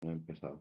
No he empezado.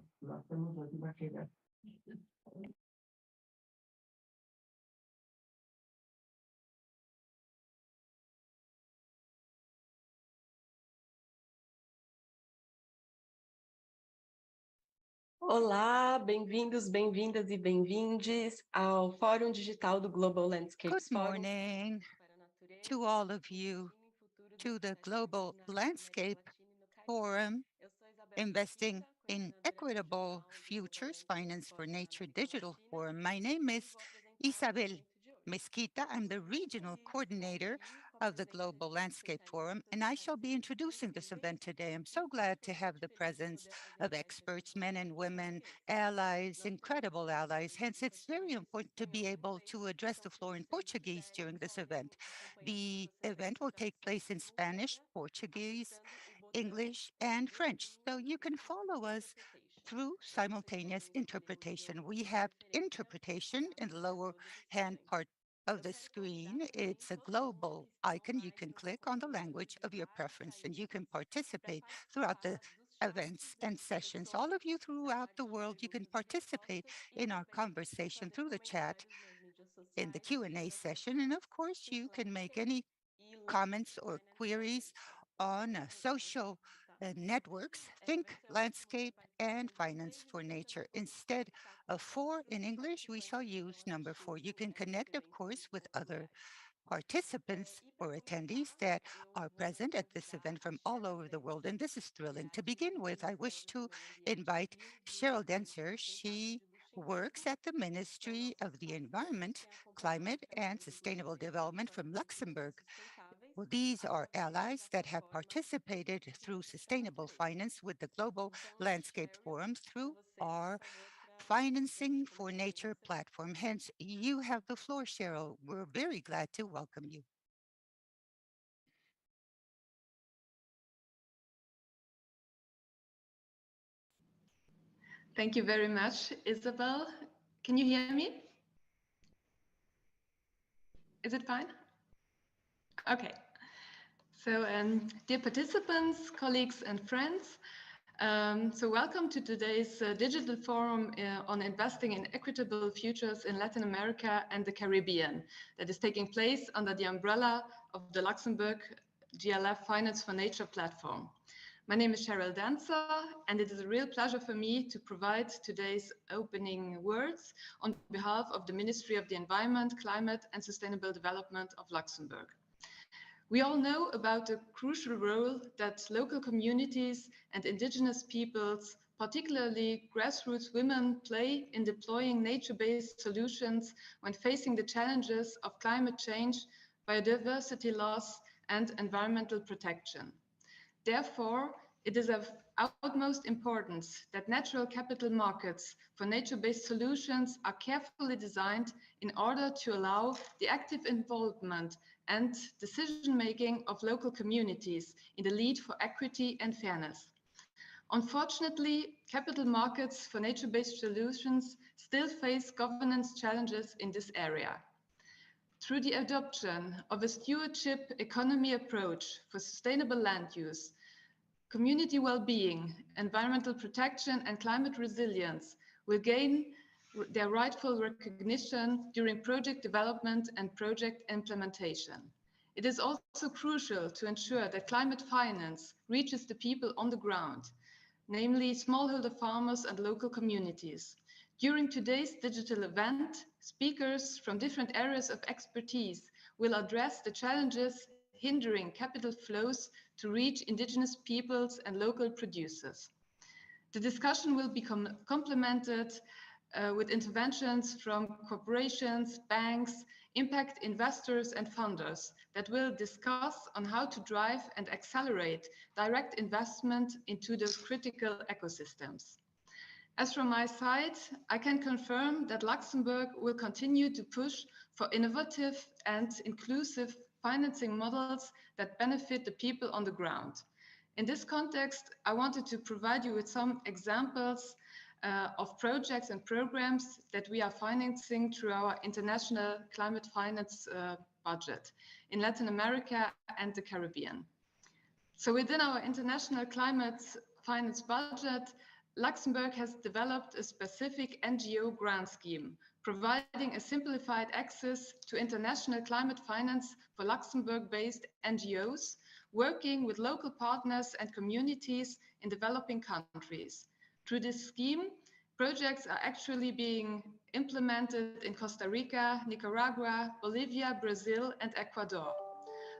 Olá, bem-vindos, bem-vindas e bem-vindes ao Fórum Digital do Global Landscapes Good Forum morning para a Natureza, to all of Tecnologia you e Futuro to the Global na América Landscape Latina e no Caribe. Forum Eu sou Isabel Investing Mesquita, in coordenadora Equitable regional do Global Futures Landscape Finance for Forum na Nature América Digital Latina Forum. My name e is vou apresentar o Isabel evento de hoje. Mesquita. I'm the Estou muito regional feliz de estar coordinator aqui com a of the presença Global de Landscape Forum, especialistas and e I shall be participantes introducing this sensíveis event today. I'm e so glad to have particularmente the feliz de presence poder of apresentar esse experts, evento men aqui and em women, português. allies, Nós temos incredible allies. aqui Hence, it's very português, important to be able inglês, to address então the se floor in vocês Portuguese estiverem during this event. acompanhando com The vocês a event will take tradução place in Spanish, simultânea, Portuguese, apertando o botão English, and do French. So ladinho you can escrito follow us Interpretation. through Aí vocês simultaneous podem escolher o interpretation. idioma We de have preferência interpretation para in the acompanhar lower todas as hand sessões. part of Eu the quero convidar screen. também It's a todo mundo que global está icon. You online can nos click on the acompanhando language of de your vários preference and you países can para participate throughout the participar dos events chats and das sessions. All sessões, of you para throughout the participar de world, you can perguntas e participate respostas e in our também conversation fazer through the chat comentários nas mídias in the sociais e Q&A nas redes session. And of course, you sociais can make landscape any e comments or Financial queries Data. on Então, se você social está networks. vai Think ser ótimo ter landscape and participantes de finance inglês e for você nature. também pode se Instead conectar com of four in outros English, we shall participantes que use estão number four. You assistindo can esse connect, of evento course, em with outros other lugares. participants E para or attendees começar, that eu are vou present at this convidar event a from all Cheryl over the world. Dancer, And this is que é thrilling. a To begin with, I diretora wish do to Meio Ambiente invite do Cheryl Denser. Sustentável She de works Luxemburgo. at the São Ministry nossos of the parceiros, Environment, têm acompanhado o Climate, and trabalho do Global Sustainable Landscape Development Forum from nas decisões Luxembourg. sustentáveis Well, these are através allies da that have plataforma participated through Planeta para a sustainable Natureza. finance with the Global Então, Landscape Cheryl, Forum com through você, por our favor, para a Financing gente for começar o Nature nosso evento. platform. Hence, you have the floor, Cheryl. We're very glad to welcome you. Thank you very much, Isabel. Can you hear me? Is it fine? Okay. So, dear participants, colleagues, and friends, so welcome to today's digital forum on investing in equitable futures in Latin America and the Caribbean that is taking place under the umbrella of the Luxembourg GLF Finance for Nature platform. My name is Cheryl Dancer, and it is a real pleasure for me to provide today's opening words on behalf of the Ministry of the Environment, Climate and Sustainable Development of Luxembourg. We all know about the crucial role that local communities and indigenous peoples, particularly grassroots women, play in deploying nature-based solutions when facing the challenges of climate change, biodiversity loss, and environmental protection. Therefore, it is of utmost importance that natural capital markets for nature-based solutions are carefully designed in order to allow the active involvement and decision-making of local communities in the lead for equity and fairness. Unfortunately, capital markets for nature-based solutions still face governance challenges in this area. Through the adoption of a stewardship economy approach for sustainable land use, community well-being, environmental protection, and climate resilience will gain their rightful recognition during project development and project implementation. It is also crucial to ensure that climate finance reaches the people on the ground, namely smallholder farmers and local communities. During today's digital event, speakers from different areas of expertise will address the challenges hindering capital flows to reach indigenous peoples and local producers. The discussion will be complemented with interventions from corporations, banks, impact investors and funders that will discuss on how to drive and accelerate direct investment into those critical ecosystems. As from my side, I can confirm that Luxembourg will continue to push for innovative and inclusive financing models that benefit the people on the ground. In this context, I wanted to provide you with some examples of projects and programs that we are financing through our international climate finance budget in Latin America and the Caribbean. So within our international climate finance budget, Luxembourg has developed a specific NGO grant scheme, providing a simplified access to international climate finance for Luxembourg-based NGOs, working with local partners and communities in developing countries. Through this scheme, projects are actually being implemented in Costa Rica, Nicaragua, Bolivia, Brazil, and Ecuador.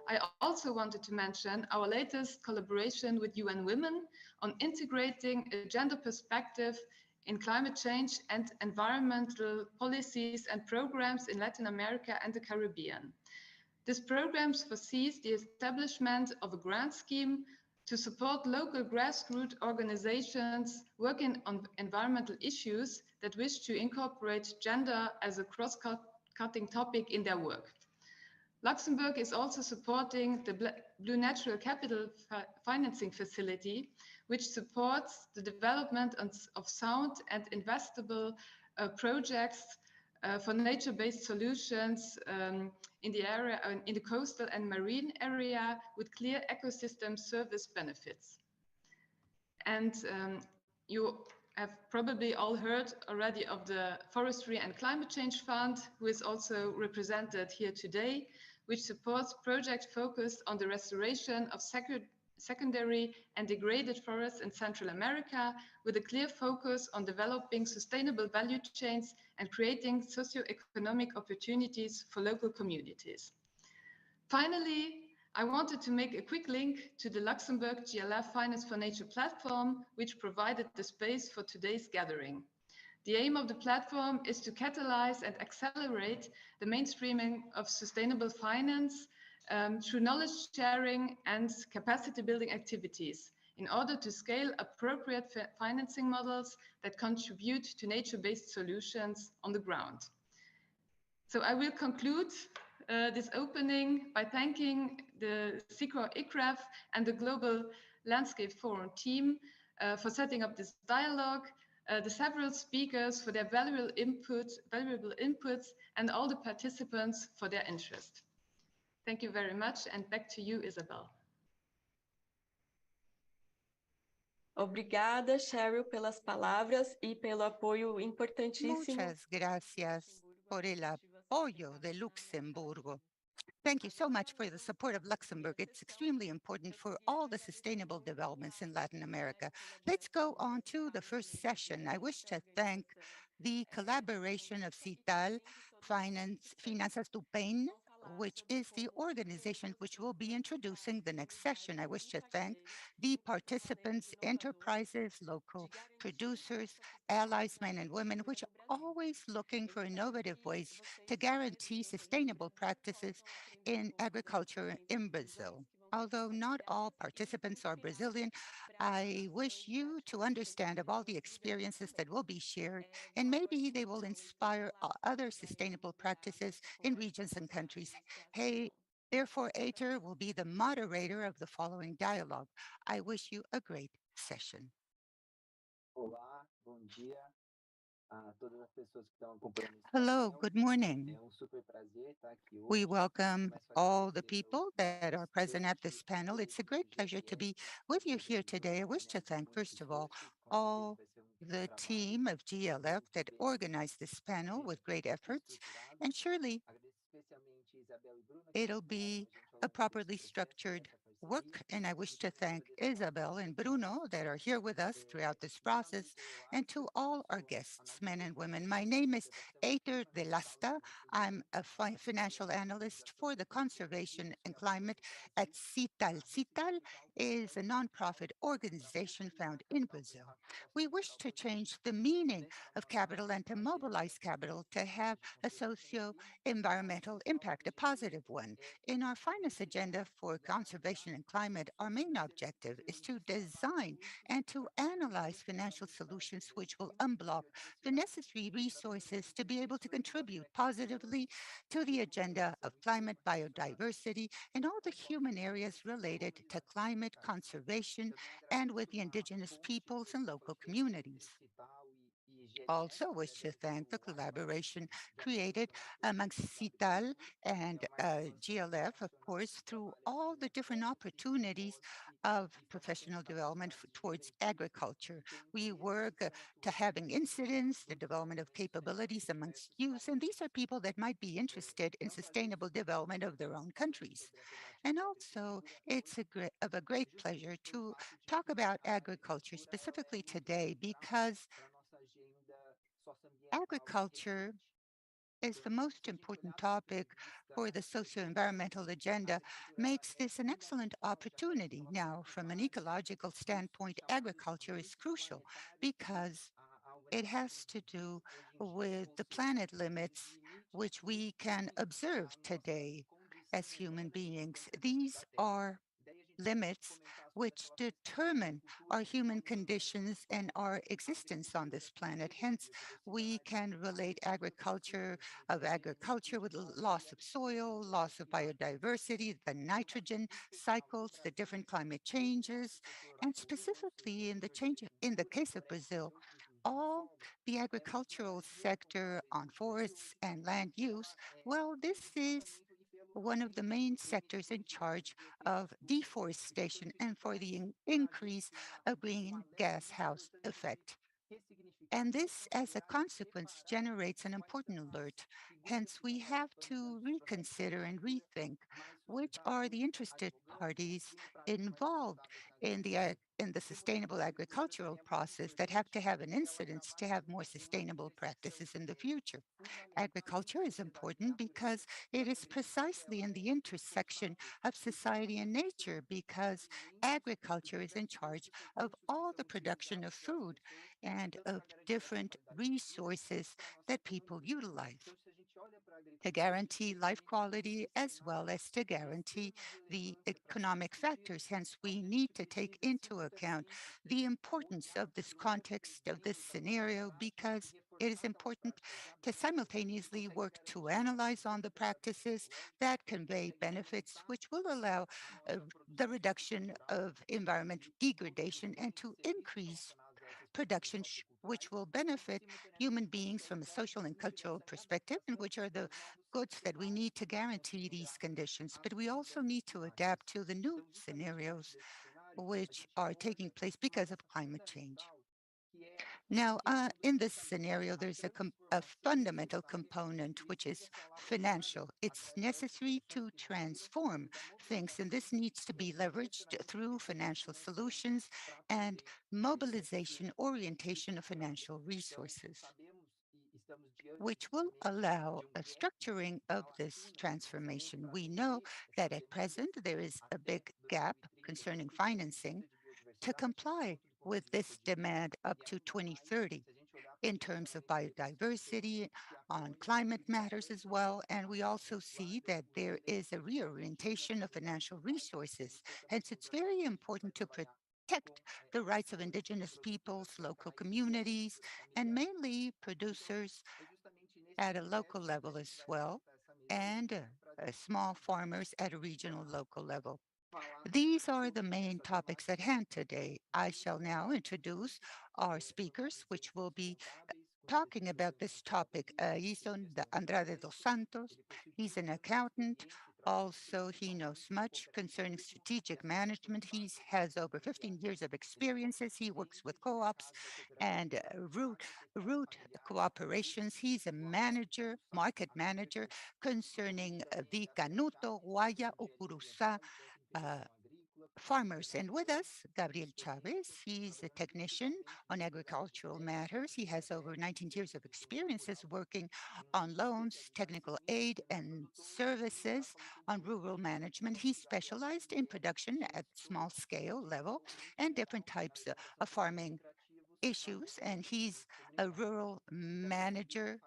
I also wanted to mention our latest collaboration with UN Women on integrating a gender perspective in climate change and environmental policies and programs in Latin America and the Caribbean. This program foresees the establishment of a grant scheme to support local grassroots organizations working on environmental issues that wish to incorporate gender as a cross-cutting topic in their work. Luxembourg is also supporting the Blue Natural Capital Financing Facility, which supports the development of sound and investable projects for nature-based solutions in the area, in the coastal and marine area, with clear ecosystem service benefits. And you have probably all heard already of the Forestry and Climate Change Fund, who is also represented here today, which supports projects focused on the restoration of secondary and degraded forests in Central America, with a clear focus on developing sustainable value chains and creating socio-economic opportunities for local communities. Finally, I wanted to make a quick link to the Luxembourg GLF Finance for Nature platform, which provided the space for today's gathering. The aim of the platform is to catalyze and accelerate the mainstreaming of sustainable finance through knowledge sharing and capacity building activities in order to scale appropriate financing models that contribute to nature-based solutions on the ground. So I will conclude this opening by thanking the SICRO ICRAF and the Global Landscape Forum team for setting up this dialogue, the several speakers for their valuable inputs, and all the participants for their interest. Thank you very much, and back to you, Isabel. Obrigada, Cheryl, pelas palavras e pelo apoio importantíssimo. Muchas gracias por el apoyo de Luxemburgo. Thank you so much for the support of Luxembourg. It's extremely important for all the sustainable developments in Latin America. Let's go on to the first session. I wish to thank the collaboration of CITAL, Finanzas do Pain, which is the organization which will be introducing the next session. I wish to thank the participants, enterprises, local producers, allies, men and women, which are always looking for innovative ways to guarantee sustainable practices in agriculture in Brazil. Although not all participants are Brazilian, I wish you to understand of all the experiences that will be shared, and maybe they will inspire other sustainable practices in regions and countries. Hey, therefore, Ater will be the moderator of the following dialogue. I wish you a great session. Olá, bom dia a todas as pessoas que estão acompanhando esse Hello, painel. good morning. É super prazer estar aqui hoje. We welcome Mais all the facilmente people that are present at this panel. It's a great pleasure to be with you here today. I wish to thank, first of all the team of GLF that organized this panel with great efforts, and surely it'll be a properly structured work, and I wish to thank Isabel and Bruno that are here with us throughout this process, and to all our guests, men and women. My name is Eiter de Lasta. I'm a financial analyst for the conservation and climate at CITAL. CITAL is a nonprofit organization found in Brazil. We wish to change the meaning of capital and to mobilize capital to have a socio-environmental impact, a positive one. In our finance agenda for conservation and climate, our main objective is to design and to analyze financial solutions which will unblock the necessary resources to be able to contribute positively to the agenda of climate, biodiversity, and all the human areas related to climate conservation and with the indigenous peoples and local communities. also wish to thank the collaboration created amongst CITAL and GLF, of course, through all the different opportunities of professional development towards agriculture. We work to having incidents, the development of capabilities amongst youth, and these are people that might be interested in sustainable development of their own countries. And also, it's of a great pleasure to talk about agriculture specifically today because agriculture is the most important topic for the socio-environmental agenda, makes this an excellent opportunity. Now, from an ecological standpoint, agriculture is crucial because it has to do with the planet limits which we can observe today as human beings. These are limits which determine our human conditions and our existence on this planet. Hence, we can relate agriculture with the loss of soil, loss of biodiversity, the nitrogen cycles, the different climate changes, and specifically in the case of Brazil, all the agricultural sector on forests and land use, well, this is one of the main sectors in charge of deforestation and for the increase of greenhouse gas effect. And this, as a consequence, generates an important alert. Hence, we have to reconsider and rethink which are the interested parties involved in the sustainable agricultural process that have to have an incidence to have more sustainable practices in the future. Agriculture is important because it is precisely in the intersection of society and nature, because agriculture is in charge of all the production of food and of different resources that people utilize to guarantee life quality as well as to guarantee the economic factors. Hence, we need to take into account the importance of this context, of this scenario, because it is important to simultaneously work to analyze on the practices that convey benefits which will allow the reduction of environment degradation and to increase production which will benefit human beings from a social and cultural perspective, and which are the goods that we need to guarantee these conditions. But we also need to adapt to the new scenarios which are taking place because of climate change. Now, in this scenario, there's a fundamental component, which is financial. It's necessary to transform things, and this needs to be leveraged through financial solutions and mobilization orientation of financial resources, which will allow a structuring of this transformation. We know that at present there is a big gap concerning financing to comply with this demand up to 2030 in terms of biodiversity, on climate matters as well. And we also see that there is a reorientation of financial resources. Hence, it's very important to protect the rights of indigenous peoples, local communities, and mainly producers at a local level as well, and small farmers at a regional local level. These are the main topics at hand today. I shall now introduce our speakers, which will be talking about this topic. Ison Andrade dos Santos, he's an accountant. Also, he knows much concerning strategic management. He has over 15 years of experiences. He works with co-ops and root cooperations. He's a manager, market manager concerning the Canuto, Guaya, Ucuruza, farmers. And with us, Gabriel Chavez. He's a technician on agricultural matters. He has over 19 years of experiences working on loans, technical aid, and services on rural management. He specialized in production at small scale level and different types of farming issues. And he's a rural manager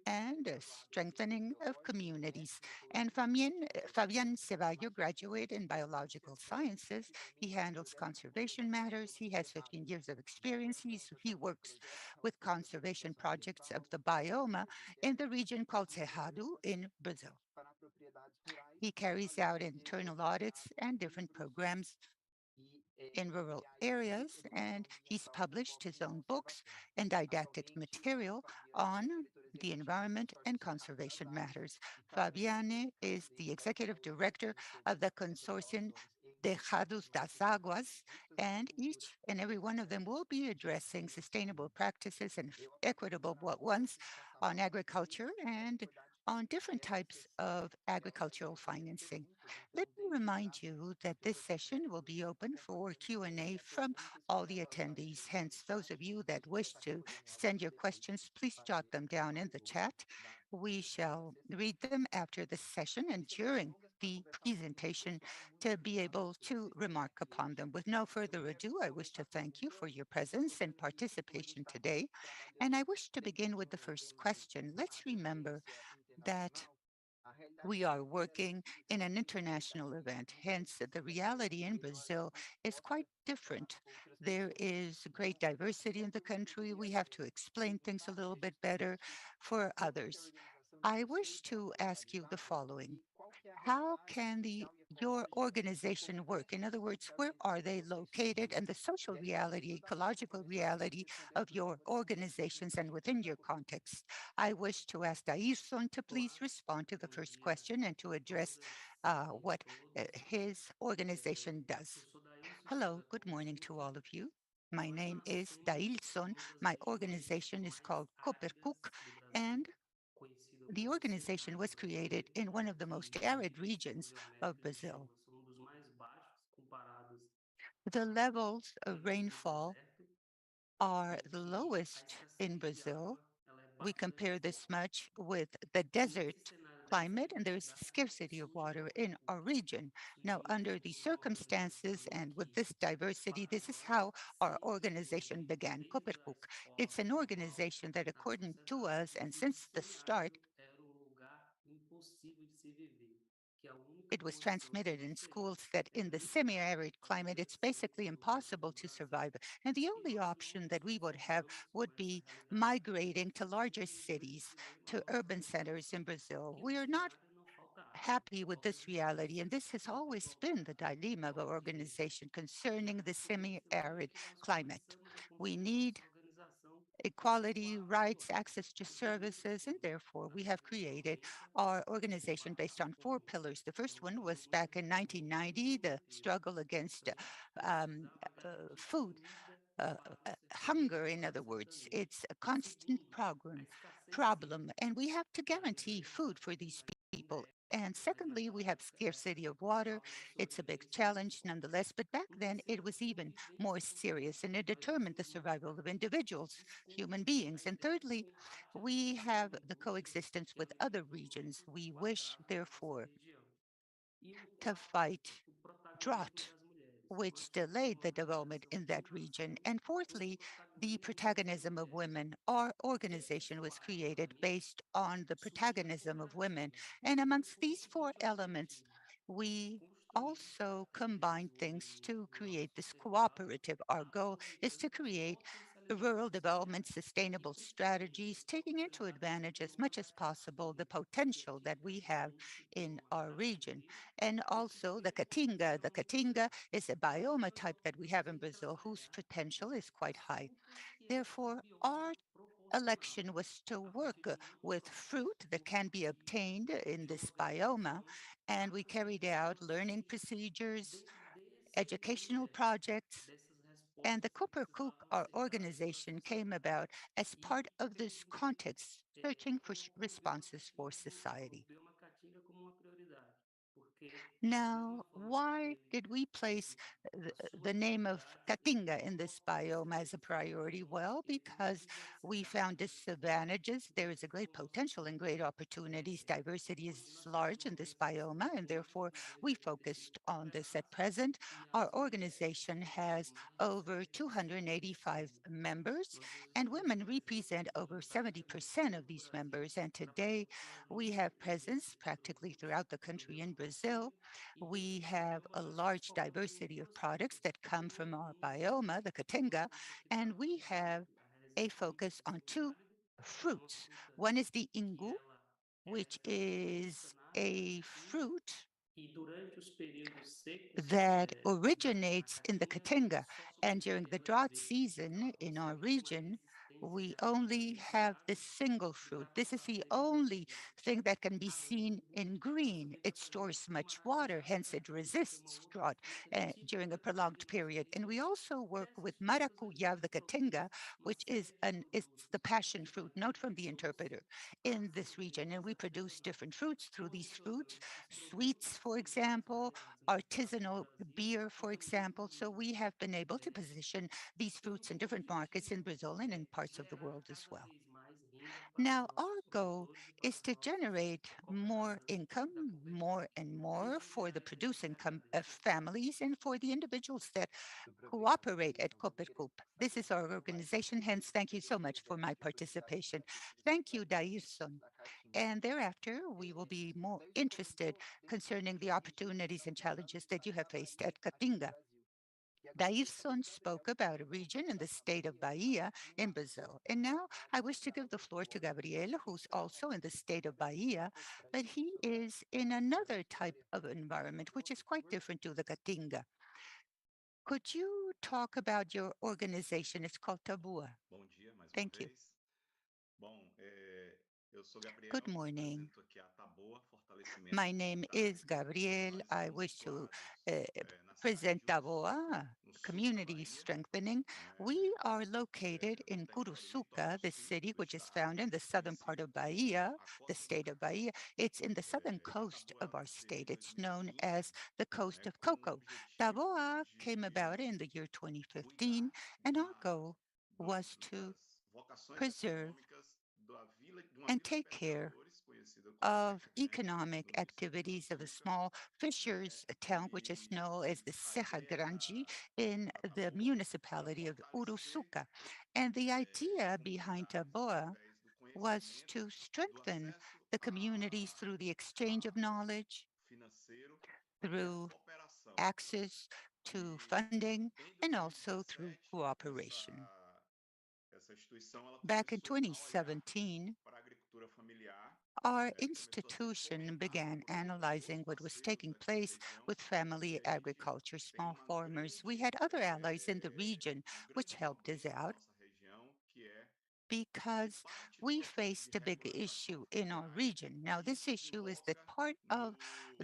and strengthening of communities. And Fabian Ceballo graduated in biological sciences. He handles conservation matters. He has 15 years of experience. He works with conservation projects of the bioma in the region called Cerrado in Brazil. He carries out internal audits and different programs in rural areas, and he's published his own books and didactic material on the environment and conservation matters. Fabiane is the executive director of the consortium Dejados das Aguas, and each and every one of them will be addressing sustainable practices and equitable ones on agriculture and on different types of agricultural financing. Let me remind you that this session will be open for Q&A from all the attendees. Hence, those of you that wish to send your questions, please jot them down in the chat. We shall read them after the session and during the presentation to be able to remark upon them. With no further ado, I wish to thank you for your presence and participation today. And I wish to begin with the first question. Let's remember that we are working in an international event. Hence, the reality in Brazil is quite different. There is great diversity in the country. We have to explain things a little bit better for others. I wish to ask you the following. How can your organization work? In other words, where are they located and the social reality, ecological reality of your organizations and within your context? I wish to ask Daison to please respond to the first question and to address what his organization does. Hello, good morning to all of you. My name is Dailson. My organization is called Copercuc, and the organization was created in one of the most arid regions of Brazil. The levels of rainfall are the lowest in Brazil. We compare this much with the desert climate, and there's scarcity of water in our region. Now, under these circumstances and with this diversity, this is how our organization began, Copercuc. It's an organization that, according to us, and since the start, it was transmitted in schools that in the semi-arid climate, it's basically impossible to survive. And the only option that we would have would be migrating to larger cities, to urban centers in Brazil. We are not happy with this reality, and this has always been the dilemma of our organization concerning the semi-arid climate. We need equality, rights, access to services, and therefore we have created our organization based on four pillars. The first one was back in 1990, the struggle against food hunger, in other words. It's a constant problem, and we have to guarantee food for these people. And secondly, we have scarcity of water. It's a big challenge nonetheless, but back then it was even more serious and it determined the survival of individuals, human beings. And thirdly, we have the coexistence with other regions. We wish, therefore, to fight drought, which delayed the development in that region. And fourthly, the protagonism of women. Our organization was created based on the protagonism of women. And amongst these four elements, we also combine things to create this cooperative. Our goal is to create rural development sustainable strategies, taking into advantage as much as possible the potential that we have in our region. And also the Caatinga. The Caatinga is a bioma type that we have in Brazil whose potential is quite high. Therefore, our election was to work with fruit that can be obtained in this bioma, and we carried out learning procedures, educational projects, and the Cooper Cook, our organization, came about as part of this context, searching for responses for society. Now, why did we place the name of Caatinga in this biome as a priority? Well, because we found disadvantages. There is a great potential and great opportunities. Diversity is large in this biome, and therefore we focused on this at present. Our organization has over 285 members, and women represent over 70% of these members. And today we have presence practically throughout the country in Brazil. We have a large diversity of products that come from our bioma, the Caatinga, and we have a focus on two fruits. One is the ingu, which is a fruit that originates in the Caatinga. And during the drought season in our region, we only have this single fruit. This is the only thing that can be seen in green. It stores much water, hence it resists drought during a prolonged period. And we also work with maracuyá of the Caatinga, which is it's the passion fruit, note from the interpreter, in this region. And we produce different fruits through these fruits, sweets, for example, artisanal beer, for example. So we have been able to position these fruits in different markets in Brazil and in parts of the world as well. Now, our goal is to generate more income, more and more for the producing families and for the individuals that cooperate at Coopercup. This is our organization, hence thank you so much for my participation. Thank you, Dairson. And thereafter, we will be more interested concerning the opportunities and challenges that you have faced at Caatinga. Dairson spoke about a region in the state of Bahia in Brazil. And now I wish to give the floor to Gabriel, who's also in the state of Bahia, but he is in another type of environment, which is quite different to the Caatinga. Could you talk about your organization? It's called Tabua. Thank you. Good morning. My name is Gabriel. I wish to present Taboa, community strengthening. We are located in Curuçuca, the city which is found in the southern part of Bahia, the state of Bahia. It's in the southern coast of our state. It's known as the coast of cocoa. Taboa came about in the year 2015, and our goal was to preserve and take care of economic activities of a small fishers town, which is known as the Serra Grande in the municipality of Uruçuca. And the idea behind Taboa was to strengthen the communities through the exchange of knowledge, through access to funding, and also through cooperation. Back in 2017, our institution began analyzing what was taking place with family agriculture, small farmers. We had other allies in the region which helped us out because we faced a big issue in our region. Now, this issue is that part of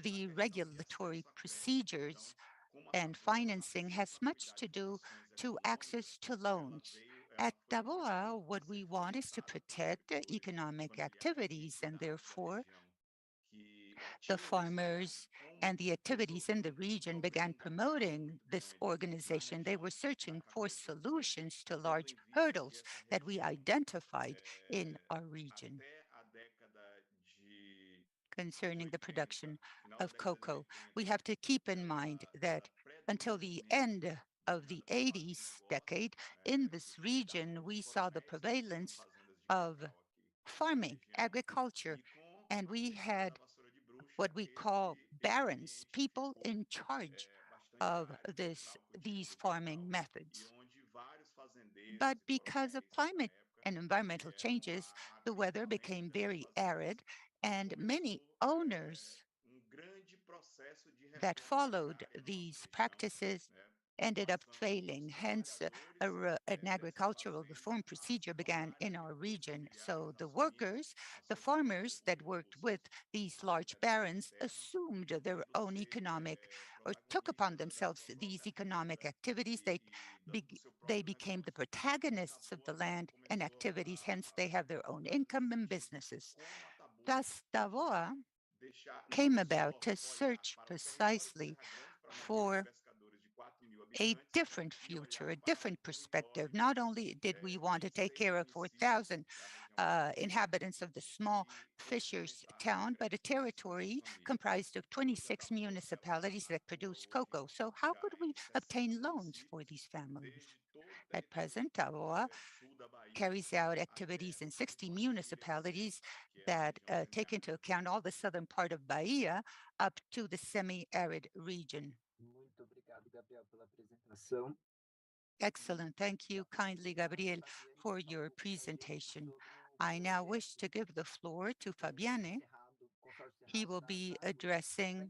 the regulatory procedures and financing has much to do to access to loans. At Taboa, what we want is to protect the economic activities, and therefore the farmers and the activities in the region began promoting this organization. They were searching for solutions to large hurdles that we identified in our region concerning the production of cocoa. We have to keep in mind that until the end of the 80s decade, in this region, we saw the prevalence of farming, agriculture, and we had what we call barons, people in charge of these farming methods. But because of climate and environmental changes, the weather became very arid, and many owners that followed these practices ended up failing. Hence, an agricultural reform procedure began in our region. So the workers, the farmers that worked with these large barons assumed their own economic or took upon themselves these economic activities. They became the protagonists of the land and activities. Hence, they have their own income and businesses. Thus, Tavoa came about to search precisely for a different future, a different perspective. Not only did we want to take care of 4,000 inhabitants of the small fishers town, but a territory comprised of 26 municipalities that produce cocoa. So how could we obtain loans for these families? At present, Tavoa carries out activities in 60 municipalities that take into account all the southern part of Bahia up to the semi-arid region. Muito obrigado, Gabriel, pela apresentação. Excellent. Thank you kindly, Gabriel, for your presentation. I now wish to give the floor to Fabiane. He will be addressing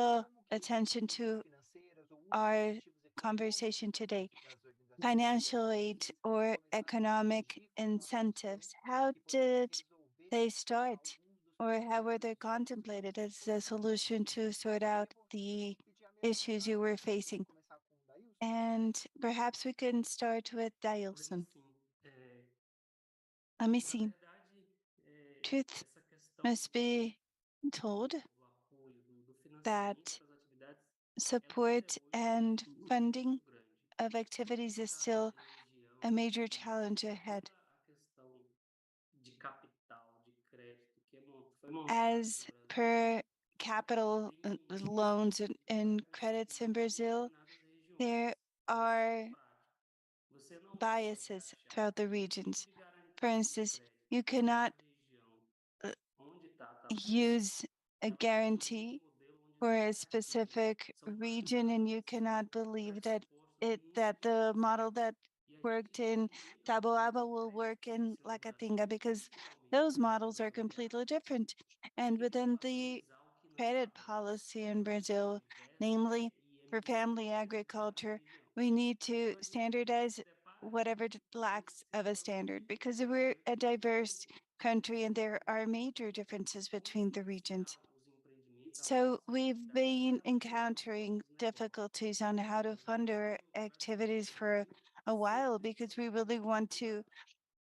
special attention to our conversation today, financial aid or economic incentives. How did they start, or how were they contemplated as a solution to sort out the issues you were facing? And perhaps we can start with Dailson. Let me see. Truth must be told that support and funding of activities is still a major challenge ahead. As per capital loans and credits in Brazil, there are biases throughout the regions. For instance, you cannot use a guarantee for a specific region, and you cannot believe that the model that worked in Taboaba will work in Lacatinga, because those models are completely different. And within the credit policy in Brazil, namely for family agriculture, we need to standardize whatever lacks of a standard, because we're a diverse country and there are major differences between the regions. So we've been encountering difficulties on how to fund our activities for a while, because we really want to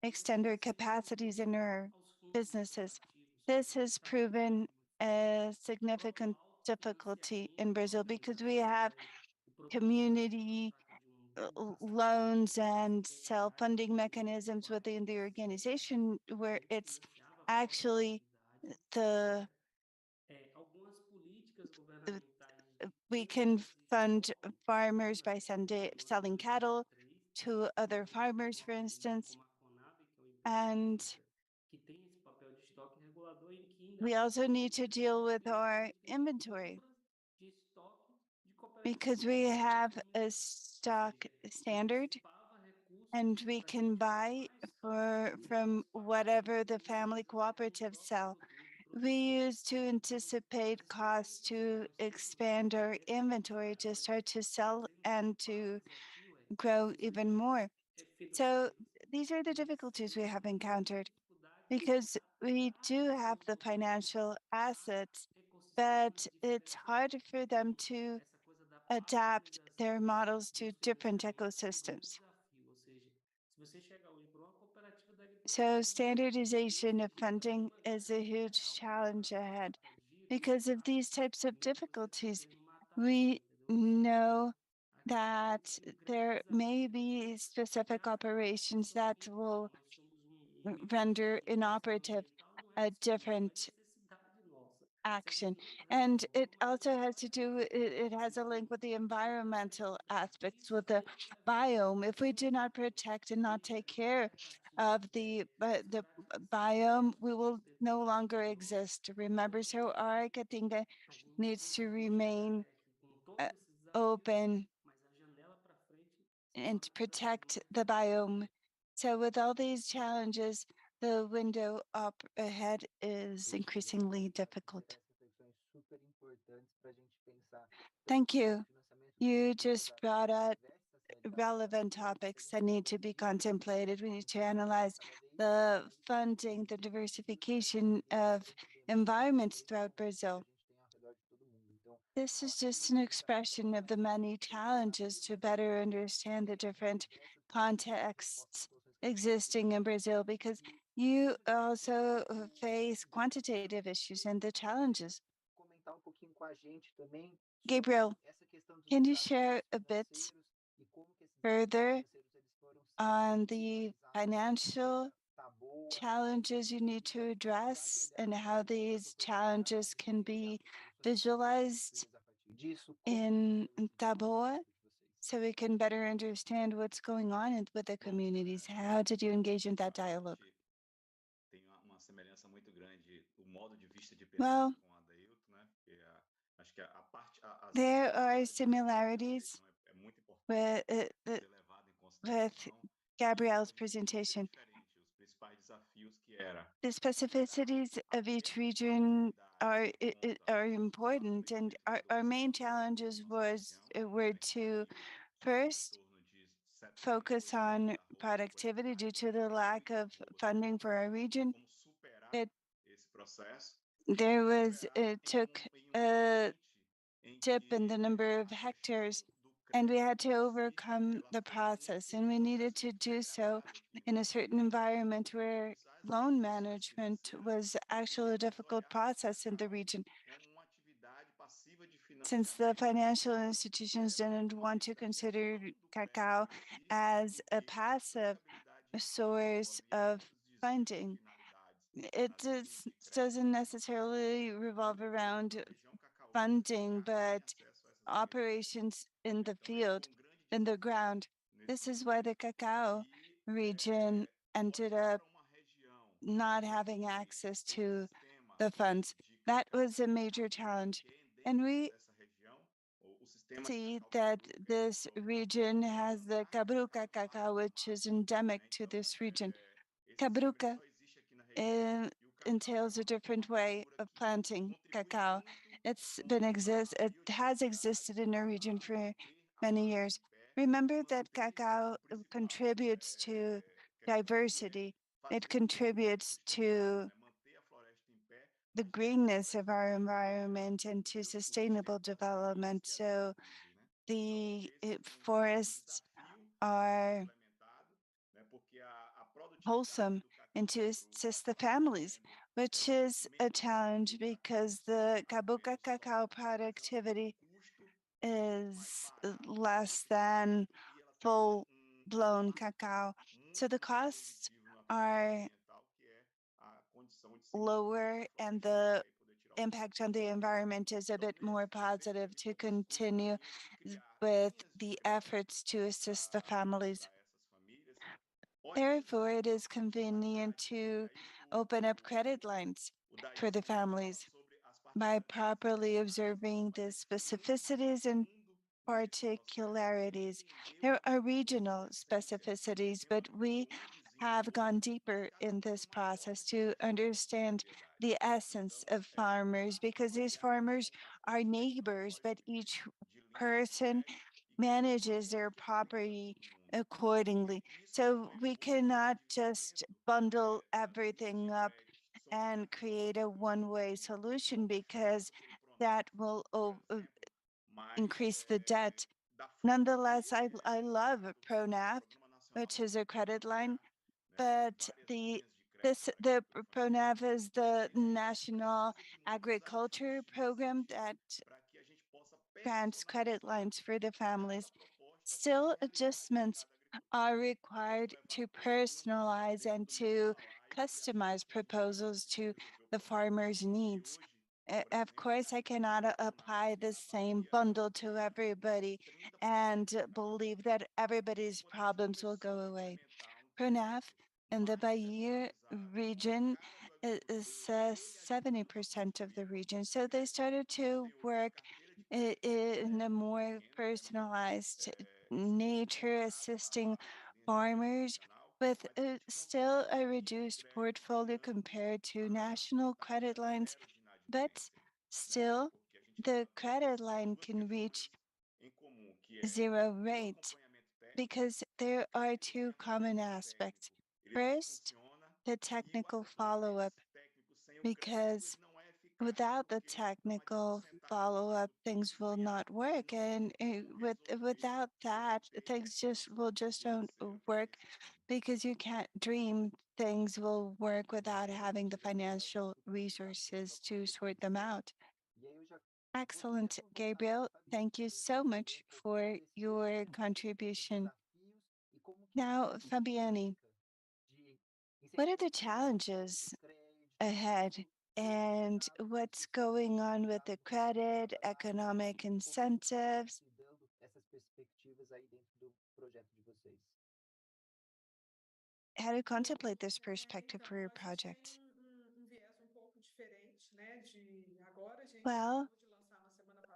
extend our capacities in our businesses. This has proven a significant difficulty in Brazil, because we have community loans and self-funding mechanisms within the organization, where it's actually the we can fund farmers by selling cattle to other farmers, for instance. And we also need to deal with our inventory, because we have a stock standard and we can buy from whatever the family cooperatives sell. We use to anticipate costs to expand our inventory, to start to sell and to grow even more. So these are the difficulties we have encountered, because we do have the financial assets, but it's hard for them to adapt their models to different ecosystems. So standardization of funding is a huge challenge ahead. Because of these types of difficulties, we know that there may be specific operations that will render inoperative a different action. And it also has to do, it has a link with the environmental aspects, with the biome. If we do not protect and not take care of the biome, we will no longer exist. Remember, so our Caatinga needs to remain open and to protect the biome. So with all these challenges, the window up ahead is increasingly difficult. Thank you. You just brought up relevant topics that need to be contemplated. We need to analyze the funding, the diversification of environments throughout Brazil. This is just an expression of the many challenges to better understand the different contexts existing in Brazil, because you also face quantitative issues and the challenges. Gabriel, can you share a bit further on the financial challenges you need to address and how these challenges can be visualized in Taboa, so we can better understand what's going on with the communities? How did you engage in that dialogue? Well, there are similarities with, with Gabrielle's presentation. The specificities of each region are important, and our main challenges were to first focus on productivity due to the lack of funding for our region. It there was it took a dip in the number of hectares, and we had to overcome the process, and we needed to do so in a certain environment where loan management was actually a difficult process in the region, since the financial institutions didn't want to consider cacao as a passive source of funding. Doesn't necessarily revolve around funding, but operations in the field, in the ground. This is why the cacao region ended up not having access to the funds. That was a major challenge. And we see that this region has the Cabruca cacao, which is endemic to this region. Cabruca entails a different way of planting cacao. It has existed in our region for many years. Remember that cacao contributes to diversity. It contributes to the greenness of our environment and to sustainable development. So the forests are wholesome and to assist the families, which is a challenge because the Kabuka cacao productivity is less than full blown cacao. So the costs are lower and the impact on the environment is a bit more positive to continue with the efforts to assist the families. Therefore, it is convenient to open up credit lines for the families by properly observing the specificities and particularities. There are regional specificities, but we have gone deeper in this process to understand the essence of farmers because these farmers are neighbors, but each person manages their property accordingly. So we cannot just bundle everything up and create a one-way solution because that will increase the debt. Nonetheless, I love ProNAF, which is a credit line, but the ProNAF is the National Agriculture Program that grants credit lines for the families. Still, adjustments are required to personalize and to customize proposals to the farmer's needs. Of course, I cannot apply the same bundle to everybody and believe that everybody's problems will go away. PRONAF in the Bahia region is 70% of the region. So they started to work in a more personalized nature, assisting farmers with still a reduced portfolio compared to national credit lines, but still the credit line can reach zero rate because there are two common aspects. First, the technical follow-up, because without the technical follow-up, things will not work. And without that, things just don't work because you can't dream things will work without having the financial resources to sort them out. E aí eu já Excellent, gostaria de perguntar Gabriel. para Thank you você so much for sobre your esses contribution. desafios e como que Now, isso Fabiani, implica de what are the incentivo de challenges crédito, ahead and what's going on with the credit, economic incentives? considerando essas perspectivas aí dentro do projeto de vocês? How to contemplate this perspective for your project? Well,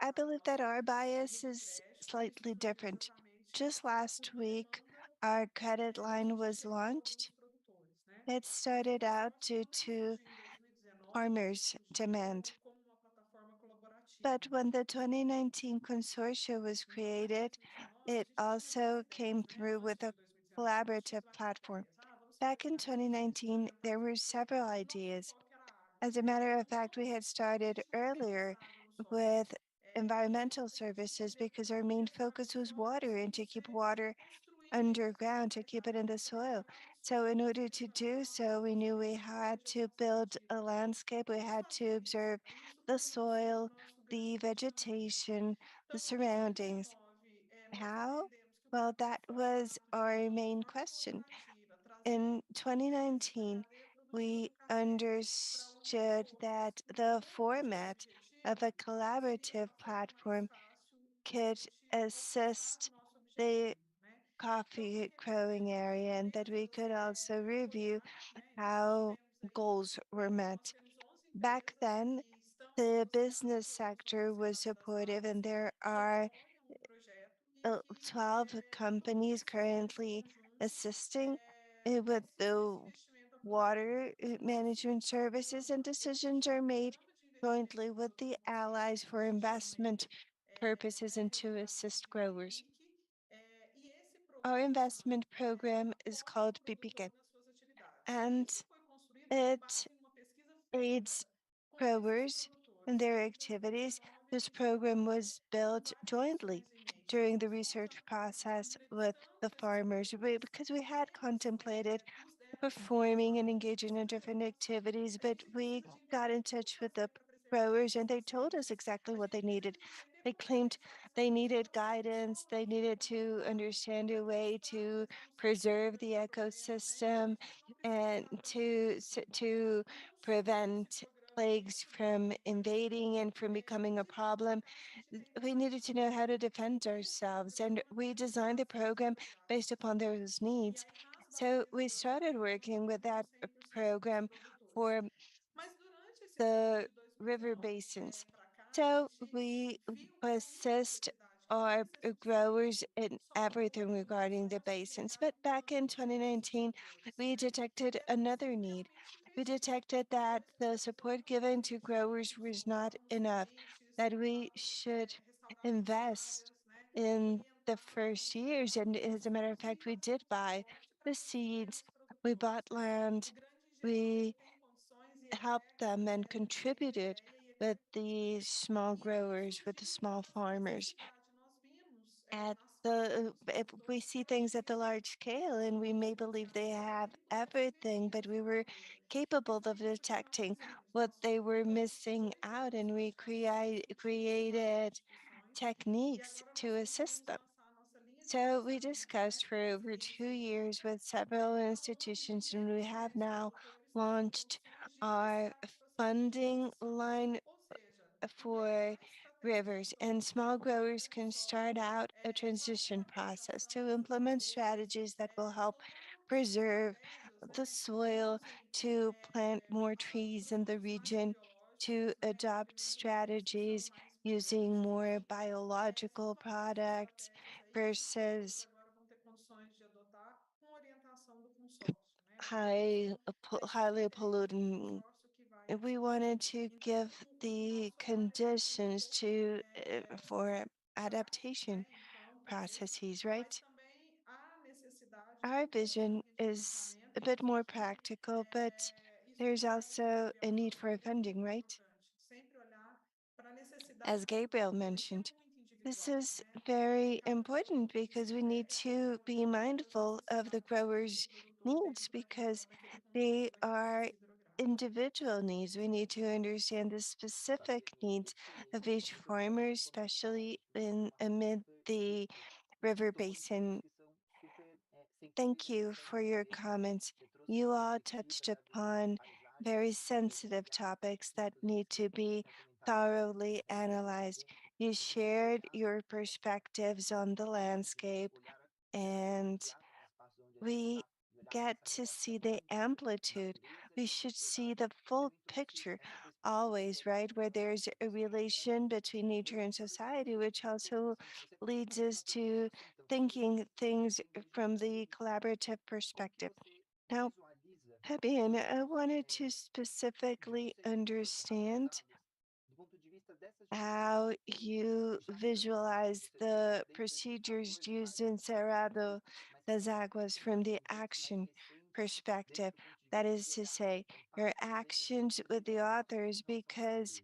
I believe that our bias is slightly different. Just last week, our credit line was launched. It started out due to farmers' demand. But when the 2019 consortia was created, it also came through with a collaborative platform. Back in 2019, there were several ideas. As a matter of fact, we had started earlier with environmental services because our main focus was water and to keep water underground to keep it in the soil. So, in order to do so, we knew we had to build a landscape, we had to observe the soil, the vegetation, the surroundings. How? Well, that was our main question. In 2019, we understood that the format of a collaborative platform could assist the coffee growing area and that we could also review how goals were met. Back then, the business sector was supportive, and there are 12 companies currently assisting with the water management services, and decisions are made jointly with the allies for investment purposes and to assist growers. Our investment program is called PPK, and it aids growers in their activities. This program was built jointly during the research process with the farmers because we had contemplated performing and engaging in different activities, but we got in touch with the growers and they told us exactly what they needed. They claimed they needed guidance, they needed to understand a way to preserve the ecosystem and to prevent plagues from invading and from becoming a problem. We needed to know how to defend ourselves, and we designed the program based upon those needs. So we started working with that program for the river basins. So we assist our growers in everything regarding the basins. But back in 2019, we detected another need. We detected that the support given to growers was not enough, that we should invest in the first years. And as a matter of fact, we did buy the seeds, we bought land, we helped them and contributed with the small growers, with the small farmers. At if we see things at the large scale and we may believe they have everything, but we were capable of detecting what they were missing out, and we created techniques to assist them. So we discussed for over 2 years with several institutions, and we have now launched our funding line for rivers, and small growers can start out a transition process to implement strategies that will help preserve the soil, to plant more trees in the region, to adopt strategies using more biological products versus highly polluting. We wanted to give the conditions to for adaptation processes, right? Our vision is a bit more practical, but there's also a need for funding, right? As Gabriel mentioned, this is very important because we need to be mindful of the growers' needs because they are individual needs. We need to understand the specific needs of each farmer, especially in amid the river basin. Thank you for your comments. You all touched upon very sensitive topics that need to be thoroughly analyzed. You shared your perspectives on the landscape, and we get to see the amplitude. We should see the full picture always, right? Where there's a relation between nature and society, which also leads us to thinking things from the collaborative perspective. Now, Fabian, I wanted to specifically understand how you visualize the procedures used in Cerrado das Águas from the action perspective. That is to say, your actions with the authors, because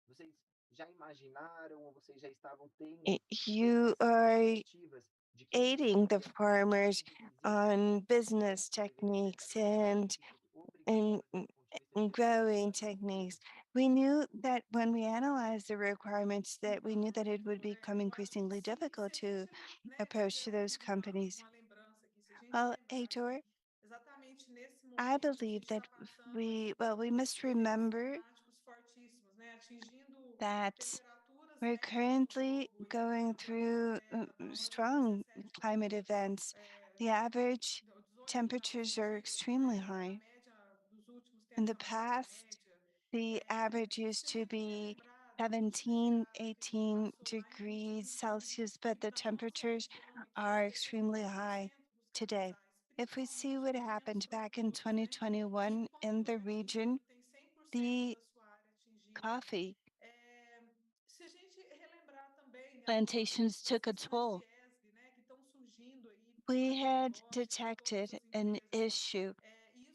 Vocês já imaginaram ou vocês já estavam tendo you are aiding the farmers on business techniques and growing techniques. We knew that when we analyzed the requirements, that we knew that it would become increasingly difficult to approach to those companies. Well, Heitor, I believe that we must remember that we're currently going through strong climate events. The average temperatures are extremely high. In the past, the average used to be 17, 18 degrees Celsius, but the temperatures are extremely high today. If we see what happened back in 2021 in the region, the coffee plantations took a toll. We had detected an issue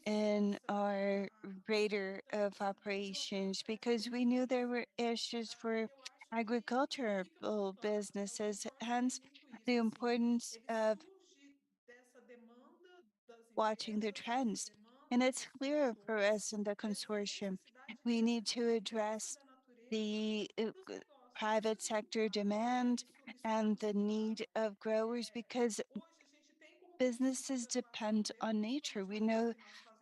in our radar of operations because we knew there were issues for agricultural businesses, hence the importance of watching the trends. And it's clear for us in the consortium, we need to address the private sector demand and the need of growers because businesses depend on nature. We know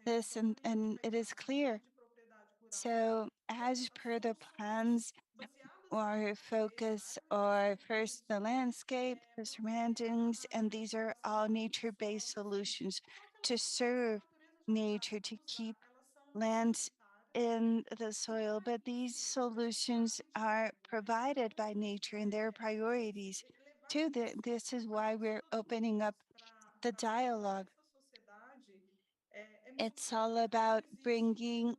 this and it is clear. So as per the plans, our focus are first the landscape, the surroundings, and these are all nature-based solutions to serve nature, to keep lands in the soil. But these solutions are provided by nature and their priorities too. This is why we're opening up the dialogue. It's all about bringing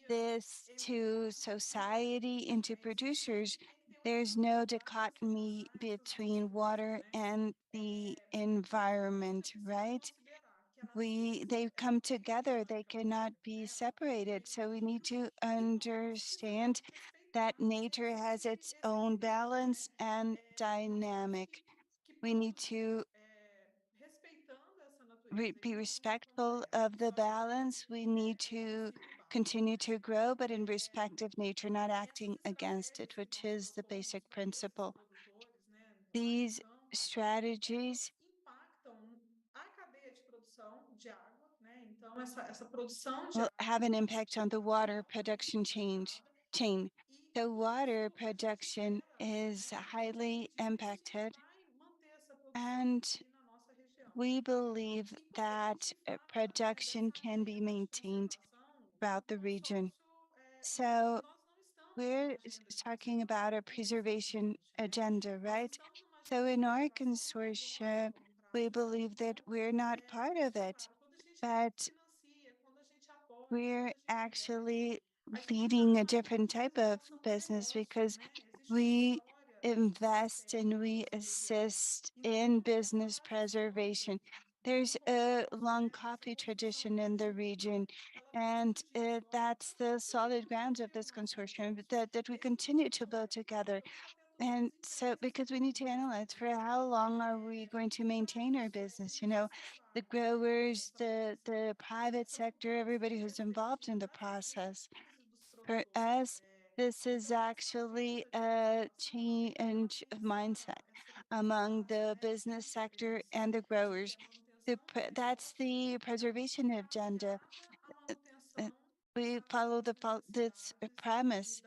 this to society and to producers. There's no dichotomy between water and the environment, right? They come together, they cannot be separated. So we need to understand that nature has its own balance and dynamic. We need to be respectful of the balance. We need to continue to grow, but in respect of nature, not acting against it, which is the basic principle. These strategies will have an impact on the water production chain. The water production is highly impacted, and we believe that production can be maintained throughout the region. So we're talking about a preservation agenda, right? So in our consortium, we believe that we're not part of it, but we're actually leading a different type of business because we invest and we assist in business preservation. There's a long coffee tradition in the region, and that's the solid grounds of this consortium that we continue to build together. And so, because we need to analyze for how long are we going to maintain our business? You know, the growers, the private sector, everybody who's involved in the process. For us, this is actually a change of mindset among the business sector and the growers. That's the preservation agenda. Uh, uh, We follow this premise.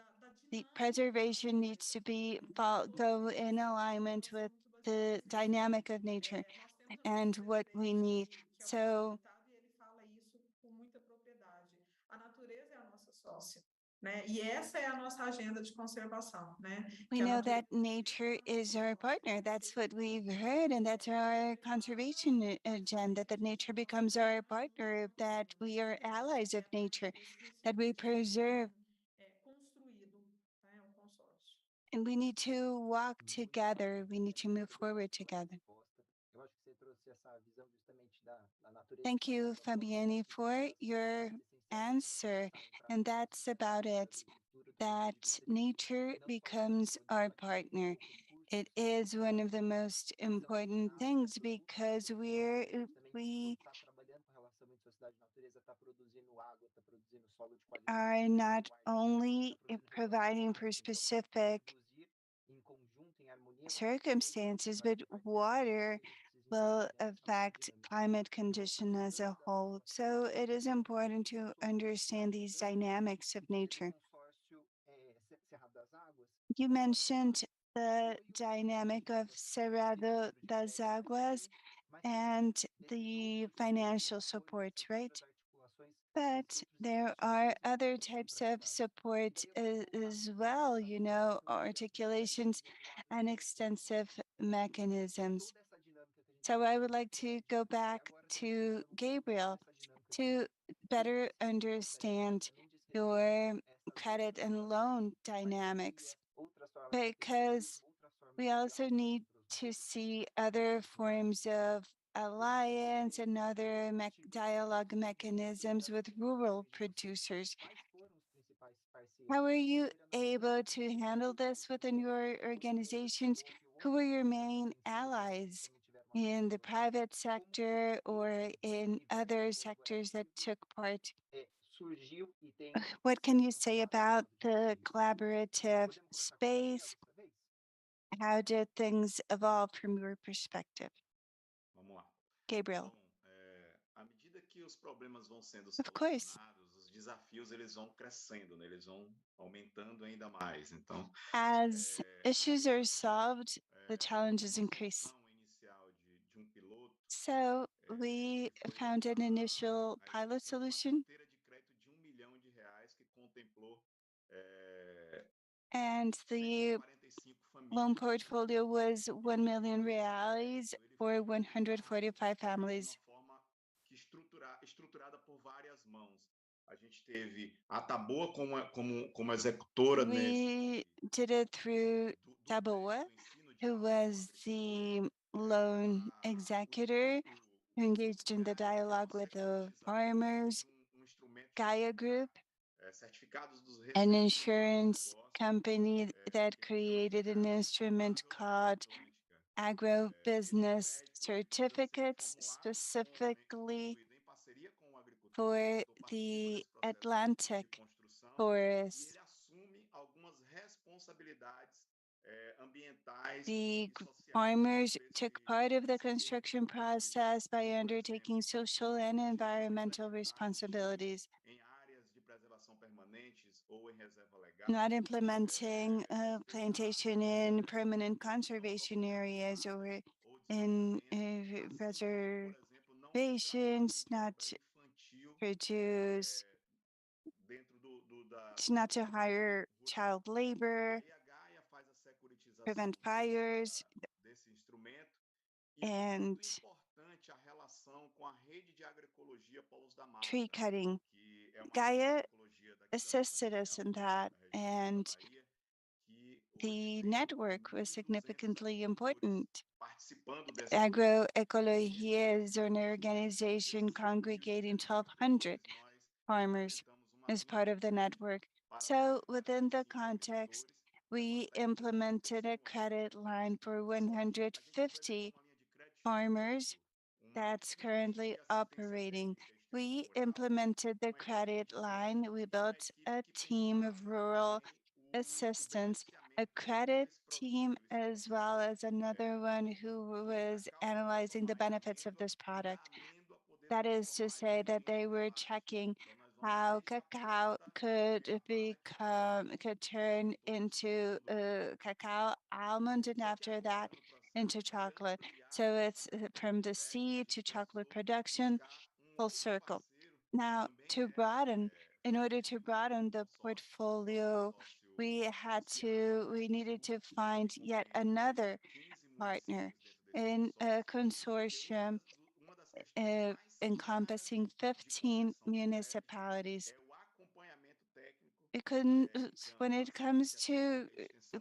The preservation needs to go in alignment with the dynamic of nature and what we need. So we know that nature is our partner. That's what we've heard, and that's our conservation agenda, that nature becomes our partner, that we are allies of nature, that we preserve And we need to walk together. We need to move forward together. Eu acho que você trouxe essa visão justamente da natureza Thank you, da floresta, Fabiani, for your parte essencial answer. And that's about it, agricultura, that nature e não só becomes our partner. It is one of the most important things because we está trabalhando com relação à sociedade natureza, está produzindo água, está produzindo solo de qualidade, are not only está produzindo providing for specific produzir em conjunto, em harmonia com circumstances, but water will affect climate condition as a whole. So it is important to understand these dynamics of nature. consórcio Cerrado das Águas, You mentioned the dynamic of Cerrado das Águas and the financial support, right? But there are other types of support as well, you know, articulations and extensive mechanisms. So I would like to go back to Gabriel to better understand your credit and loan dynamics, because we also need to see other forms of alliance and other dialogue mechanisms with rural producers. How are you able to handle this within your organizations? Who are your main allies in the private sector or in other sectors that took part? What can you say about the collaborative space? How did things evolve from your perspective? Vamos lá. Gabriel. Bom, à medida que os problemas vão sendo Of course. solucionados, os desafios eles vão crescendo, né? Eles vão aumentando ainda mais. Então, As issues are solved, the challenges increase. solução inicial de piloto So we found an initial pilot solution, carteira de crédito de R$ 1 milhão que contemplou and the 45 loan famílias. portfolio was 1 million reais for 145 families. De uma forma que estruturada por várias mãos. A gente teve a Taboa como executora We did it through Taboa, who was the loan executor who engaged in the dialogue with the farmers, Gaia Group, an insurance company that created an instrument called agribusiness certificates specifically for the Atlantic forest. The farmers took part of the construction process by undertaking social and environmental responsibilities, not implementing a plantation in permanent conservation areas or in reservations, not produce, not to hire child labor, prevent fires, and tree cutting. Gaia assisted us in that, and the network was significantly important. Agroecologia is an organization congregating 1,200 farmers as part of the network. So within the context, we implemented a credit line for 150 farmers that's currently operating. We implemented the credit line. We built a team of rural assistance, a credit team, as well as another one who was analyzing the benefits of this product. That is to say that they were checking how cacao could turn into cacao almond, and after that into chocolate. So it's from the seed to chocolate production, full circle. Now, in order to broaden the portfolio, we needed to find yet another partner in a consortium encompassing 15 municipalities. When it comes to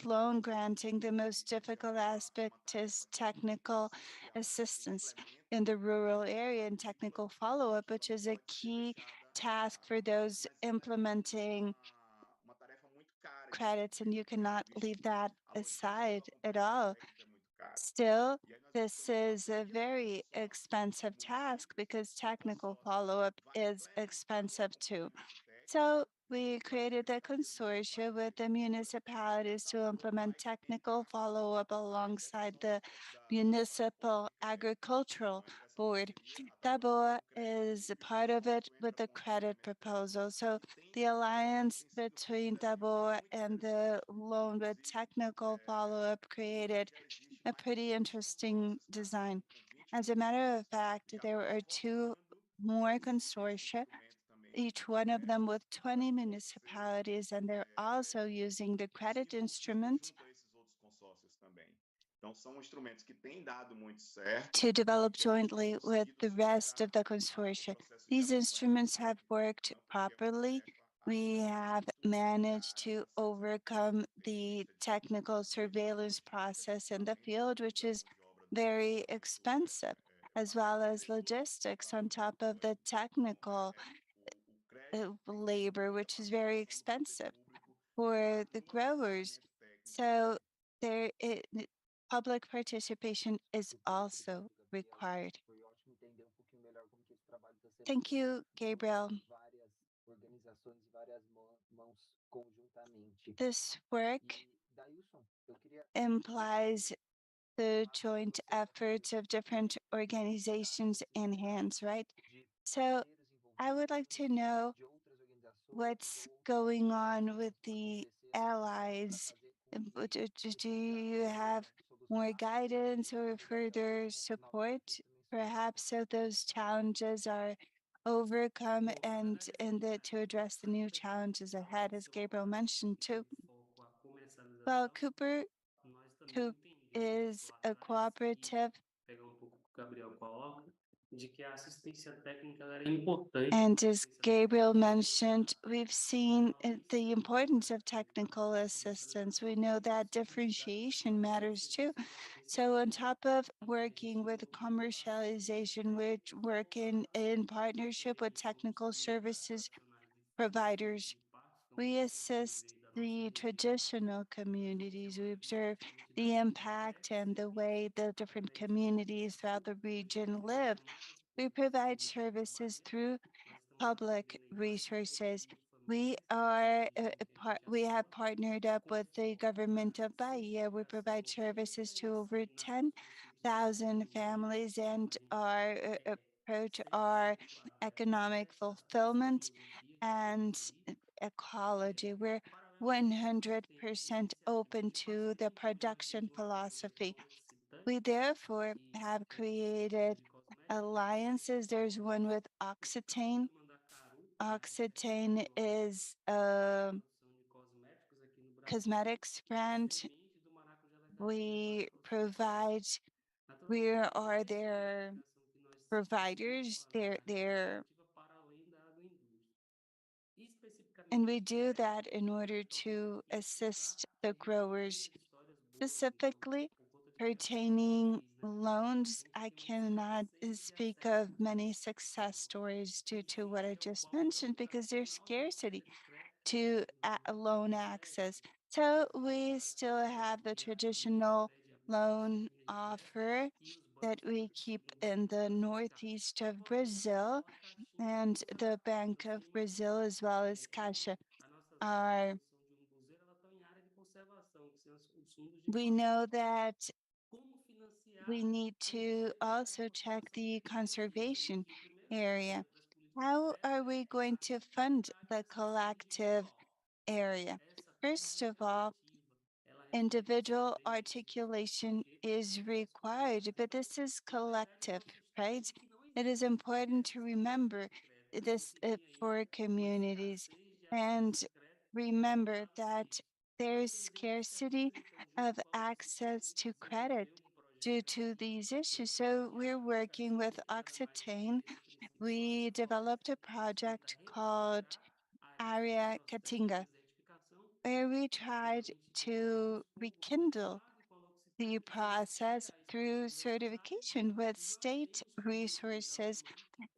loan granting, the most difficult aspect is technical assistance in the rural area and technical follow-up, which is a key task for those implementing credits, and you cannot leave that aside at all. Still, this is a very expensive task because technical follow-up is expensive too. So we created a consortium with the municipalities to implement technical follow-up alongside the Municipal Agricultural Board. TABOA is a part of it with the credit proposal. So the alliance between TABOA and the loan with technical follow-up created a pretty interesting design. As a matter of fact, there are two more consortia, each one of them with 20 municipalities, and they're also using the credit instrument to develop jointly with the rest of the consortia. These instruments have worked properly. We have managed to overcome the technical surveillance process in the field, which is very expensive, as well as logistics on top of the technical labor, which is very expensive for the growers. So public participation is also required. Foi ótimo entender um pouquinho melhor como que esse trabalho está sendo Thank you, feito por Gabriel. várias organizações e várias mãos conjuntamente. This work E, Dailson, eu queria implies the joint efforts of different organizations and hands, right? de So I would like to know de outras organizações what's ou going on with the oferecer allies. para fazer com Do you have more guidance or further support, perhaps, so those challenges are overcome and to address the new challenges ahead, as Gabriel mentioned too? Well, Coop is a cooperative, and as Gabriel mentioned, we've seen the importance of technical assistance. We know that differentiation matters too. So on top of working with commercialization, we're working in partnership with technical services providers. We assist the traditional communities. We observe the impact and the way the different communities throughout the region live. We provide services through public resources. We have partnered up with the government of Bahia. We provide services to over 10,000 families, and our approach our economic fulfillment and ecology. We're 100% open to the production philosophy. We therefore have created alliances. There's one with Occitane. Occitane is a cosmetics brand. We are their providers, and we do that in order to assist the growers. Specifically pertaining loans, I cannot speak of many success stories due to what I just mentioned because there's scarcity to loan access. So we still have the traditional loan offer that we keep in the northeast of Brazil, and the Bank of Brazil as well as Caixa are. We know that we need to also check the conservation area. How are we going to fund the collective area? First of all, individual articulation is required, but this is collective, right? It is important to remember this for communities and remember that there is scarcity of access to credit due to these issues. So we're working with Occitane. We developed a project called Area Katinga, where we tried to rekindle the process through certification with state resources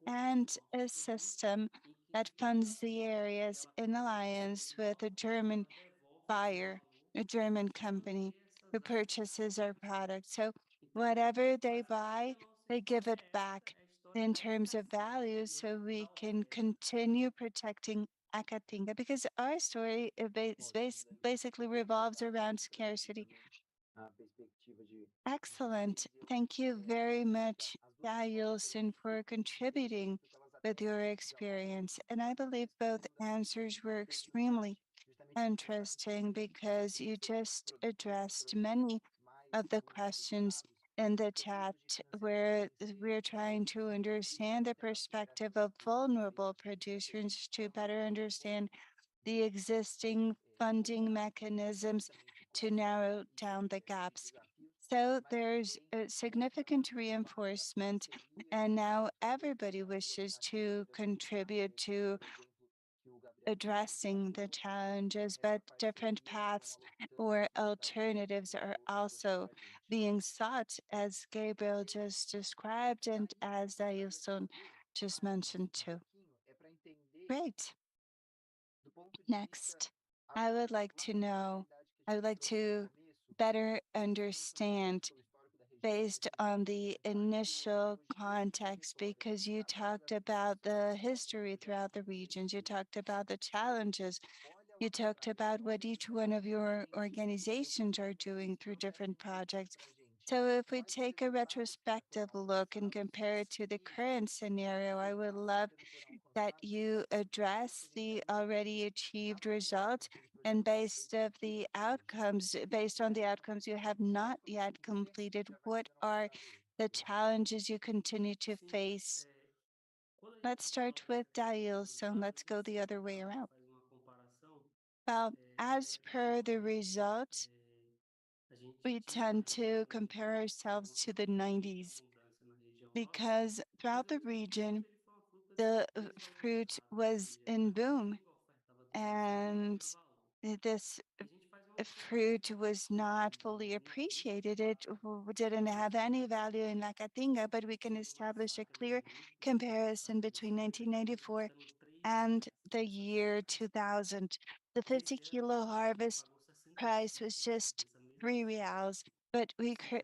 and a system that funds the areas in alliance with a German buyer, a German company who purchases our product. So whatever they buy, they give it back in terms of value so we can continue protecting Akatinga because our story basically revolves around scarcity. a perspectiva de Excellent. possível Thank you very much, as duas propostas Yailson, for contributing porque elas with até your dialogam experience. And I believe both extremo da answers were complexidade, extremely justamente porque ela interesting because you trouxe just addressed produtos many mais of the questions sofisticados, in the chat produtos de financiamento where we're acessível, trying to produtos understand the que elas oferecem perspective of recursos vulnerable disponíveis para ter producers to uma boa better gestão de understand fontes the e existing funding comparar mechanisms justamente to com narrow down the esses gaps. desafios, So mas there's também a mostra significant a parte das reinforcement, parcerias and now e everybody as wishes aglutinações to de contribute oportunidades, to por exemplo, que o Gabriel addressing the mencionou, challenges, but essa different parceria com a paths Lufthansa or que está alternatives are trouxe also para a gente. being sought, as Gabriel just described and Aí as eu gostaria de Dailson saber just mais mentioned um too. pouquinho, é para entender Great. do ponto de vista Next, I would atual, like lá to naquela know, realidade que a I would gente like trouxe no to começo, better principalmente understand pelo histórico da região, mas a based gente on pode the observar que o initial bairro de grandes context produtoras, because you a partir talked das about migrações the forçadas history dos jovens throughout the para o regions. You exterior, talked about the e a challenges. gente olha You lá para talked trás, about what olha each esses one of dados e a your gente organizations are observa doing que through isso é different muito projects. importante para a gente. So if we Nós take a observamos que retrospective foram look and alcançados compare it to the e current scenario, I would love tendo foram that alcançados, you por que que a address gente the ainda already está achieved parado results naquele and projeto based of perfeito the hoje, outcomes, based on né? the outcomes you have Quais not foram os yet pontos críticos que completed, já what serão are alterados the hoje? challenges you continue to face? Let's start with Dail, so let's go the other way around. Well, as per the results, we tend to compare ourselves to the 90s because throughout the region, the fruit was in boom and this fruit was not fully appreciated. It didn't have any value in Lakatinga, but we can establish a clear comparison between 1994 and the year 2000. The 50-kilo harvest price was just 3 reals, but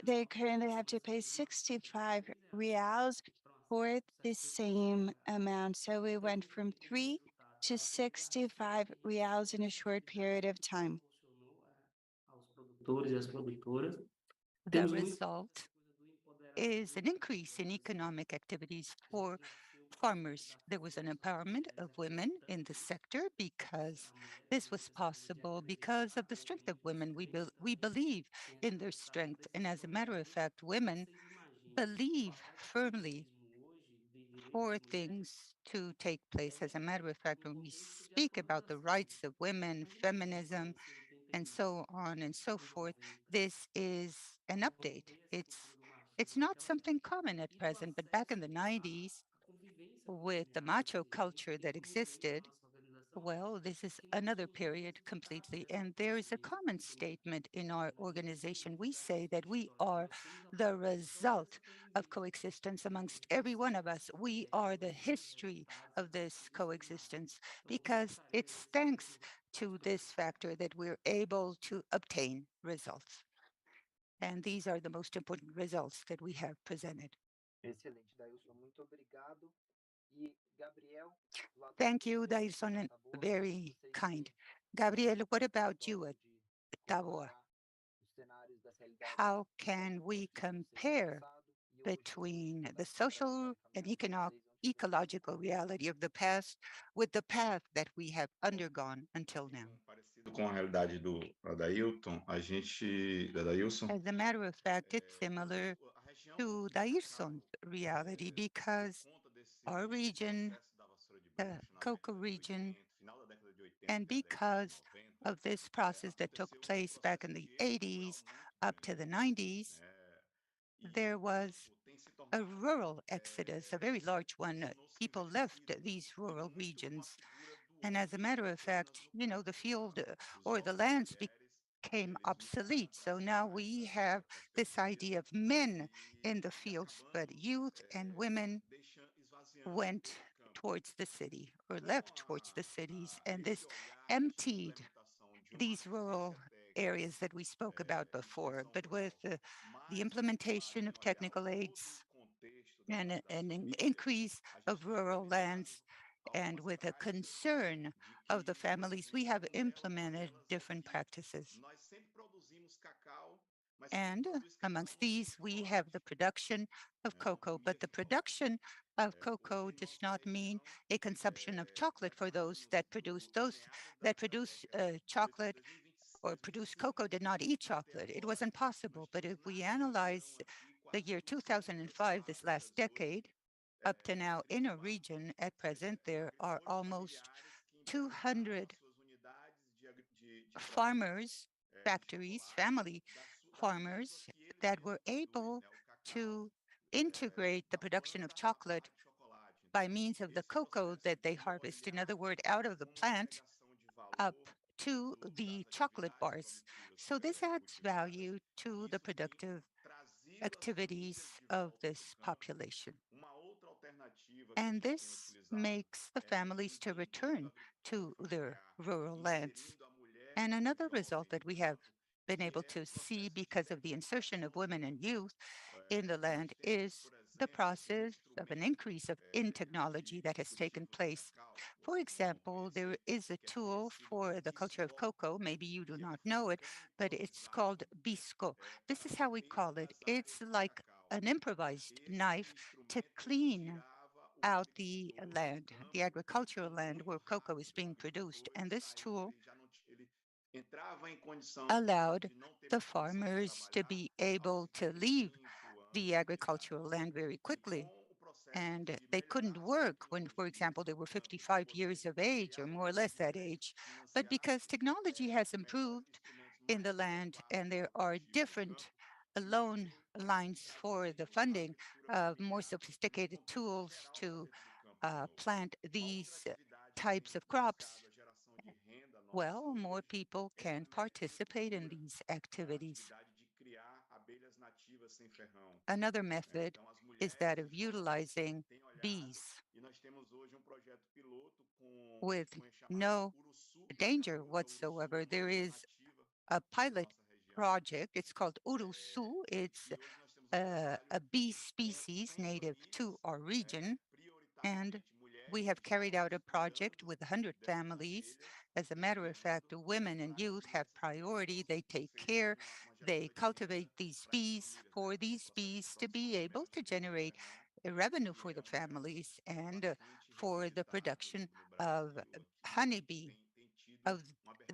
they currently have to pay 65 reals for the same amount. So we went from 3 to 65 reals in a short period of time. The result is an increase in economic activities for farmers. There was an empowerment of women in the sector because this was possible because of the strength of women. We believe in their strength. And as a matter of fact, women believe firmly for things to take place. As a matter of fact, when we speak about the rights of women, feminism, and so on and so forth, this is an update. It's not something common at present, but back in the 90s, with the macho culture that existed, well, this is another period completely. And there is a common statement in our organization. We say that we are the result of coexistence amongst every one of us. We are the history of this coexistence because it's thanks to this factor that we're able to obtain results. And these are the most important results that we have presented. Excelente, Dailson, muito obrigado. E Gabriel, do lado da Thank you, Taboa, Dyson. eu Very sei kind. que Gabriel, what você about you gosta at de Tavoa? comparar os cenários das realidades How can we socioeconômicas de vocês no compare passado e hoje, between olhando the assim para social trás, and familiarizando vocês onde que vocês ecological estão hoje? reality of the past with the path that we have undergone until now? Parecido com a realidade do Adailton, a gente, da Dailson, As a matter of fact, it's similar a região to de Daírson's cacau, reality por because conta desse our region, processo da vassoura de the bucho na cocoa década de region, 80, final da década de 80 and e a década de because 90, of this process that took aconteceu place back processo in the de êxodo rural 80s muito up grande, to the 90s, né? E there o was campo tem se a tornado, rural exodus, a very large one. tornou-se um People left empecilho these e rural muito uma regions. figura do And as a matter of fact, the field or the lands became obsolete. So now we have this idea of men in the fields, but youth and women went towards the city or left towards the cities, and this emptied these rural areas that we spoke about before. But with the implementation of technical aids and an increase of rural lands, and with a concern of the families, we have implemented different practices. And amongst these, we have the production of cocoa. But the production of cocoa does not mean a consumption of chocolate for those that produce. Those that produce chocolate or produce cocoa did not eat chocolate. It was impossible. But if we analyze the year 2005, this last decade, up to now in a region at present, there are almost 200 farmers, factories, family farmers that were able to integrate the production of chocolate by means of the cocoa that they harvest. In other words, out of the plant up to the chocolate bars. So this adds value to the productive activities of this population. And this makes the families to return to their rural lands. And another result that we have been able to see because of the insertion of women and youth in the land is the process of an increase in technology that has taken place. For example, there is a tool for the culture of cocoa. Maybe you do not know it, but it's called bisco. This is how we call it. It's like an improvised knife to clean out the land, the agricultural land where cocoa is being produced. And this tool allowed the farmers to be able to leave the agricultural land very quickly. And they couldn't work when, for example, they were 55 years of age or more or less that age. But because technology has improved in the land and there are different loan lines for the funding of more sophisticated tools to plant these types of crops, well, more people can participate in these activities. Another method is that of utilizing bees with no danger whatsoever. There is a pilot project. It's called Urusu. It's a bee species native to our region. And we have carried out a project with 100 families. As a matter of fact, the women and youth have priority. They take care, they cultivate these bees for these bees to be able to generate a revenue for the families and for the production of honeybee of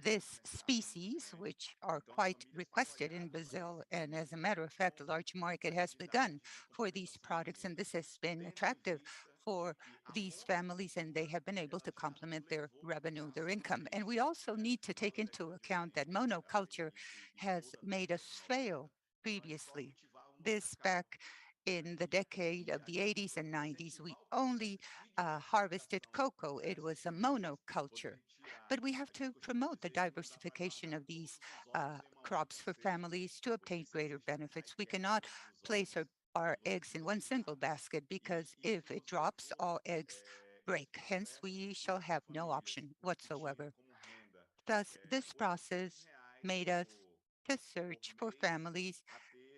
this species, which are quite requested in Brazil. And as a matter of fact, a large market has begun for these products, and this has been attractive for these families, and they have been able to complement their revenue, their income. And we also need to take into account that monoculture has made us fail previously. This back in the decade of the 80s and 90s, we only harvested cocoa. It was a monoculture. But we have to promote the diversification of these crops for families to obtain greater benefits. We cannot place our eggs in one single basket because if it drops, all eggs break. Hence, we shall have no option whatsoever. Thus, this process made us to search for families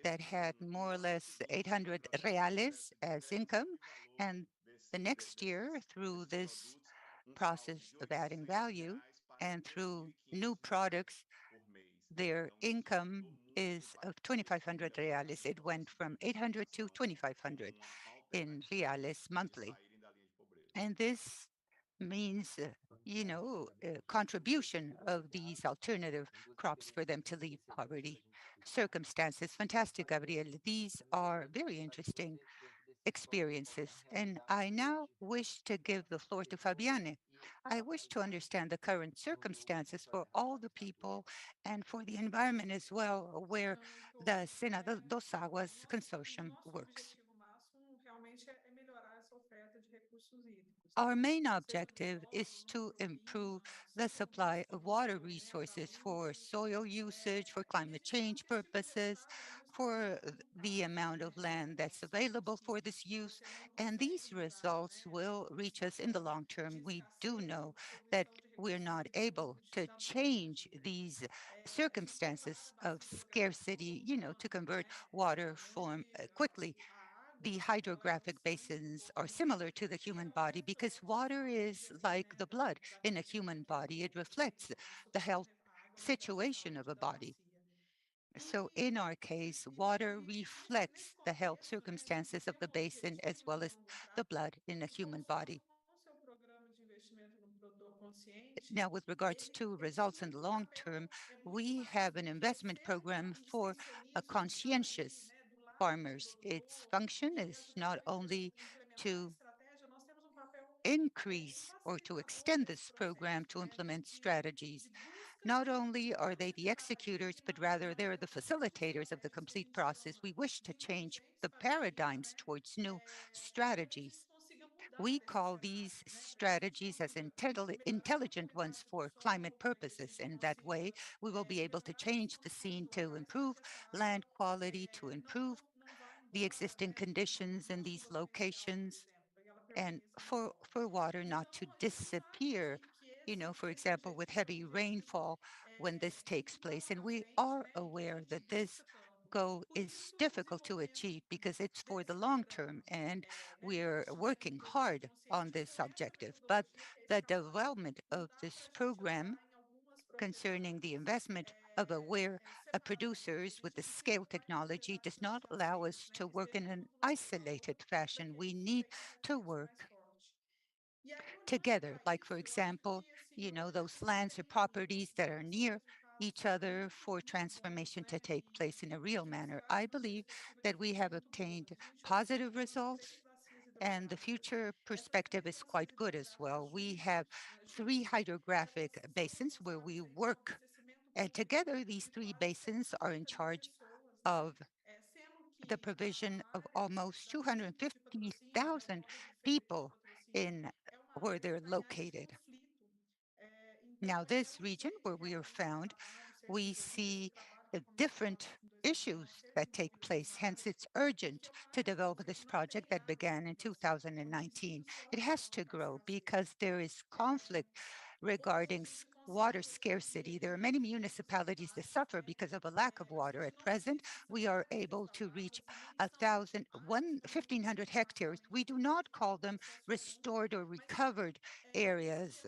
that had more or less 800 reales as income. And the next year, through this process of adding value and through new products, their income is of 2,500 reales. It went from 800 to 2,500 in reales monthly. And this means, contribution of these alternative crops for them to leave poverty circumstances. Fantastic, Gabriel. These are very interesting experiences. And I now wish to give the floor to Fabiane. I wish to understand the current circumstances for all the people and for the environment as well, where the Sena dos Águas consortium works. Our main objective is to improve the supply of water resources for soil usage, for climate change purposes, for the amount of land that's available for this use. And these results will reach us in the long term. We do know that we're not able to change these circumstances of scarcity, to convert water from quickly. The hydrographic basins are similar to the human body because water is like the blood in a human body. It reflects the health situation of a body. So in our case, water reflects the health circumstances of the basin as well as the blood in a human body. Now, with regards to results in the long term, we have an investment program for conscientious farmers. Its function is not only to increase or to extend this program to implement strategies. Not only are they the executors, but rather they're the facilitators of the complete process. We wish to change the paradigms towards new strategies. We call these strategies as intelligent ones for climate purposes. In that way, we will be able to change the scene to improve land quality, to improve the existing conditions in these locations, and for water not to disappear, for example, with heavy rainfall when this takes place. And we are aware that this goal is difficult to achieve because it's for the long term, and we're working hard on this objective. But the development of this program concerning the investment of aware producers with the scale technology does not allow us to work in an isolated fashion. We need to work together. Like, for example, those lands or properties that are near each other for transformation to take place in a real manner. I believe that we have obtained positive results and the future perspective is quite good as well. We have three hydrographic basins where we work, and together these three basins are in charge of the provision of almost 250,000 people in where they're located. Now, this region where we are found, we see different issues that take place. Hence, it's urgent to develop this project that began in 2019. It has to grow because there is conflict regarding water scarcity. There are many municipalities that suffer because of a lack of water. At present, we are able to reach 1,500 hectares. We do not call them restored or recovered areas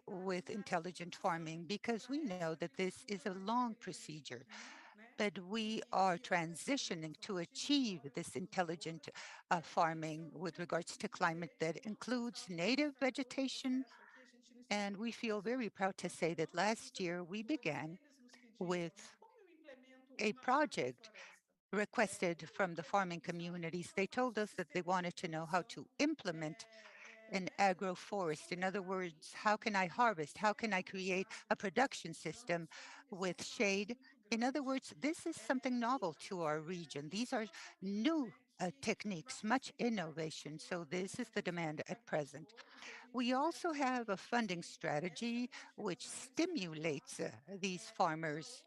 with intelligent farming because we know that this is a long procedure. But we are transitioning to achieve this intelligent farming with regards to climate that includes native vegetation. And we feel very proud to say that last year we began with a project requested from the farming communities. They told us that they wanted to know how to implement an agroforest. In other words, how can I harvest? How can I create a production system with shade? In other words, this is something novel to our region. These are new techniques, much innovation. So this is the demand at present. We also have a funding strategy which stimulates these farmers,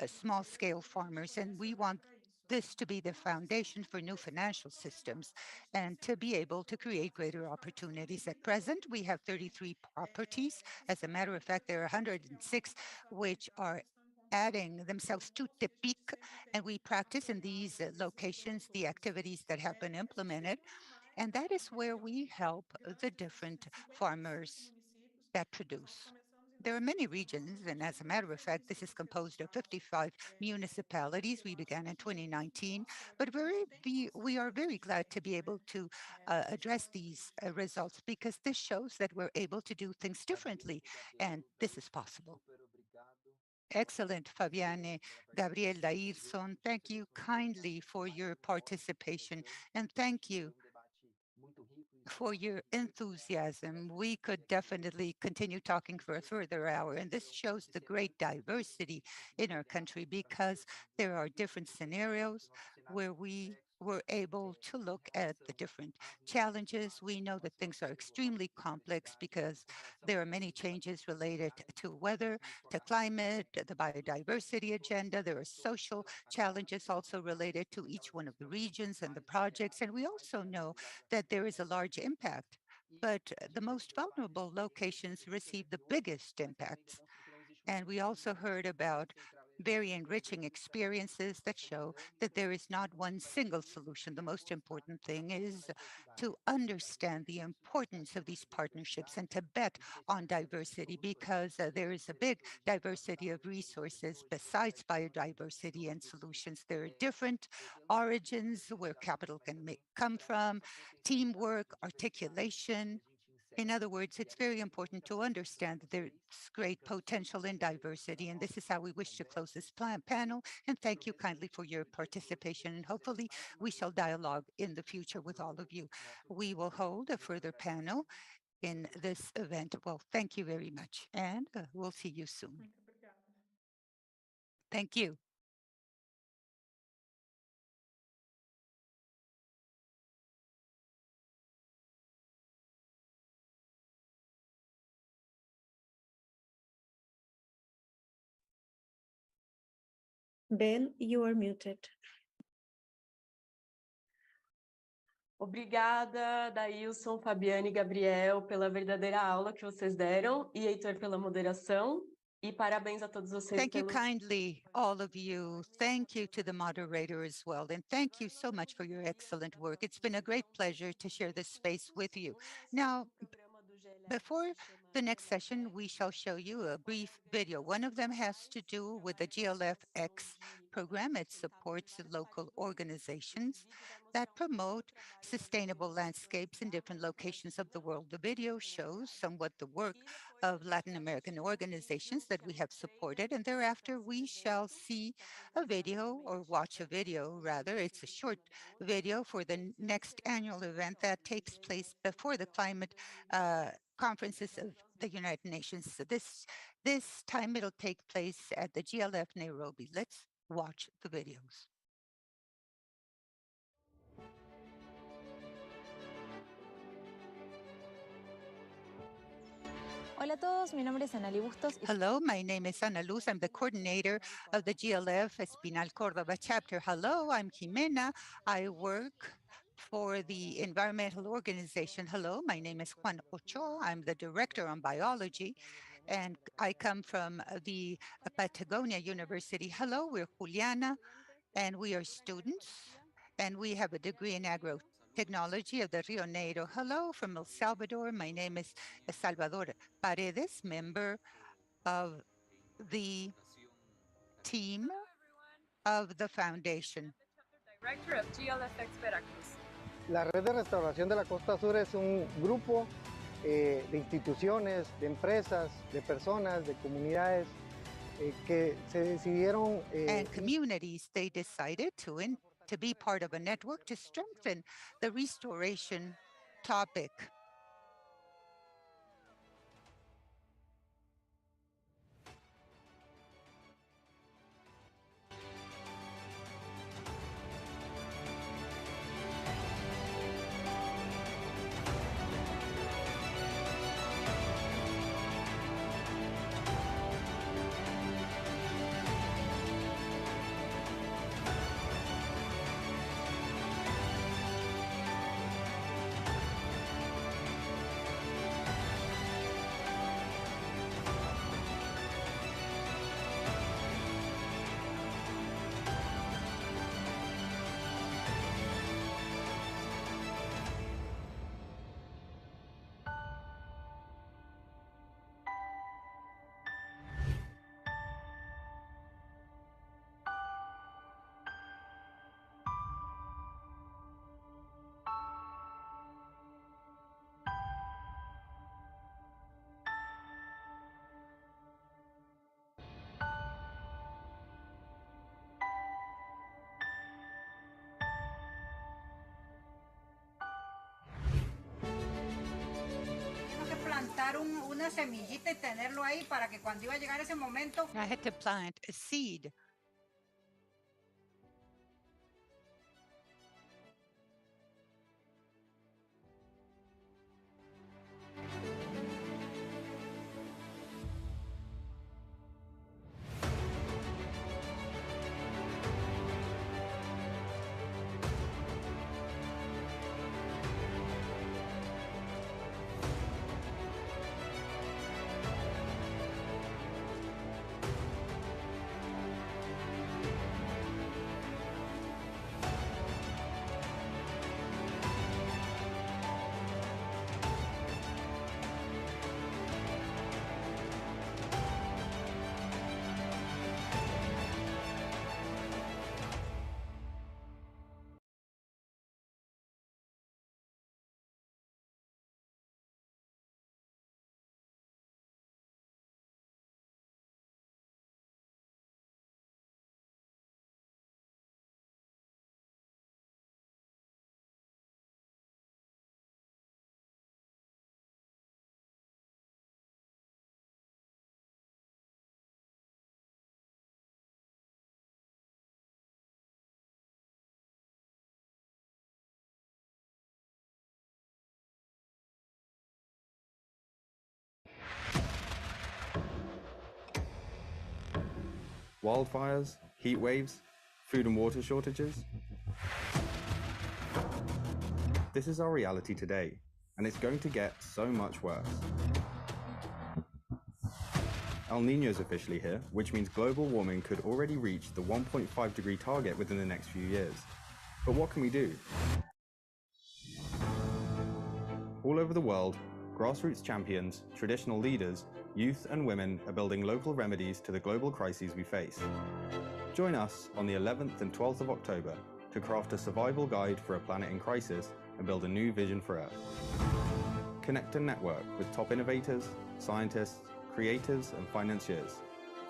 small scale farmers, and we want this to be the foundation for new financial systems and to be able to create greater opportunities. At present, we have 33 properties. As a matter of fact, there are 106 which are adding themselves to TEPIC, and we practice in these locations the activities that have been implemented. And that is where we help the different farmers that produce. There are many regions, and as a matter of fact, this is composed of 55 municipalities. We began in 2019, but we are very glad to be able to address these results because this shows that we're able to do things differently, and this is possible. Super obrigado. Excellent, Fabiane. Gabriel Dairson, thank you kindly for your participation, and thank you for your enthusiasm. We could definitely continue talking for a further hour, and this shows the great diversity in our country because there are different scenarios where we were able to look at the different challenges. We know that things are extremely complex because there are many changes related to weather, to climate, the biodiversity agenda. There are social challenges also related to each one of the regions and the projects. And we also know that there is a large impact, but the most vulnerable locations receive the biggest impacts. And we also heard about very enriching experiences that show that there is not one single solution. The most important thing is to understand the importance of these partnerships and to bet on diversity, because there is a big diversity of resources besides biodiversity and solutions. There are different origins where capital can come from, teamwork, articulation. In other words, it's very important to understand that there's great potential in diversity, and this is how we wish to close this panel. And thank you kindly for your participation, and hopefully we shall dialogue in the future with all of you. We will hold a further panel in this event. Well, thank you very much, and we'll see you soon. Thank you. Ben, you are muted. Obrigada, Dailson, Fabiane e Gabriel, pela verdadeira aula que vocês deram, e Heitor pela moderação. E parabéns a todos vocês Thank you pelo... kindly, all of you. Thank you to the moderator as well. And thank you so much for your excellent work. It's been a great pleasure to share this space with you. Now, before the next session, we shall show you a brief video. One of them has to do with the GLF-X program. It supports local organizations that promote sustainable landscapes in different locations of the world. The video shows somewhat the work of Latin American organizations that we have supported, and thereafter we shall see a video, or watch a video rather. It's a short video for the next annual event that takes place before the climate conferences of the United Nations. So this time it'll take place at the GLF Nairobi. Let's watch the videos. Hola a todos, mi nombre es Analí Bustos. Hello, my name is Ana Luz. I'm the coordinator of the GLF Espinal Córdoba chapter. Hello, I'm Jimena. I work for the environmental organization. Hello, my name is Juan Ochoa. I'm the director on biology, and I come from the Patagonia University. Hello, we're Juliana, and we are students, and we have a degree in agrotechnology of the Rio Negro. Hello, from El Salvador. My name is Salvador Paredes, member of the team of the foundation. Director of GLFX Veracruz. La Red de Restauración de la Costa Sur es un grupo de instituciones, de empresas, de personas, de comunidades que se decidieron and communities, they decided to be part of a network to strengthen the restoration topic. Una semillita y tenerlo ahí para que cuando iba a llegar ese momento. I had to plant a seed. Wildfires, heat waves, food and water shortages. This is our reality today, and it's going to get so much worse. El Niño's officially here, which means global warming could already reach the 1.5 degree target within the next few years. But what can we do? All over the world, grassroots champions, traditional leaders, youth and women are building local remedies to the global crises we face. Join us on the 11th and 12th of October to craft a survival guide for a planet in crisis and build a new vision for Earth. Connect and network with top innovators, scientists, creators and financiers.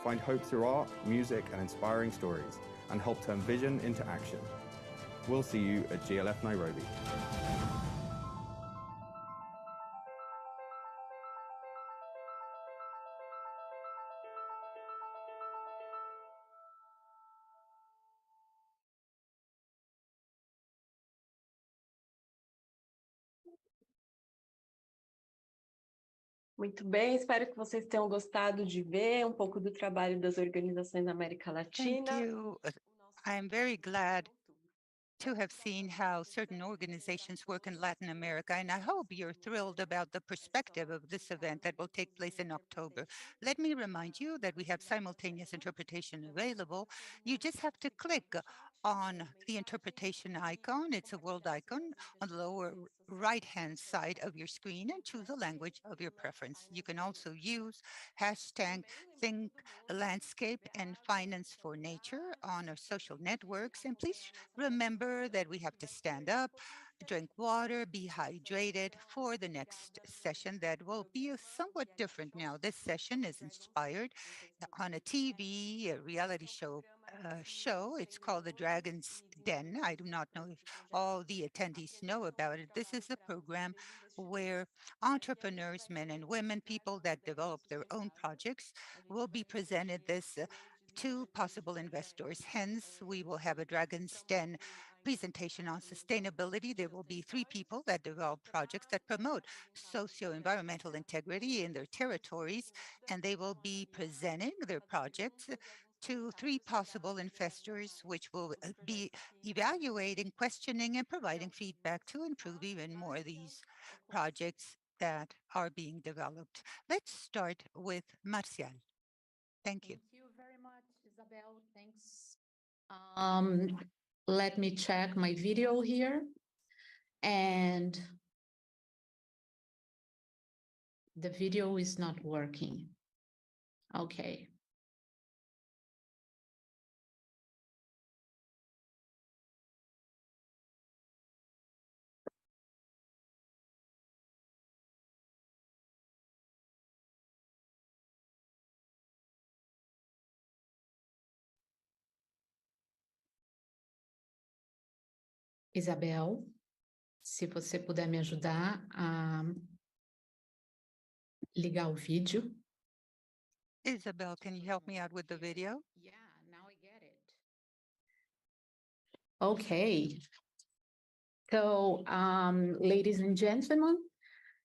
Find hope through art, music and inspiring stories, and help turn vision into action. We'll see you at GLF Nairobi. Muito bem, espero que vocês tenham gostado de ver um pouco do trabalho das organizações da América Thank Latina. you. I'm very glad to have seen how certain organizations work in Latin America, and I hope you're thrilled about the perspective of this event that will take place in October. Let me remind you that we have simultaneous interpretation available. You just have to click on the interpretation icon. It's a world icon on the lower right-hand side of your screen and choose a language of your preference. You can also use hashtag Think Landscape and Finance for Nature on our social networks. And please remember that we have to stand up, drink water, be hydrated for the next session that will be somewhat different now. This session is inspired on a TV, a reality show. It's called The Dragon's Den. I do not know if all the attendees know about it. This is a program where entrepreneurs, men and women, people that develop their own projects, will be presented this to possible investors. Hence, we will have a Dragon's Den presentation on sustainability. There will be 3 people that develop projects that promote socio-environmental integrity in their territories, and they will be presenting their projects to 3 possible investors, which will be evaluating, questioning, and providing feedback to improve even more these projects that are being developed. Let's start with Marcial. Thank you. Thank you very much, Isabel. Thanks. Let me check my video here. And the video is not working. Okay. Isabel, se você puder me ajudar a ligar o vídeo. Isabel, can you help me out with the video? Yeah, now I get it. Okay. So, ladies and gentlemen,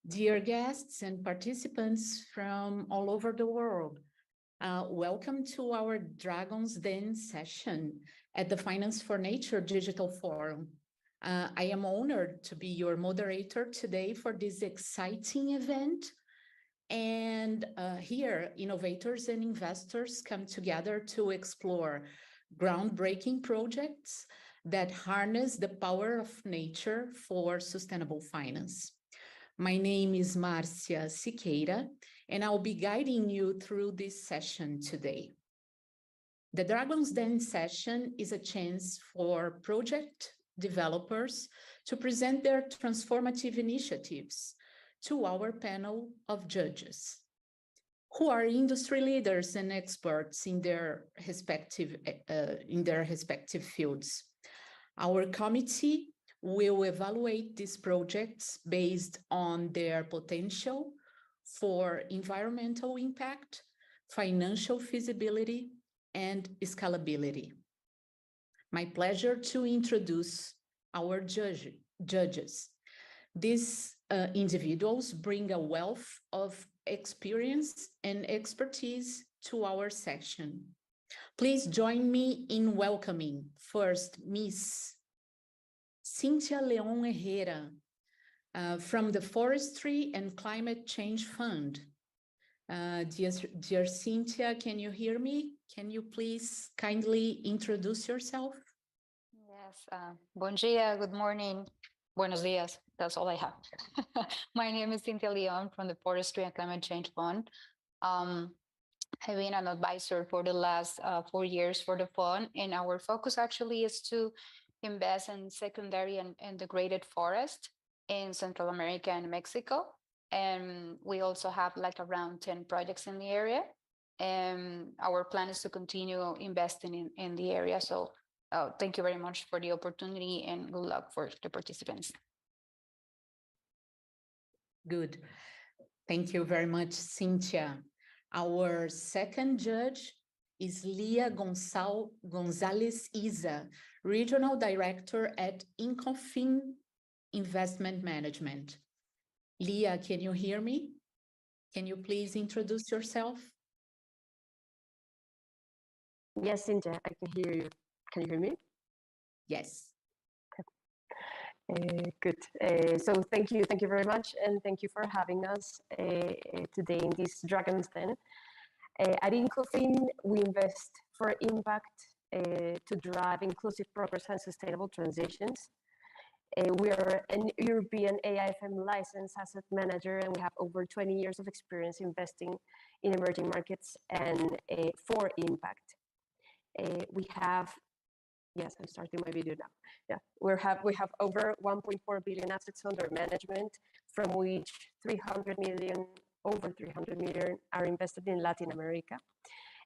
dear guests and participants from all over the world, welcome to our Dragon's Den session at the Finance for Nature Digital Forum. I am honored to be your moderator today for this exciting event. And here, innovators and investors come together to explore groundbreaking projects that harness the power of nature for sustainable finance. My name is Marcia Siqueira, and I'll be guiding you through this session today. The Dragon's Den session is a chance for project developers to present their transformative initiatives to our panel of judges, who are industry leaders and experts in their respective fields. Our committee will evaluate these projects based on their potential for environmental impact, financial feasibility, and scalability. My pleasure to introduce our judges. These individuals bring a wealth of experience and expertise to our section. Please join me in welcoming first Miss Cynthia Leon Herrera from the Forestry and Climate Change Fund. Dear Cynthia, can you hear me? Can you please kindly introduce yourself? Yes, bon dia, good morning, buenos dias, that's all I have. My name is Cynthia Leon from the Forestry and Climate Change Fund. I've been an advisor for the last 4 years for the fund, and our focus actually is to invest in secondary and degraded forest in Central America and Mexico. And we also have like around 10 projects in the area. And our plan is to continue investing in the area. So thank you very much for the opportunity and good luck for the participants. Good. Thank you very much, Cynthia. Our second judge is Lia Gonzalez Isa, Regional Director at Incofin Investment Management. Lia, can you hear me? Can you please introduce yourself? Yes, Cynthia, I can hear you. Can you hear me? Yes. Good. So thank you very much, and thank you for having us today in this Dragon's Den. At Incofin, we invest for impact to drive inclusive progress and sustainable transitions. We are an European AIFM licensed asset manager, and we have over 20 years of experience investing in emerging markets and for impact. We have, yes, I'm starting my video now. Yeah, we have over 1.4 billion assets under management, from which over 300 million are invested in Latin America.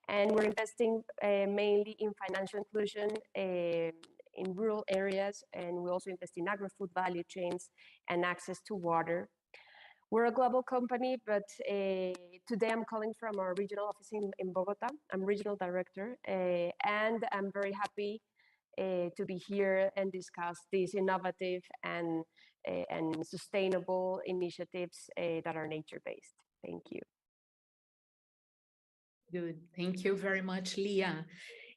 And we're investing mainly in financial inclusion in rural areas, and we also invest in agri-food value chains and access to water. We're a global company, but today I'm calling from our regional office in Bogota. I'm regional director, and I'm very happy to be here and discuss these innovative and sustainable initiatives that are nature-based. Thank you. Good. Thank you very much, Lia.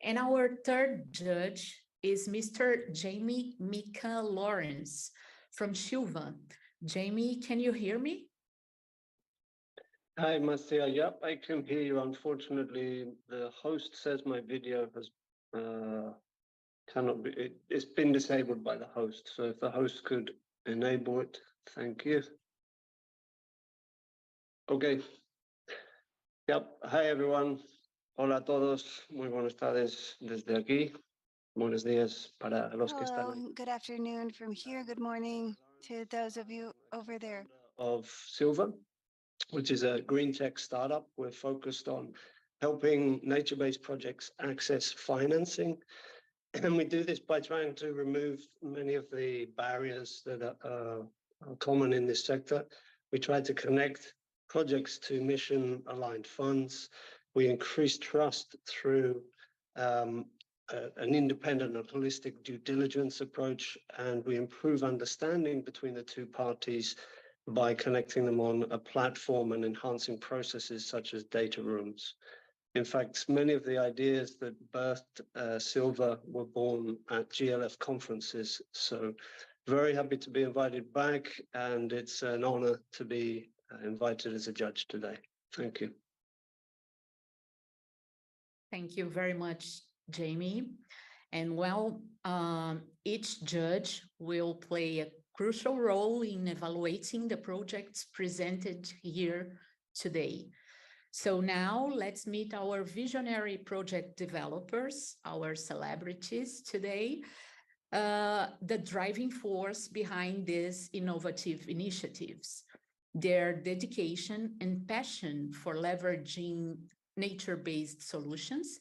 And our third judge is Mr. Jamie Mika Lawrence from Silva. Jamie, can you hear me? Hi, Marcia. Yep, I can hear you. Unfortunately, the host says my video has cannot be. It's been disabled by the host. So if the host could enable it, thank you. Okay. Yep. Hi, everyone. Hola a todos. Muy buenas tardes desde aquí. Buenos días para los que están ahí. Good afternoon from here. Good morning to those of you over there. Of Silva, which is a green tech startup. We're focused on helping nature-based projects access financing. And we do this by trying to remove many of the barriers that are common in this sector. We try to connect projects to mission-aligned funds. We increase trust through an independent and holistic due diligence approach, and we improve understanding between the two parties by connecting them on a platform and enhancing processes such as data rooms. In fact, many of the ideas that birthed Silva were born at GLF conferences. So very happy to be invited back, and it's an honor to be invited as a judge today. Thank you. Thank you very much, Jamie. And well, each judge will play a crucial role in evaluating the projects presented here today. So now let's meet our visionary project developers, our celebrities today, the driving force behind these innovative initiatives. Their dedication and passion for leveraging nature-based solutions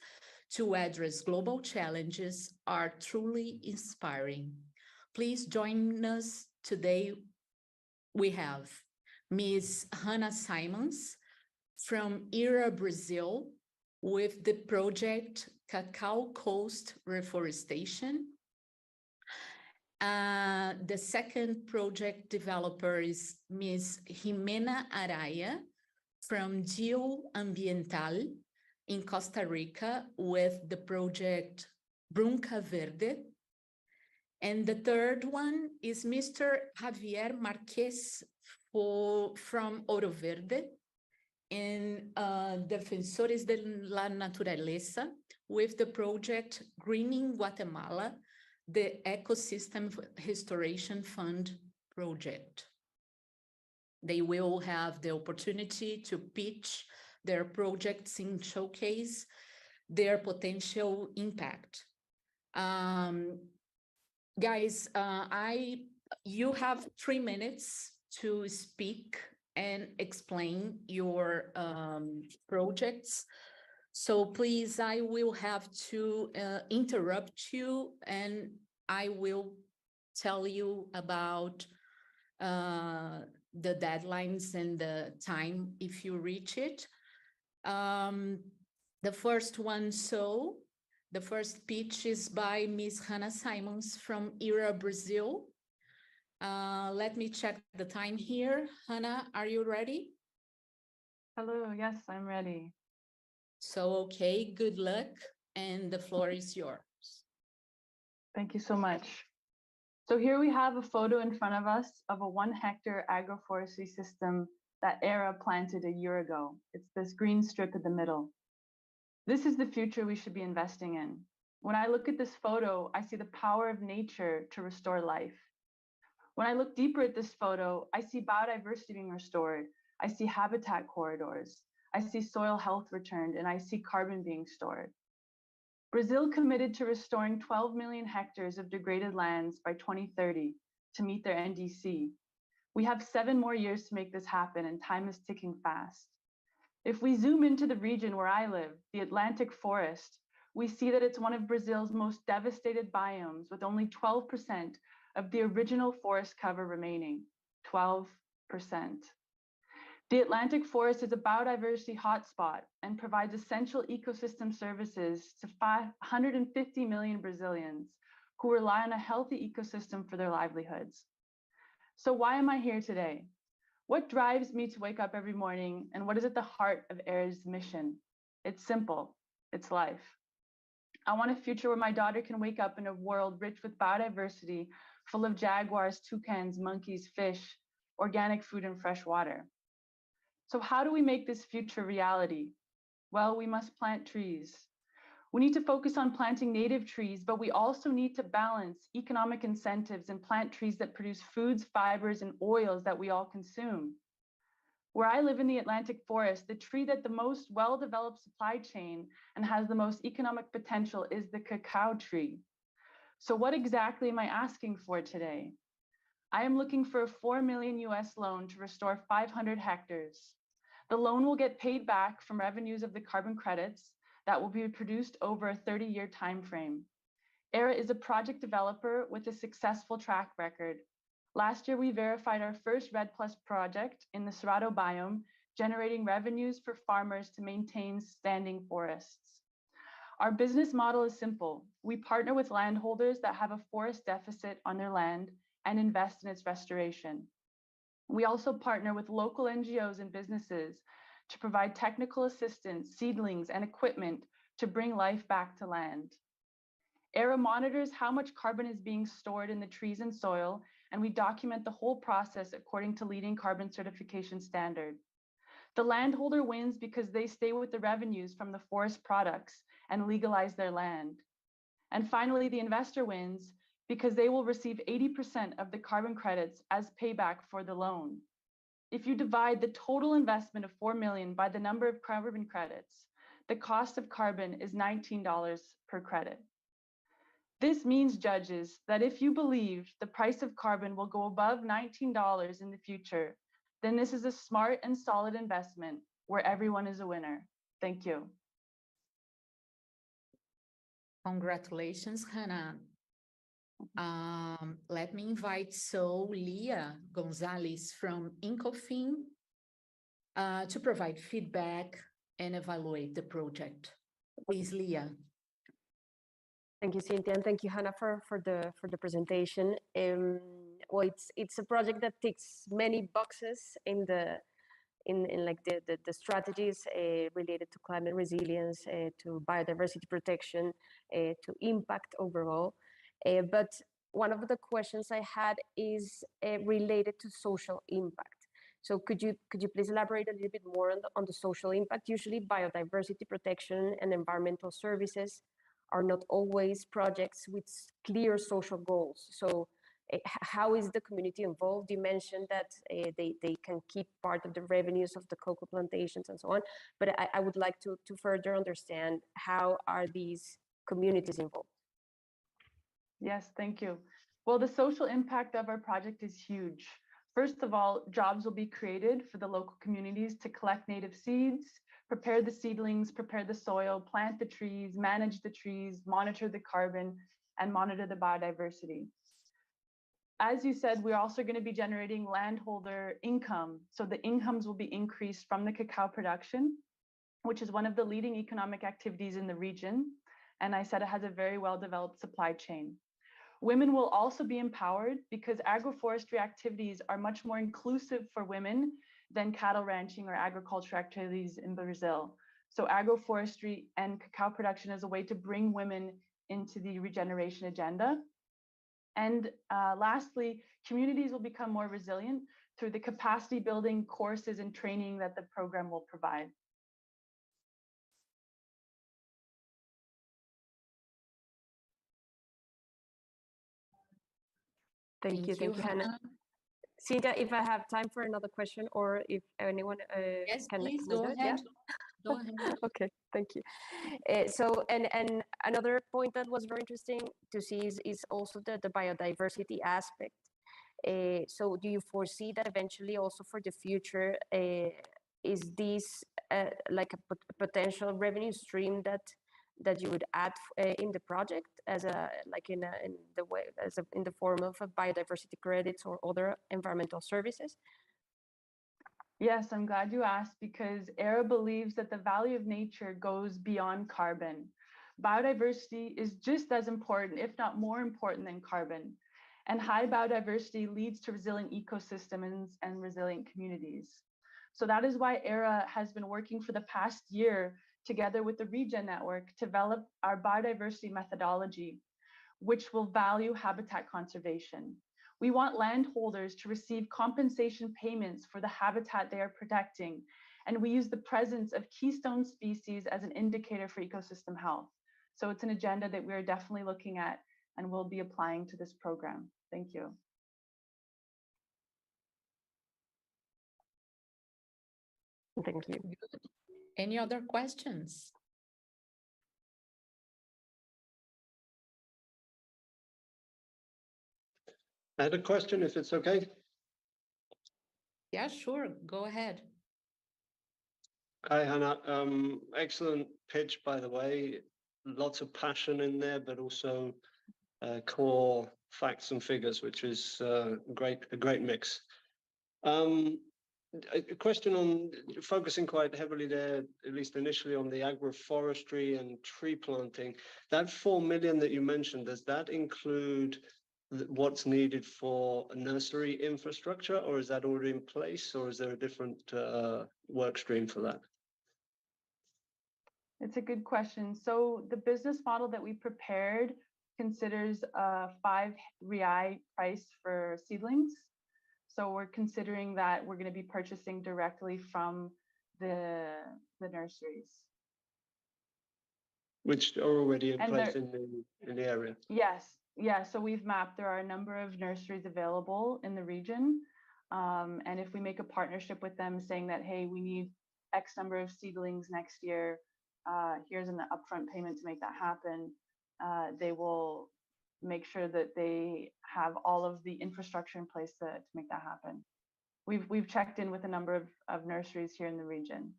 to address global challenges are truly inspiring. Please join us today. We have Ms. Hannah Simons from IRA, Brazil, with the project Cacao Coast Reforestation. The second project developer is Ms. Jimena Araya from Geoambiental, in Costa Rica with the project Brunca Verde. And the third one is Mr. Javier Marquez from Ouro Verde in Defensores de la Naturaleza with the project Greening Guatemala, the Ecosystem Restoration Fund project. They will have the opportunity to pitch their projects and showcase their potential impact. Guys, you have 3 minutes to speak and explain your projects. So please, I will have to interrupt you and I will tell you about the deadlines and the time if you reach it. The first one, the first pitch is by Ms. Hannah Simons from ERA Brazil. Let me check the time here. Hannah, are you ready? Hello, yes, I'm ready. So, okay, good luck, and the floor is yours. Thank you so much. So here we have a photo in front of us of a 1 hectare agroforestry system that ERA planted a year ago. It's this green strip in the middle. This is the future we should be investing in. When I look at this photo, I see the power of nature to restore life. When I look deeper at this photo, I see biodiversity being restored. I see habitat corridors. I see soil health returned, and I see carbon being stored. Brazil committed to restoring 12 million hectares of degraded lands by 2030 to meet their NDC. We have 7 more years to make this happen, and time is ticking fast. If we zoom into the region where I live, the Atlantic forest, we see that it's one of Brazil's most devastated biomes with only 12% of the original forest cover remaining, 12%. The Atlantic forest is a biodiversity hotspot and provides essential ecosystem services to 150 million Brazilians who rely on a healthy ecosystem for their livelihoods. So why am I here today? What drives me to wake up every morning, and what is at the heart of ERA's mission? It's simple. It's life. I want a future where my daughter can wake up in a world rich with biodiversity, full of jaguars, toucans, monkeys, fish, organic food, and fresh water. So how do we make this future reality? Well, we must plant trees. We need to focus on planting native trees, but we also need to balance economic incentives and plant trees that produce foods, fibers, and oils that we all consume. Where I live in the Atlantic forest, the tree that the most well-developed supply chain and has the most economic potential is the cacao tree. So what exactly am I asking for today? I am looking for a $4 million US loan to restore 500 hectares. The loan will get paid back from revenues of the carbon credits that will be produced over a 30-year time frame. ERA is a project developer with a successful track record. Last year, we verified our first REDD+ project in the Cerrado biome, generating revenues for farmers to maintain standing forests. Our business model is simple. We partner with landholders that have a forest deficit on their land and invest in its restoration. We also partner with local NGOs and businesses to provide technical assistance, seedlings, and equipment to bring life back to land. ERA monitors how much carbon is being stored in the trees and soil, and we document the whole process according to leading carbon certification standard. The landholder wins because they stay with the revenues from the forest products and legalize their land. And finally, the investor wins because they will receive 80% of the carbon credits as payback for the loan. If you divide the total investment of $4 million by the number of carbon credits, the cost of carbon is $19 per credit. This means, judges, that if you believe the price of carbon will go above $19 in the future, then this is a smart and solid investment where everyone is a winner. Thank you. Congratulations, Hannah. Let me invite Leah Gonzalez from Incofin to provide feedback and evaluate the project. Please, Leah. Thank you, Cynthia, and thank you, Hannah, for the presentation. Well, it's a project that ticks many boxes in the in like the strategies related to climate resilience, to biodiversity protection, to impact overall. But one of the questions I had is related to social impact. So could you please elaborate a little bit more on the social impact? Usually biodiversity protection and environmental services are not always projects with clear social goals. So how is the community involved? You mentioned that they can keep part of the revenues of the cocoa plantations and so on, but I would like to further understand how are these communities involved? Yes, thank you. Well, the social impact of our project is huge. First of all, jobs will be created for the local communities to collect native seeds, prepare the seedlings, prepare the soil, plant the trees, manage the trees, monitor the carbon, and monitor the biodiversity. As you said, we're also going to be generating landholder income. So the incomes will be increased from the cacao production, which is one of the leading economic activities in the region. And I said it has a very well-developed supply chain. Women will also be empowered because agroforestry activities are much more inclusive for women than cattle ranching or agriculture activities in Brazil. So agroforestry and cacao production is a way to bring women into the regeneration agenda. And lastly, communities will become more resilient through the capacity building courses and training that the program will provide. Thank you, Hannah. Cynthia, if I have time for another question, or if anyone yes, can please go ahead. Yeah? Go ahead. Okay, thank you. So, and another point that was very interesting to see is also the biodiversity aspect. So do you foresee that eventually also for the future, is this like a potential revenue stream that you would add in the project as a like in the way in the form of biodiversity credits or other environmental services? Yes, I'm glad you asked because ERA believes that the value of nature goes beyond carbon. Biodiversity is just as important, if not more important than carbon. And high biodiversity leads to resilient ecosystems and resilient communities. So that is why ERA has been working for the past year together with the Regen Network to develop our biodiversity methodology, which will value habitat conservation. We want landholders to receive compensation payments for the habitat they are protecting, and we use the presence of keystone species as an indicator for ecosystem health. So it's an agenda that we're definitely looking at and will be applying to this program. Thank you. Thank you. Any other questions? I had a question, if it's okay. Yeah, sure. Go ahead. Hi, Hannah. Excellent pitch, by the way. Lots of passion in there, but also core facts and figures, which is a great mix. A question on focusing quite heavily there, at least initially, on the agroforestry and tree planting. That 4 million that you mentioned, does that include what's needed for a nursery infrastructure, or is that already in place, or is there a different work stream for that? It's a good question. So the business model that we prepared considers a 5 real price for seedlings. So we're considering that we're going to be purchasing directly from the nurseries. Which are already in place in the area. Yes. Yeah, so we've mapped, there are a number of nurseries available in the region. And if we make a partnership with them saying that, hey, we need X number of seedlings next year, here's an upfront payment to make that happen, they will make sure that they have all of the infrastructure in place to make that happen. We've checked in with a number of nurseries here in the region.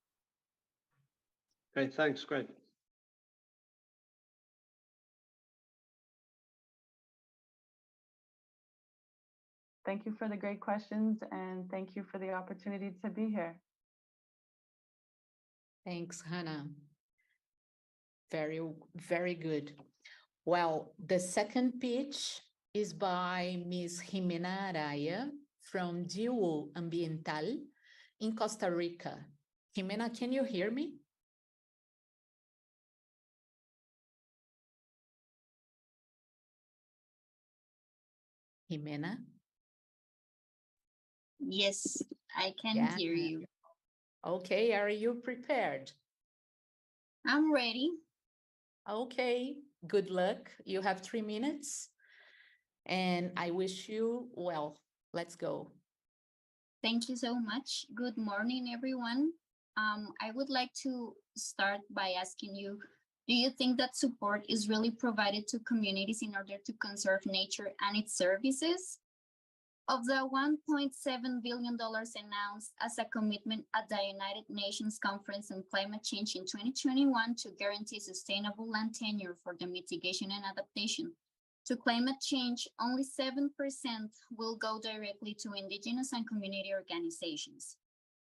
Okay, thanks, great. Thank you for the great questions and thank you for the opportunity to be here. Thanks, Hannah. Very, very good. Well, the second pitch is by Ms. Jimena Araya from Duo Ambiental. in Costa Rica. Jimena, can you hear me? Jimena? Yes, I can hear you. Okay, are you prepared? I'm ready. Okay, good luck. You have 3 minutes and I wish you well. Let's go. Thank you so much. Good morning, everyone. I would like to start by asking you, do you think that support is really provided to communities in order to conserve nature and its services? Of the $1.7 billion announced as a commitment at the United Nations Conference on Climate Change in 2021 to guarantee sustainable land tenure for the mitigation and adaptation to climate change, only 7% will go directly to indigenous and community organizations.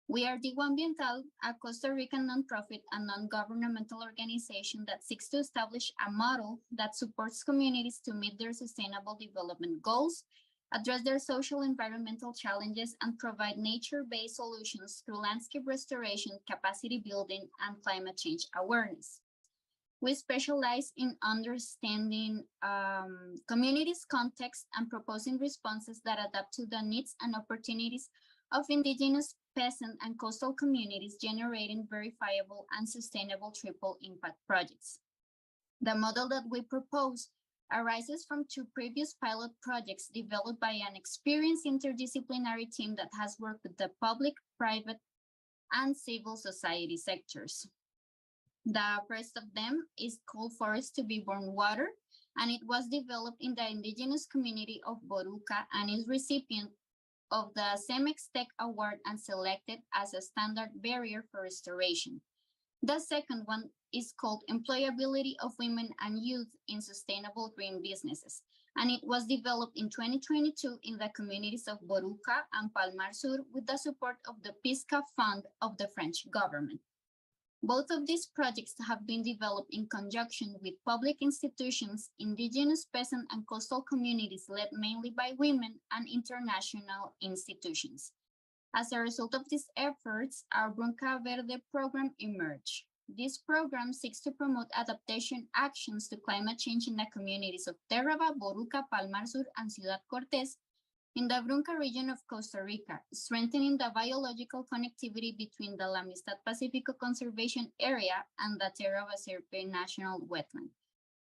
We are Digo Ambiental, a Costa Rican nonprofit and non-governmental organization that seeks to establish a model that supports communities to meet their sustainable development goals, address their social environmental challenges, and provide nature-based solutions through landscape restoration, capacity building, and climate change awareness. We specialize in understanding communities' context and proposing responses that adapt to the needs and opportunities of indigenous, peasant, and coastal communities, generating verifiable and sustainable triple impact projects. The model that we propose arises from 2 previous pilot projects developed by an experienced interdisciplinary team that has worked with the public, private, and civil society sectors. The first of them is called Forest to be Born Water, and it was developed in the indigenous community of Boruca and is recipient of the CEMEX Tech Award and selected as a standard barrier for restoration. The second one is called Employability of Women and Youth in Sustainable Green Businesses, and it was developed in 2022 in the communities of Boruca and Palmar Sur with the support of the PISCA Fund of the French government. Both of these projects have been developed in conjunction with public institutions, indigenous, peasant, and coastal communities led mainly by women and international institutions. As a result of these efforts, our Brunca Verde program emerged. This program seeks to promote adaptation actions to climate change in the communities of Terraba, Boruca, Palmar Sur, and Ciudad Cortés in the Brunca region of Costa Rica, strengthening the biological connectivity between the La Amistad Pacifico Conservation Area and the Terraba Serpe National Wetland.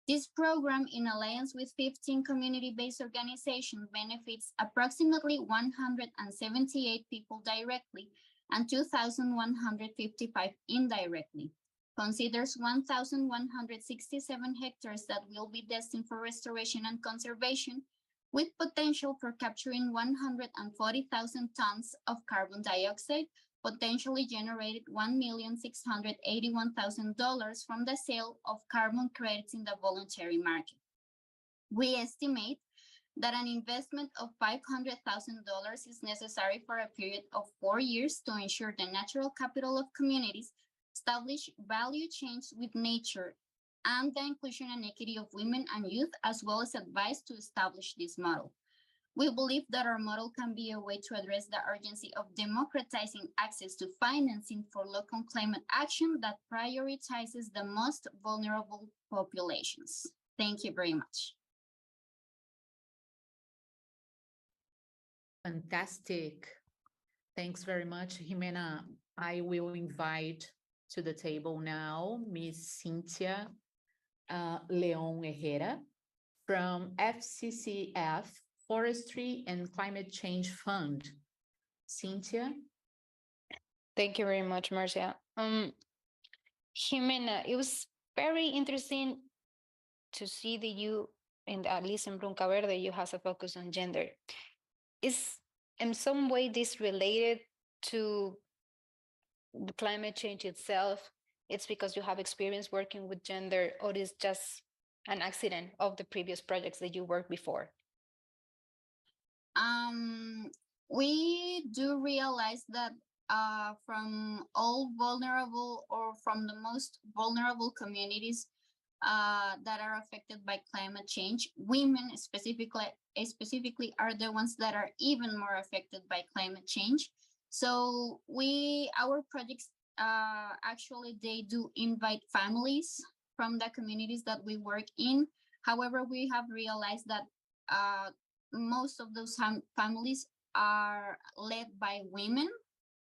This program, in alliance with 15 community-based organizations, benefits approximately 178 people directly and 2,155 indirectly, considers 1,167 hectares that will be destined for restoration and conservation, with potential for capturing 140,000 tons of carbon dioxide, potentially generated $1,681,000 from the sale of carbon credits in the voluntary market. We estimate that an investment of $500,000 is necessary for a period of 4 years to ensure the natural capital of communities, establish value chains with nature, and the inclusion and equity of women and youth, as well as advice to establish this model. We believe that our model can be a way to address the urgency of democratizing access to financing for local climate action that prioritizes the most vulnerable populations. Thank you very much. Fantastic. Thanks very much, Jimena. I will invite to the table now Ms. Cynthia Leon Herrera from FCCF, Forestry and Climate Change Fund. Cynthia? Thank you very much, Marcia. Jimena, it was very interesting to see that you, at least in Brunca Verde, you have a focus on gender. Is in some way this related to the climate change itself? It's because you have experience working with gender, or is just an accident of the previous projects that you worked before? We do realize that from all vulnerable or from the most vulnerable communities that are affected by climate change, women specifically are the ones that are even more affected by climate change. So our projects actually they do invite families from the communities that we work in. However, we have realized that most of those families are led by women.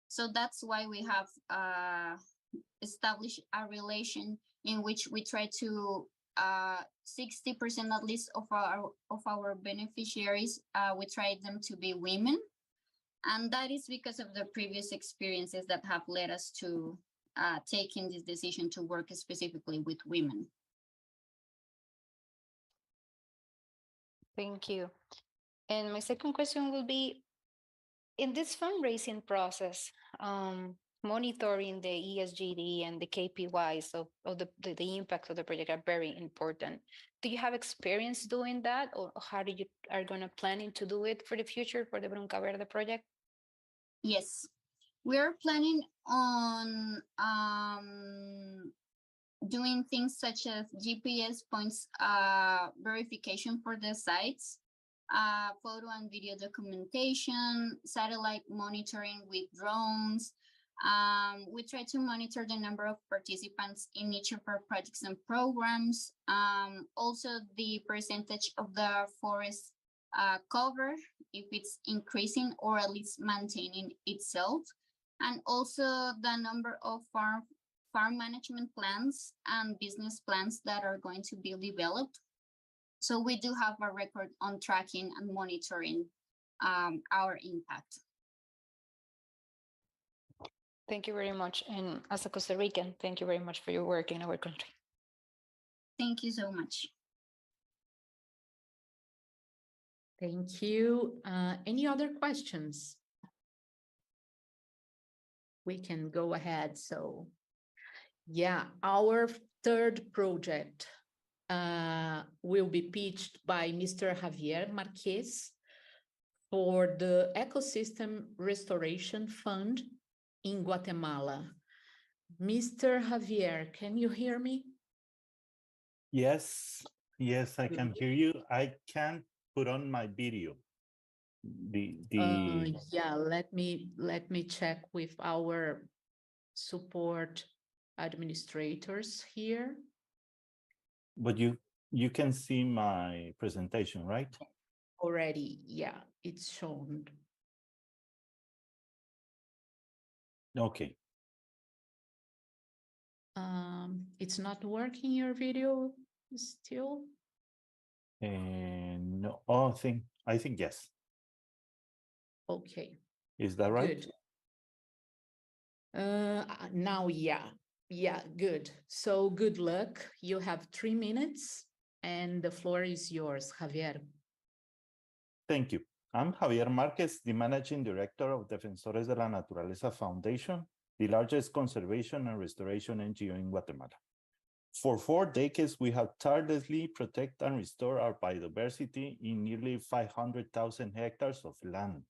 So that's why we have established a relation in which we try to 60% at least of our beneficiaries, we try them to be women. And that is because of the previous experiences that have led us to taking this decision to work specifically with women. Thank you. And my second question will be, in this fundraising process, monitoring the ESGD and the KPIs of the impact of the project are very important. Do you have experience doing that, or how are going to planning to do it for the future for the Brunca Verde project? Yes, we are planning on doing things such as GPS points verification for the sites, photo and video documentation, satellite monitoring with drones. We try to monitor the number of participants in each of our projects and programs. Also the percentage of the forest cover, if it's increasing or at least maintaining itself. And also the number of farm management plans and business plans that are going to be developed. So we do have a record on tracking and monitoring our impact. Thank you very much. And as a Costa Rican, thank you very much for your work in our country. Thank you so much. Thank you. Any other questions? We can go ahead. So, yeah, our third project will be pitched by Mr. Javier Marquez for the Ecosystem Restoration Fund in Guatemala. Mr. Javier, can you hear me? Yes, I can hear you. I can't put on my video. Yeah, let me check with our support administrators here. But you can see my presentation, right? Already, yeah, it's shown. Okay. It's not working, your video still? No, oh, I think yes. Okay. Is that right? Good. Now, yeah, good. So good luck. You have 3 minutes and the floor is yours, Javier. Thank you. I'm Javier Marquez, the Managing Director of Defensores de la Naturaleza Foundation, the largest conservation and restoration NGO in Guatemala. For 4 decades, we have tirelessly protected and restored our biodiversity in nearly 500,000 hectares of land.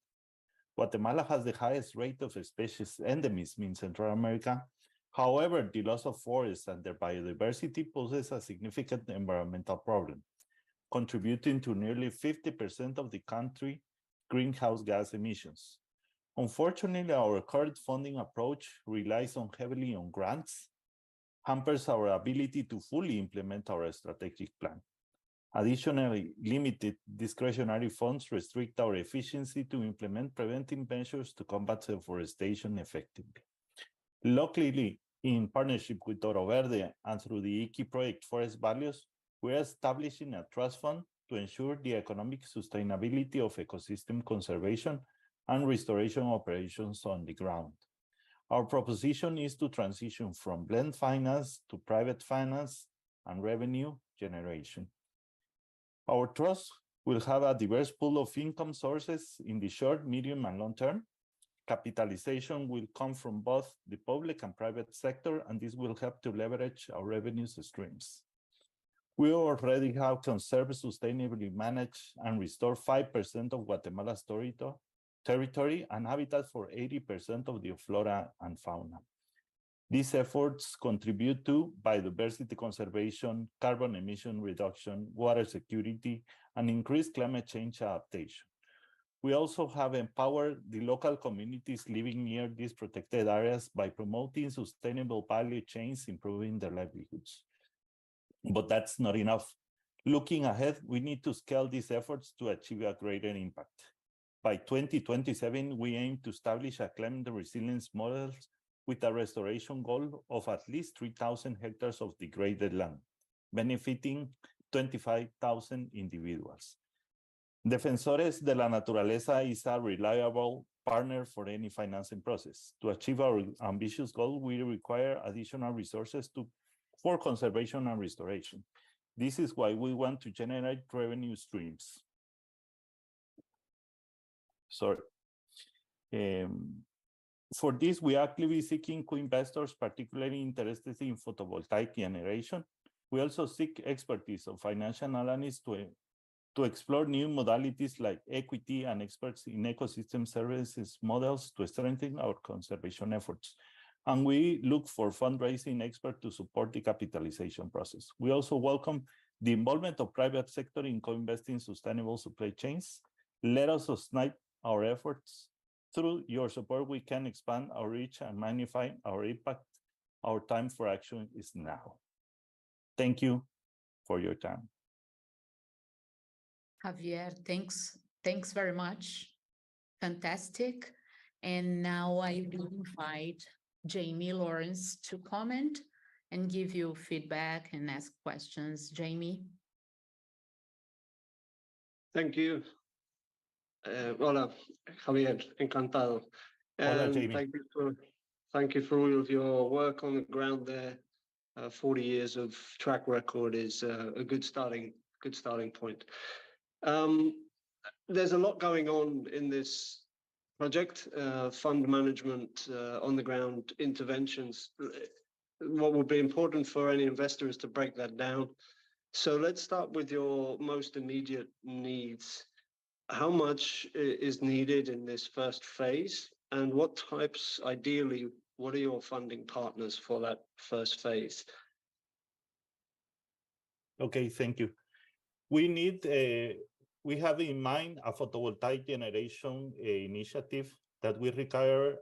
Guatemala has the highest rate of species endemism in Central America. However, the loss of forests and their biodiversity poses a significant environmental problem, contributing to nearly 50% of the country's greenhouse gas emissions. Unfortunately, our current funding approach relies heavily on grants, hampers our ability to fully implement our strategic plan. Additionally, limited discretionary funds restrict our efficiency to implement preventive measures to combat deforestation effectively. Luckily, in partnership with Toro Verde and through the IKI project Forest Values, we are establishing a trust fund to ensure the economic sustainability of ecosystem conservation and restoration operations on the ground. Our proposition is to transition from blend finance to private finance and revenue generation. Our trust will have a diverse pool of income sources in the short, medium, and long term. Capitalization will come from both the public and private sector, and this will help to leverage our revenue streams. We already have conserved, sustainably managed, and restored 5% of Guatemala's territory and habitat for 80% of the flora and fauna. These efforts contribute to biodiversity conservation, carbon emission reduction, water security, and increased climate change adaptation. We also have empowered the local communities living near these protected areas by promoting sustainable value chains, improving their livelihoods. But that's not enough. Looking ahead, we need to scale these efforts to achieve a greater impact. By 2027, we aim to establish a climate resilience model with a restoration goal of at least 3,000 hectares of degraded land, benefiting 25,000 individuals. Defensores de la Naturaleza is a reliable partner for any financing process. To achieve our ambitious goal, we require additional resources for conservation and restoration. This is why we want to generate revenue streams. Sorry. For this, we are actively seeking co-investors, particularly interested in photovoltaic generation. We also seek expertise of financial analysts to explore new modalities like equity and experts in ecosystem services models to strengthen our conservation efforts. And we look for fundraising experts to support the capitalization process. We also welcome the involvement of private sector in co-investing sustainable supply chains. Let us ignite our efforts. Through your support, we can expand our reach and magnify our impact. Our time for action is now. Thank you for your time. Javier, thanks very much. Fantastic. And now I will invite Jamie Lawrence to comment and give you feedback and ask questions. Jamie. Thank you. Hola, Javier, encantado. Hola, Jamie. Thank you for all of your work on the ground there. 40 years of track record is a good starting point. There's a lot going on in this project, fund management, on the ground interventions. What will be important for any investor is to break that down. So let's start with your most immediate needs. How much is needed in this first phase, and what types, ideally, what are your funding partners for that first phase? Okay, thank you. We have in mind a photovoltaic generation initiative that will require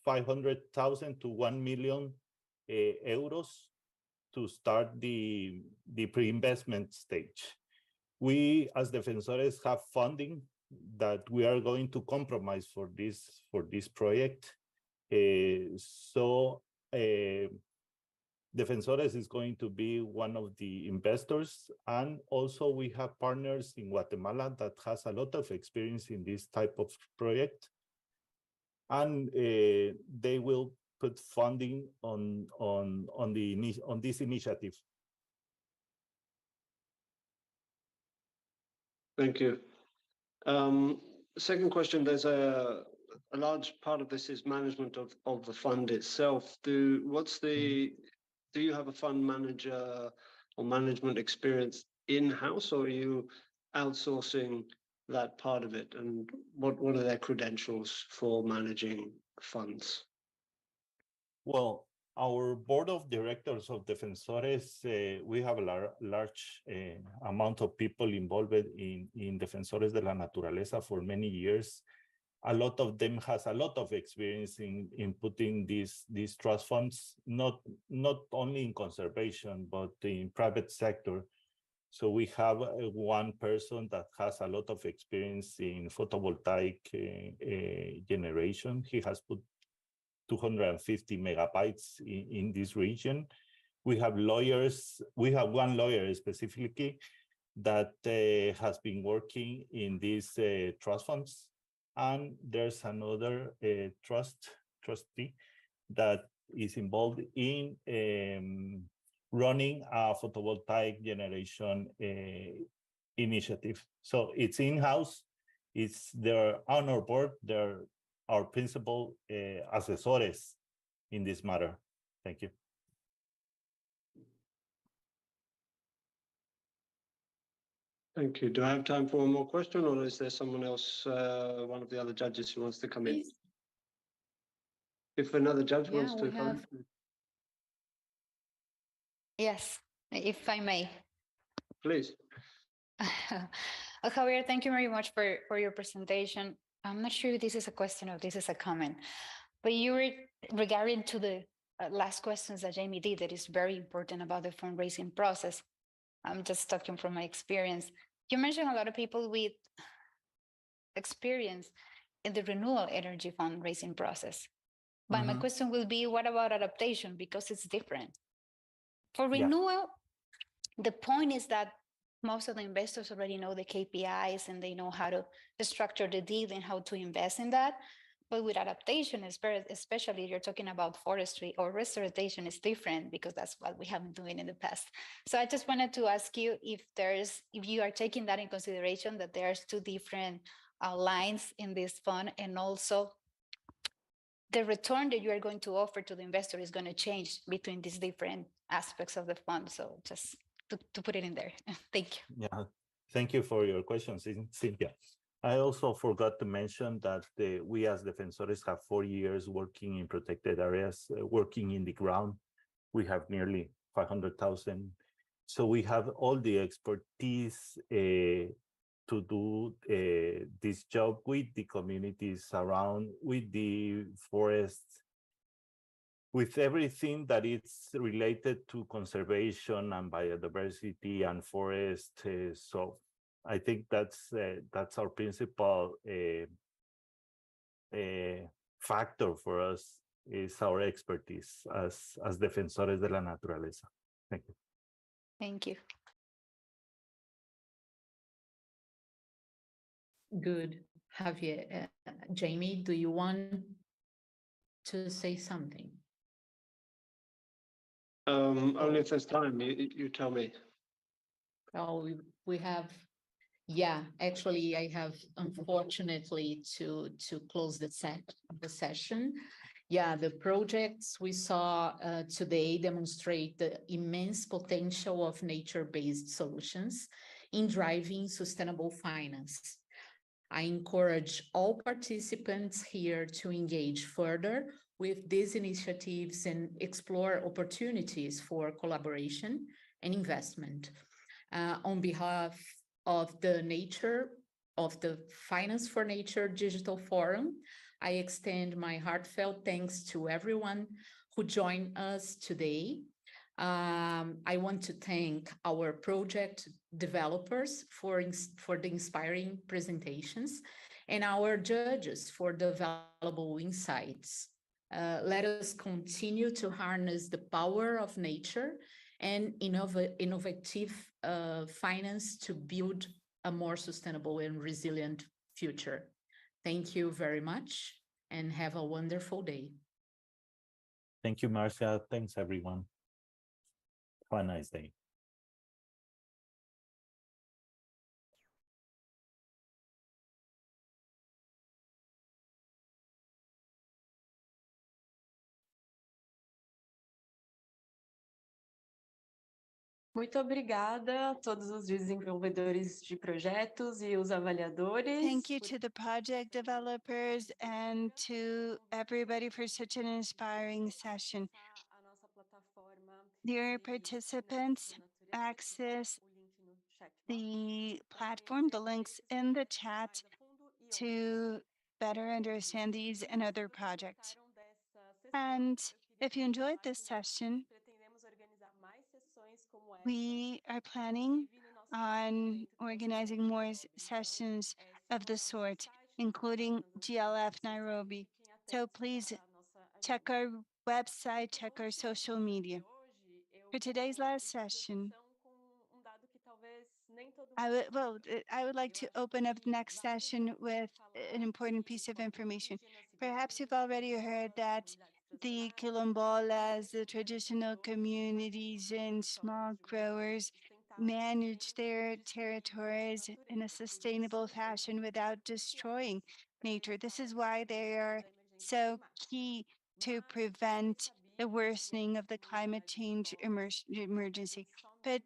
500,000 to 1 million euros to start the pre-investment stage. We, as Defensores, have funding that we are going to compromise for this project. Defensores is going to be one of the investors, and also we have partners in Guatemala that has a lot of experience in this type of project, and they will put funding on this initiative. Thank you. Second question, there's a large part of this is management of the fund itself. Do you have a fund manager or management experience in-house, or are you outsourcing that part of it? And what are their credentials for managing funds? Well, our board of directors of Defensores, we have a large amount of people involved in Defensores de la Naturaleza for many years. A lot of them has a lot of experience in putting these trust funds, not only in conservation, but in private sector. So we have one person that has a lot of experience in photovoltaic generation. He has put 250 megabytes in this region. We have lawyers. We have one lawyer specifically that has been working in these trust funds. And there's another trustee that is involved in running a photovoltaic generation initiative. So it's in-house. They're on our board. They're our principal asesores in this matter. Thank you. Thank you. Do I have time for one more question, or is there someone else, one of the other judges who wants to come in? If another judge wants to come in. Yes, if I may. Please. Well, Javier, thank you very much for your presentation. I'm not sure if this is a question or this is a comment, but you were regarding to the last questions that Jamie did, that is very important about the fundraising process. I'm just talking from my experience. You mentioned a lot of people with experience in the renewable energy fundraising process. But my question will be, what about adaptation? Because it's different. For Yeah. renewal, the point is that most of the investors already know the KPIs and they know how to structure the deal and how to invest in that. But with adaptation, especially if you're talking about forestry or restoration, is different because that's what we have been doing in the past. So I just wanted to ask you if you are taking that in consideration, that there's two different lines in this fund, and also the return that you are going to offer to the investor is going to change between these different aspects of the fund. So just to put it in there. Thank you. Yeah, thank you for your questions, Cynthia. I also forgot to mention that we as defensores have 4 years working in protected areas, working in the ground. We have nearly 500,000. So we have all the expertise to do this job with the communities around, with the forests, with everything that is related to conservation and biodiversity and forest. So I think that's our principal factor for us, is our expertise as defensores de la naturaleza. Thank you. Thank you. Good. Javier, Jamie, do you want to say something? Only if there's time, you tell me. Oh, we have, yeah, actually I have, unfortunately, to close the session. Yeah, the projects we saw today demonstrate the immense potential of nature-based solutions in driving sustainable finance. I encourage all participants here to engage further with these initiatives and explore opportunities for collaboration and investment. On behalf of the Finance for Nature Digital Forum, I extend my heartfelt thanks to everyone who joined us today. I want to thank our project developers for the inspiring presentations, and our judges for the valuable insights. Let us continue to harness the power of nature and innovative finance to build a more sustainable and resilient future. Thank you very much and have a wonderful day. Thank you, Marcia. Thanks, everyone. Have a nice day. Muito obrigada a todos os desenvolvedores de projetos e os avaliadores. Thank you to the project developers and to everybody for such an inspiring session. Dear participants, access the platform, the links in the chat, to better understand these and other projects. And if you enjoyed this session, we are planning on organizing more sessions of the sort, including GLF Nairobi. So please check our website, check our social media. For today's last session, I would like to open up the next session with an important piece of information. Perhaps you've already heard that the quilombolas, the traditional communities and small growers, manage their territories in a sustainable fashion without destroying nature. This is why they are so key to prevent the worsening of the climate change emergency. But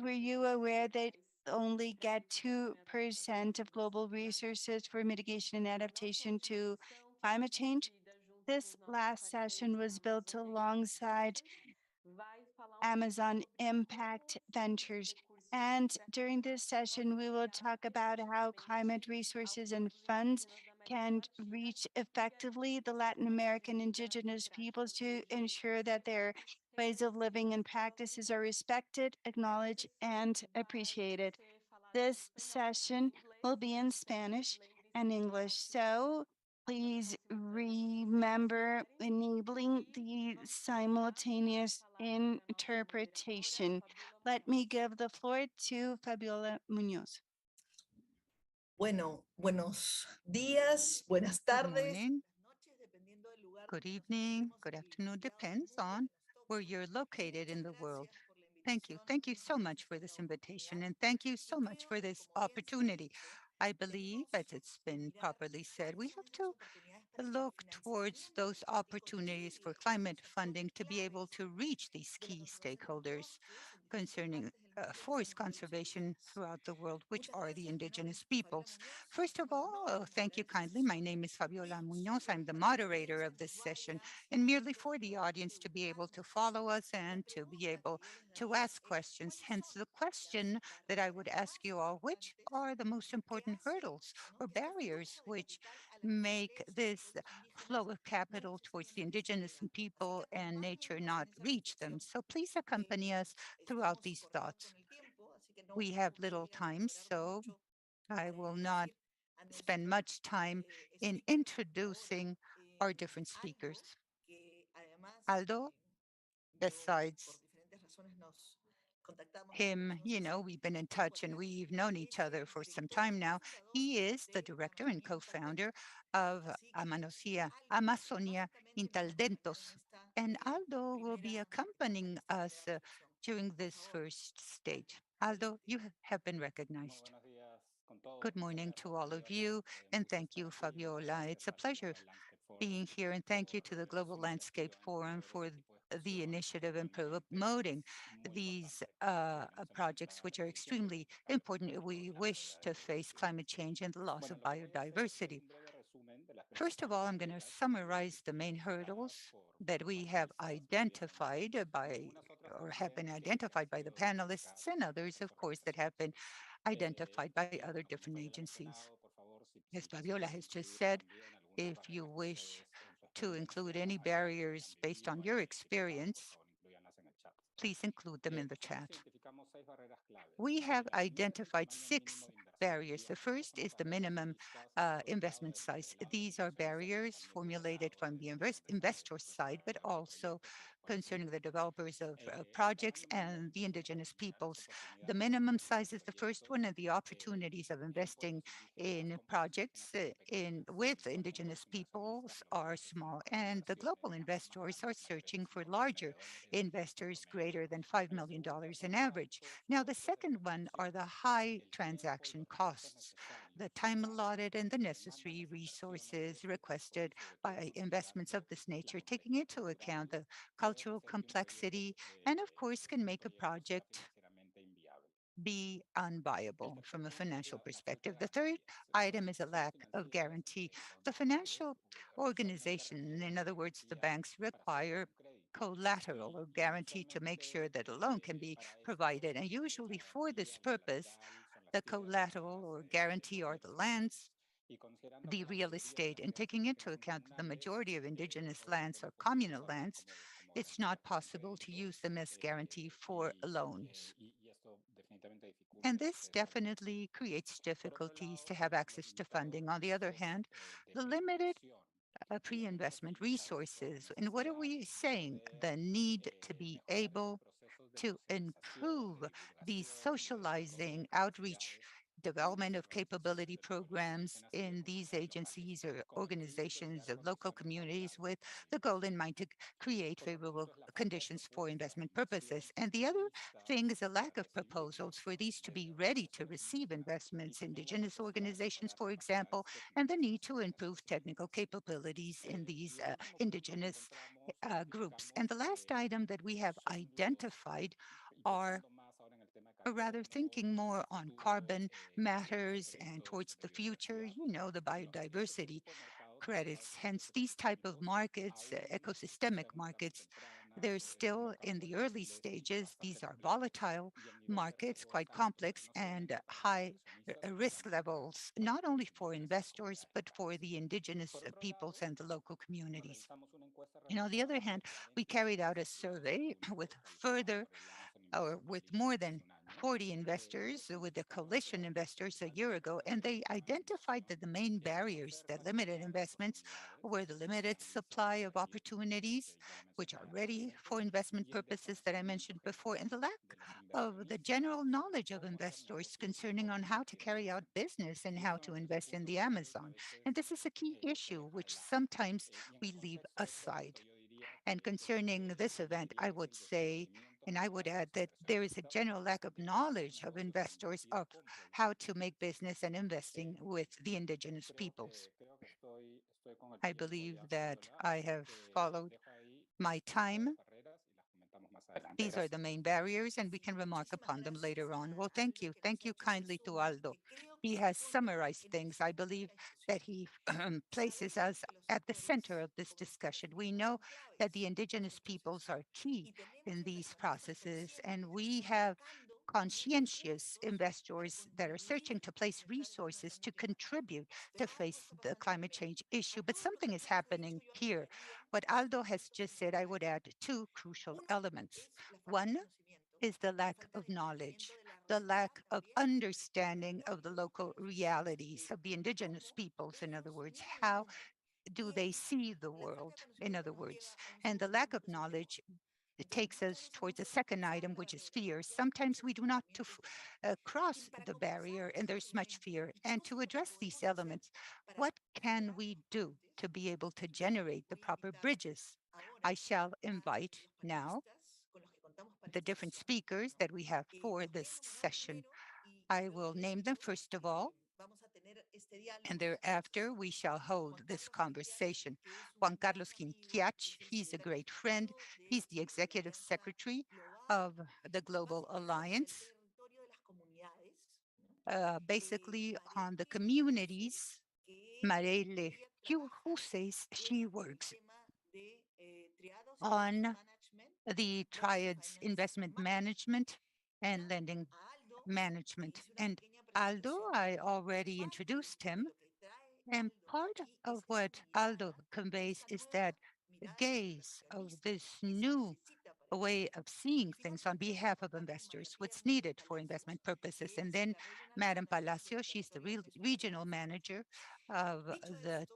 were you aware that only get 2% of global resources for mitigation and adaptation to climate change? This last session was built alongside Amazon Impact Ventures, And during this session, we will talk about how climate resources and funds can reach effectively the Latin American indigenous peoples to ensure that their ways of living and practices are respected, acknowledged, and appreciated. This session will be in Spanish and English, so please remember enabling the simultaneous interpretation. Let me give the floor to Fabiola Munoz. Bueno, buenos días, buenas Good tardes. morning, good evening, good afternoon, depends on where you're located in the world. Thank you. Thank you so much for this invitation, and thank you so much for this opportunity. I believe, as it's been properly said, we have to look towards those opportunities for climate funding to be able to reach these key stakeholders concerning forest conservation throughout the world, which are the indigenous peoples. First of all, thank you kindly. My name is Fabiola Munoz. I'm the moderator of this session, and merely for the audience to be able to follow us and to be able to ask questions. Hence the question that I would ask you all, which are the most important hurdles or barriers which make this flow of capital towards the indigenous people and nature not reach them? So please accompany us throughout these thoughts. We have little time, so I will not spend much time in introducing our different speakers. Aldo, besides him, we've been in touch and we've known each other for some time now. He is the director and co-founder of Amazonia Intaldentos. And Aldo will be accompanying us during this first stage. Aldo, you have been recognized. Good morning to all of you, and thank you, Fabiola. It's a pleasure being here, and thank you to the Global Landscape Forum for the initiative and promoting these projects, which are extremely important if we wish to face climate change and the loss of biodiversity. First of all, I'm going to summarize the main hurdles that we have identified or have been identified by the panelists and others, of course, that have been identified by other different agencies. As Fabiola has just said, if you wish to include any barriers based on your experience, please include them in the chat. We have identified 6 barriers. The first is the minimum investment size. These are barriers formulated from the investor side, but also concerning the developers of projects and the indigenous peoples. The minimum size is the first one, and the opportunities of investing in projects with indigenous peoples are small, and the global investors are searching for larger investors greater than $5 million in average. Now, the second one are the high transaction costs, the time allotted and the necessary resources requested by investments of this nature, taking into account the cultural complexity, and of course can make a project be unviable from a financial perspective. The third item is a lack of guarantee. The financial organization, in other words, the banks, require collateral or guarantee to make sure that a loan can be provided. And usually for this purpose, the collateral or guarantee are the lands, the real estate, and taking into account that the majority of indigenous lands are communal lands, it's not possible to use them as guarantee for loans. And this definitely creates difficulties to have access to funding. On the other hand, the limited pre-investment resources. And what are we saying? The need to be able to improve the socializing outreach development of capability programs in these agencies or organizations of local communities with the goal in mind to create favorable conditions for investment purposes. And the other thing is a lack of proposals for these to be ready to receive investments, indigenous organizations, for example, and the need to improve technical capabilities in these indigenous groups. And the last item that we have identified are or rather thinking more on carbon matters and towards the future, the biodiversity credits. Hence, these type of markets, ecosystemic markets, They're still in the early stages. These are volatile markets, quite complex and high risk levels, not only for investors, but for the indigenous peoples and the local communities. And on the other hand, we carried out a survey with further or with more than 40 investors, with the coalition investors a year ago, and they identified that the main barriers that limited investments were the limited supply of opportunities, which are ready for investment purposes that I mentioned before, and the lack of the general knowledge of investors concerning on how to carry out business and how to invest in the Amazon. And this is a key issue which sometimes we leave aside. And concerning this event, I would say, and I would add that there is a general lack of knowledge of investors of how to make business and investing with the indigenous peoples. I believe that I have followed my time. These are the main barriers, and we can remark upon them later on. Well, thank you. Thank you kindly to Aldo. He has summarized things. I believe that he places us at the center of this discussion. We know that the indigenous peoples are key in these processes, and we have conscientious investors that are searching to place resources to contribute to face the climate change issue. But something is happening here. What Aldo has just said, I would add two crucial elements. One is the lack of knowledge, the lack of understanding of the local realities of the indigenous peoples, in other words, how do they see the world, in other words, and the lack of knowledge. It takes us towards a second item, which is fear. Sometimes we do not cross the barrier, and there's much fear. And to address these elements, what can we do to be able to generate the proper bridges? I shall invite now the different speakers that we have for this session. I will name them first of all, and thereafter we shall hold this conversation. Juan Carlos Quinquiach, he's a great friend. He's the executive secretary of the Global Alliance, basically on the communities. Marele says she works on the triads investment management and lending management. And Aldo, I already introduced him. And part of what Aldo conveys is that the gaze of this new way of seeing things on behalf of investors, what's needed for investment purposes. And then Madam Palacio, she's the regional manager of the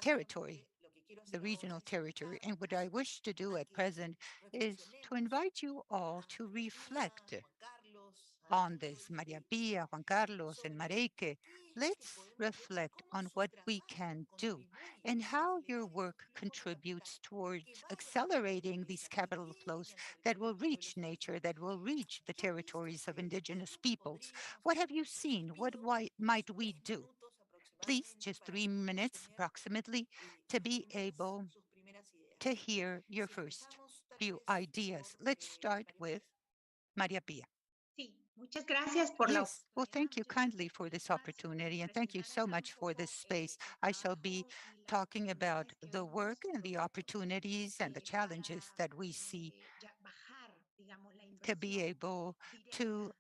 territory, the regional territory. And what I wish to do at present is to invite you all to reflect on this. Maria Pia, Juan Carlos, and Mareike, let's reflect on what we can do and how your work contributes towards accelerating these capital flows that will reach nature, that will reach the territories of indigenous peoples. What have you seen? What might we do? Please, just 3 minutes approximately to be able to hear your first few ideas. Let's start with Maria Pia. Yes, well, thank you kindly for this opportunity, and thank you so much for this space. I shall be talking about the work and the opportunities and the challenges that we see to be able to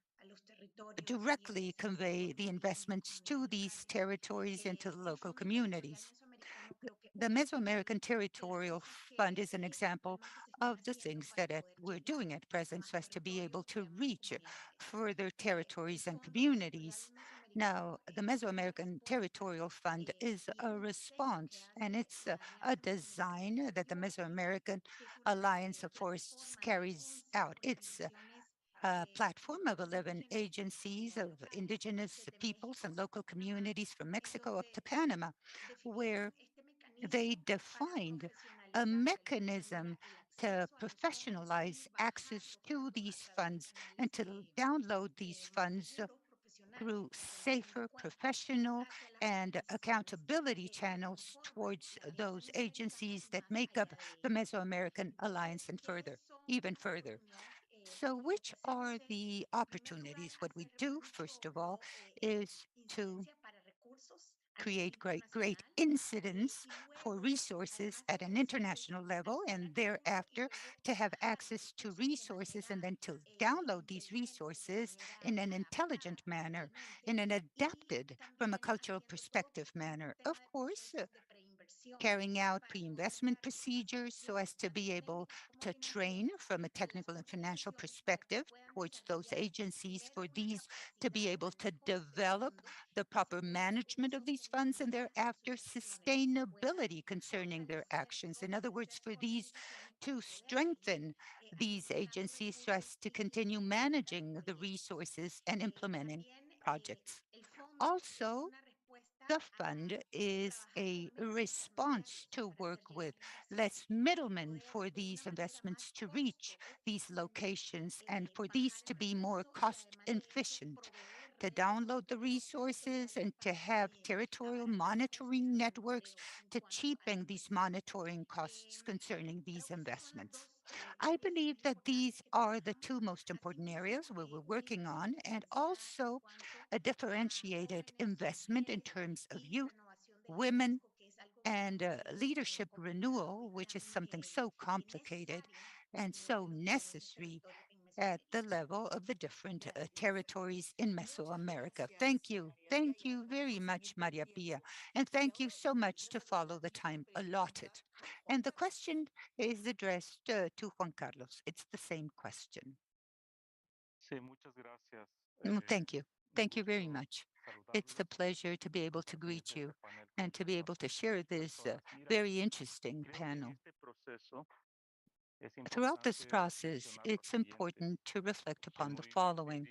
directly convey the investments to these territories and to the local communities. The Mesoamerican Territorial Fund is an example of the things that we're doing at present so as to be able to reach further territories and communities. Now, the Mesoamerican Territorial Fund is a response, and it's a design that the Mesoamerican Alliance of Forests carries out. It's a platform of 11 agencies of indigenous peoples and local communities from Mexico up to Panama, where they defined a mechanism to professionalize access to these funds and to download these funds through safer, professional, and accountability channels towards those agencies that make up the Mesoamerican Alliance and further, even further. So which are the opportunities? What we do, first of all, is to create great incidence for resources at an international level, and thereafter to have access to resources and then to download these resources in an intelligent manner, in an adapted from a cultural perspective manner. Of course, carrying out pre-investment procedures so as to be able to train from a technical and financial perspective towards those agencies for these to be able to develop the proper management of these funds and thereafter sustainability concerning their actions. In other words, for these to strengthen these agencies so as to continue managing the resources and implementing projects. Also, the fund is a response to work with less middlemen for these investments to reach these locations and for these to be more cost efficient, to download the resources and to have territorial monitoring networks to cheapen these monitoring costs concerning these investments. I believe that these are the two most important areas where we're working on, and also a differentiated investment in terms of youth, women, and leadership renewal, which is something so complicated and so necessary at the level of the different territories in Mesoamerica. Thank you. Thank you very much, Maria Pia. And thank you so much to follow the time allotted. And the question is addressed to Juan Carlos. It's the same question. Thank you. Thank you very much. It's a pleasure to be able to greet you and to be able to share this very interesting panel. Throughout this process, it's important to reflect upon the following.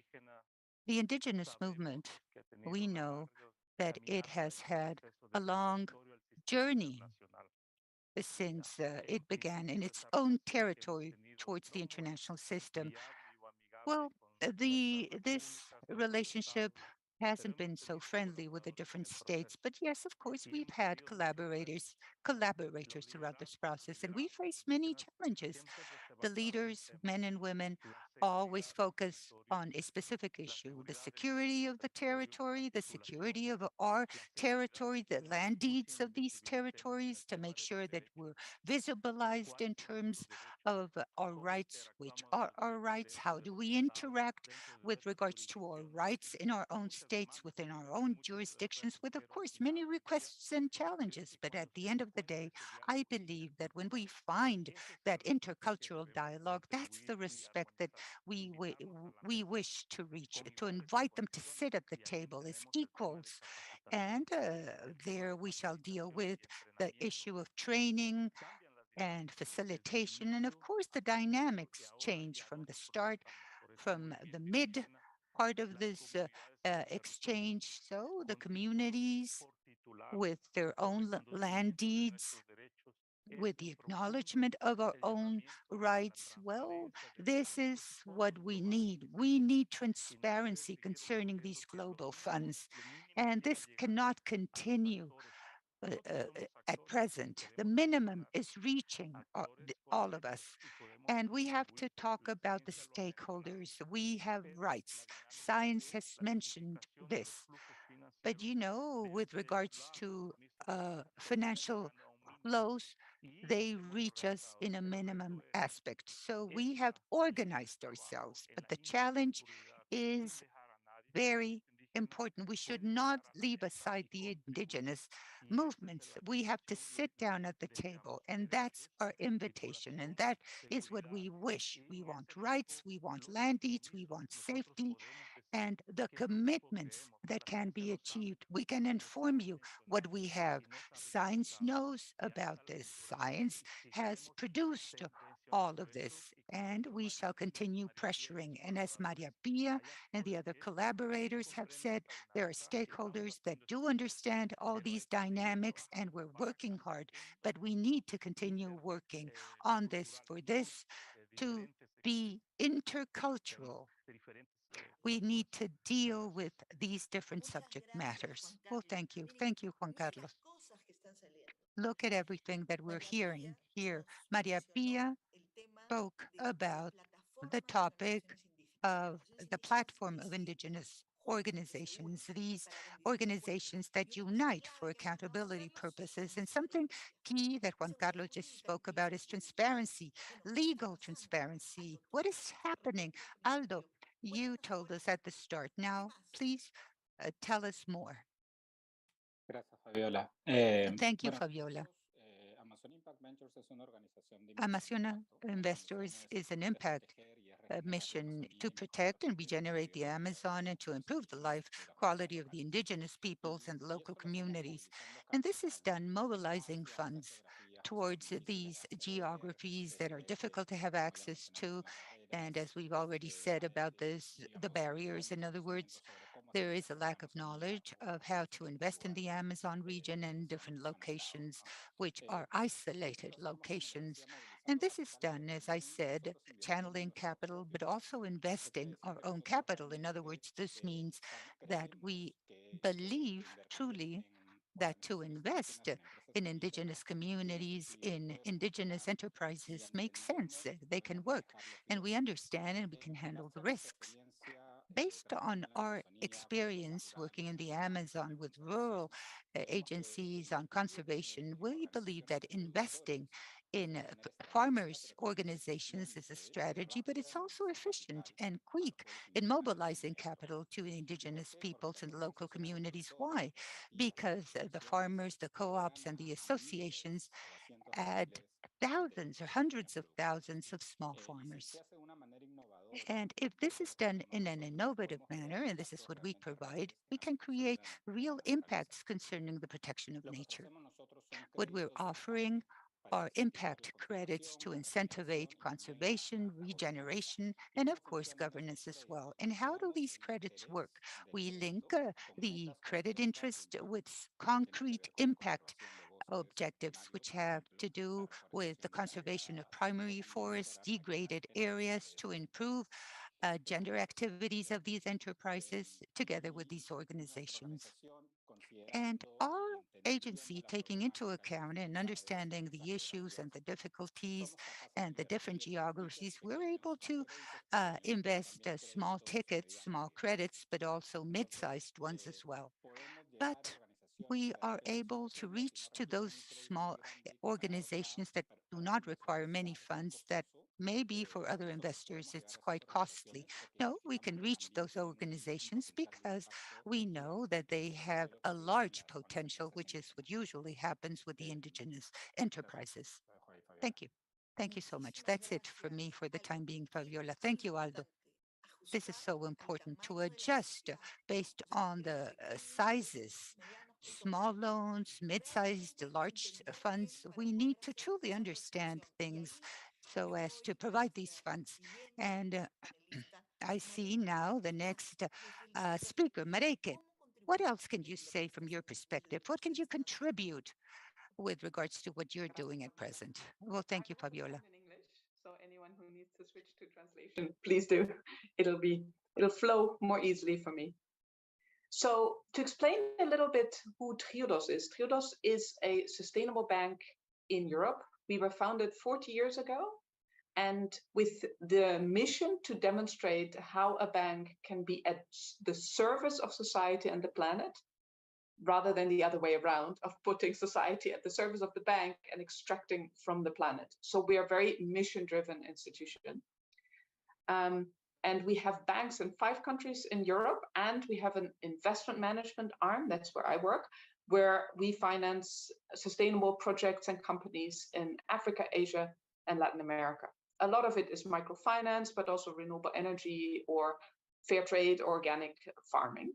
The indigenous movement, we know that it has had a long journey since it began in its own territory towards the international system. Well, this relationship hasn't been so friendly with the different states, but yes, of course, we've had collaborators throughout this process, and we faced many challenges. The leaders, men and women, always focus on a specific issue: the security of the territory, the security of our territory, the land deeds of these territories, to make sure that we're visibilized in terms of our rights. Which are our rights? How do we interact with regards to our rights in our own states, within our own jurisdictions, with, of course, many requests and challenges. But at the end of the day, I believe that when we find that intercultural dialogue, that's the respect that we wish to reach, to invite them to sit at the table as equals. And there we shall deal with the issue of training and facilitation. And of course, the dynamics change from the start, from the mid part of this exchange. So the communities with their own land deeds, with the acknowledgement of our own rights, well, this is what we need. We need transparency concerning these global funds. And this cannot continue at present. The minimum is reaching all of us. And we have to talk about the stakeholders. We have rights. Science has mentioned this. But you know, with regards to financial flows, they reach us in a minimum aspect. So we have organized ourselves. But the challenge is very important. We should not leave aside the indigenous movements. We have to sit down at the table, and that's our invitation. And that is what we wish. We want rights, we want land deeds, we want safety, and the commitments that can be achieved. We can inform you what we have. Science knows about this. Science has produced all of this, and we shall continue pressuring. And as Maria Pia and the other collaborators have said, there are stakeholders that do understand all these dynamics, and we're working hard, but we need to continue working on this for this to be intercultural. We need to deal with these different subject matters. Well, thank you. Thank you, Juan Carlos. Look at everything that we're hearing here. Maria Pia spoke about the topic of the platform of indigenous organizations, these organizations that unite for accountability purposes. And something key that Juan Carlos just spoke about is transparency, legal transparency. What is happening? Aldo, you told us at the start. Now, please tell us more. Thank you, Fabiola. Amazon Investors is an impact mission to protect and regenerate the Amazon and to improve the life quality of the indigenous peoples and local communities. And this is done mobilizing funds towards these geographies that are difficult to have access to. And as we've already said about this, the barriers, in other words, there is a lack of knowledge of how to invest in the Amazon region and different locations, which are isolated locations. And this is done, as I said, channeling capital, but also investing our own capital. In other words, this means that we believe truly that to invest in indigenous communities, in indigenous enterprises makes sense. They can work, and we understand and we can handle the risks. Based on our experience working in the Amazon with rural agencies on conservation, we believe that investing in farmers' organizations is a strategy, but it's also efficient and quick in mobilizing capital to indigenous peoples and local communities. Why? Because the farmers, the co-ops, and the associations add thousands or hundreds of thousands of small farmers. And if this is done in an innovative manner, and this is what we provide, we can create real impacts concerning the protection of nature. What we're offering are impact credits to incentivize conservation, regeneration, and of course, governance as well. And how do these credits work? We link the credit interest with concrete impact objectives, which have to do with the conservation of primary forests, degraded areas to improve gender activities of these enterprises together with these organizations. And our agency, taking into account and understanding the issues and the difficulties and the different geographies, we're able to invest small tickets, small credits, but also mid-sized ones as well. But we are able to reach to those small organizations that do not require many funds that maybe for other investors it's quite costly. No, we can reach those organizations because we know that they have a large potential, which is what usually happens with the indigenous enterprises. Thank you. Thank you so much. That's it for me for the time being, Fabiola. Thank you, Aldo. This is so important to adjust based on the sizes, small loans, mid-sized, large funds. We need to truly understand things so as to provide these funds. And I see now the next speaker, Mareke. What else can you say from your perspective? What can you contribute with regards to what you're doing at present? Well, thank you, Fabiola. In English, so anyone who needs to switch to translation, please do. It'll flow more easily for me. So to explain a little bit who Triodos is a sustainable bank in Europe. We were founded 40 years ago, and with the mission to demonstrate how a bank can be at the service of society and the planet, rather than the other way around of putting society at the service of the bank and extracting from the planet. So we are a very mission-driven institution. And we have banks in 5 countries in Europe, and we have an investment management arm, that's where I work, where we finance sustainable projects and companies in Africa, Asia, and Latin America. A lot of it is microfinance, but also renewable energy or fair trade, organic farming.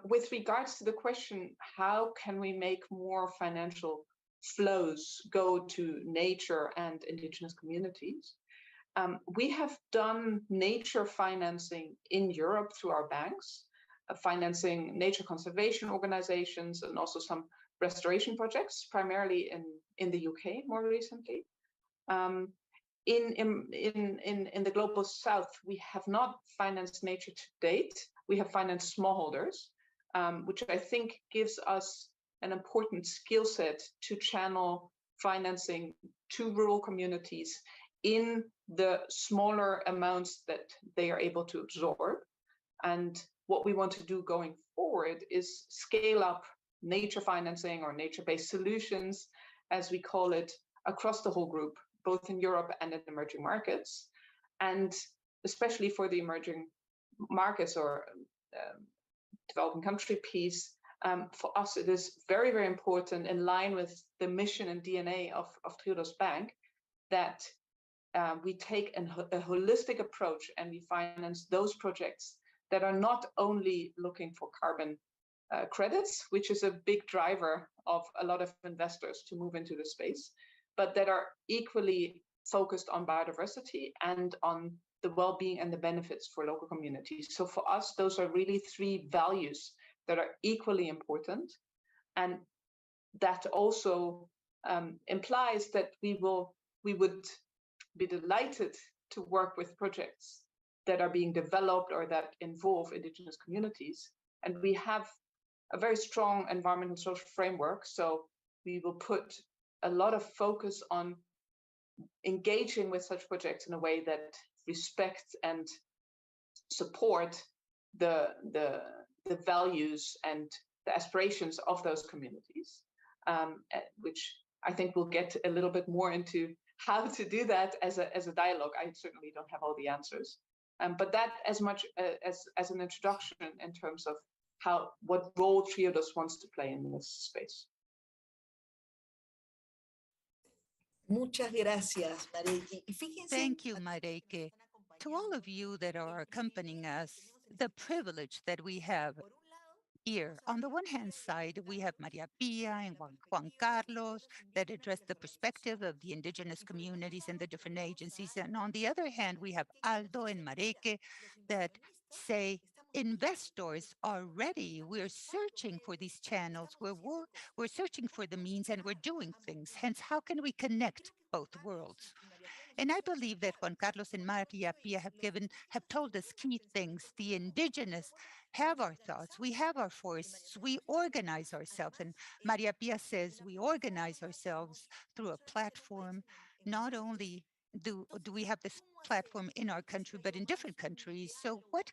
With regards to the question, how can we make more financial flows go to nature and indigenous communities? We have done nature financing in Europe through our banks, financing nature conservation organizations and also some restoration projects, primarily in the UK more recently. In the global south, we have not financed nature to date. We have financed smallholders, which I think gives us an important skill set to channel financing to rural communities in the smaller amounts that they are able to absorb. And what we want to do going forward is scale up nature financing or nature-based solutions, as we call it, across the whole group, both in Europe and in emerging markets. And especially for the emerging markets or developing country piece, for us, it is very, very important, in line with the mission and DNA of Triodos Bank, that we take a holistic approach and we finance those projects that are not only looking for carbon credits, which is a big driver of a lot of investors to move into the space, but that are equally focused on biodiversity and on the well-being and the benefits for local communities. So for us, those are really three values that are equally important. And that also implies that we would be delighted to work with projects that are being developed or that involve indigenous communities. And we have a very strong environmental and social framework. So we will put a lot of focus on engaging with such projects in a way that respects and support the values and the aspirations of those communities, which I think we'll get a little bit more into how to do that as a dialogue. I certainly don't have all the answers, but that as much as an introduction in terms of what role Triodos wants to play in this space. Muchas gracias, Mareike. Y fíjense, Thank you, Mareike. To all of you that are accompanying us, the privilege that we have here. On the one hand side, we have Maria Pia and Juan Carlos that address the perspective of the indigenous communities and the different agencies. And on the other hand, we have Aldo and Mareike that say investors are ready. We're searching for these channels. We're searching for the means and we're doing things. Hence, how can we connect both worlds? And I believe that Juan Carlos and Maria Pia have told us key things. The indigenous have our thoughts, we have our forests, we organize ourselves. And Maria Pia says we organize ourselves through a platform. Not only do we have this platform in our country, but in different countries. So what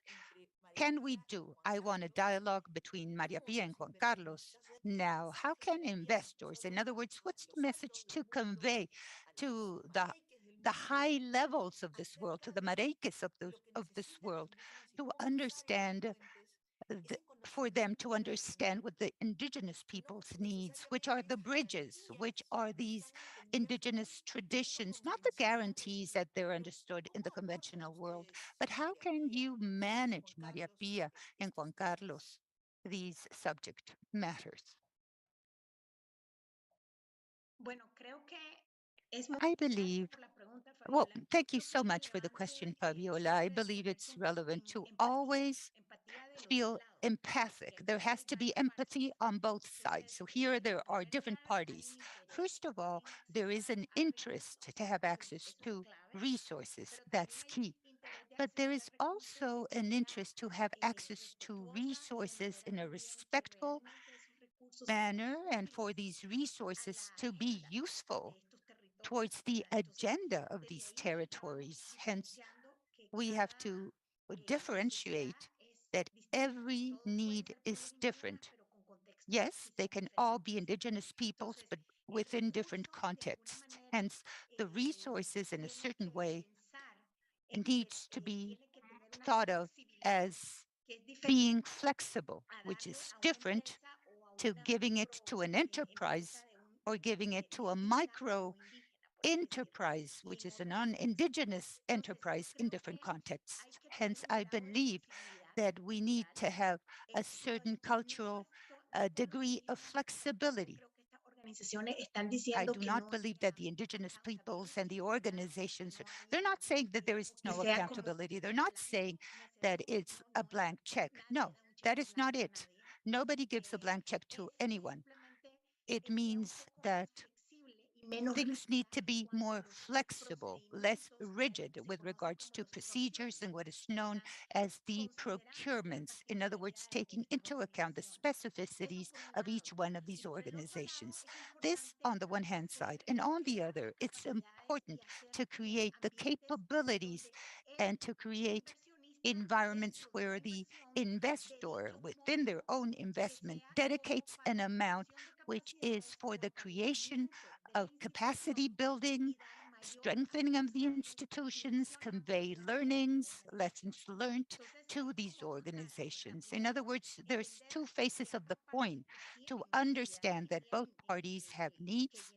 can we do? I want a dialogue between Maria Pia and Juan Carlos. Now, how can investors, in other words, what's the message to convey to the high levels of this world, to the Mareikes of this world, to understand, for them to understand what the indigenous people's needs, which are the bridges, which are these indigenous traditions, not the guarantees that they're understood in the conventional world, but how can you manage, Maria Pia and Juan Carlos, these subject matters? I believe, well, thank you so much for the question, Fabiola. I believe it's relevant to always feel empathic. There has to be empathy on both sides. So here there are different parties. First of all, there is an interest to have access to resources. That's key. But there is also an interest to have access to resources in a respectful manner and for these resources to be useful towards the agenda of these territories. Hence, we have to differentiate that every need is different. Yes, they can all be indigenous peoples, but within different contexts. Hence, the resources in a certain way needs to be thought of as being flexible, which is different to giving it to an enterprise or giving it to a micro enterprise, which is a non-indigenous enterprise in different contexts. Hence, I believe that we need to have a certain cultural degree of flexibility. I do not believe that the indigenous peoples and the organizations, they're not saying that there is no accountability. They're not saying that it's a blank check. No, that is not it. Nobody gives a blank check to anyone. It means that things need to be more flexible, less rigid with regards to procedures and what is known as the procurements. In other words, taking into account the specificities of each one of these organizations. This on the one hand side, and on the other, it's important to create the capabilities and to create environments where the investor within their own investment dedicates an amount which is for the creation of capacity building, strengthening of the institutions, convey learnings, lessons learned to these organizations. In other words, there's two faces of the coin to understand that both parties have needs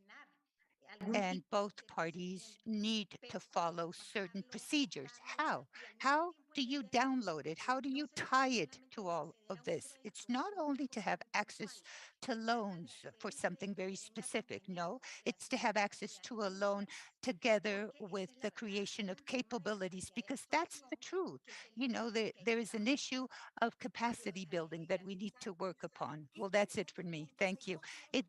and both parties need to follow certain procedures. How? How do you download it? How do you tie it to all of this? It's not only to have access to loans for something very specific. No, it's to have access to a loan together with the creation of capabilities, because that's the truth. You know, there is an issue of capacity building that we need to work upon. Well, that's it for me. Thank you.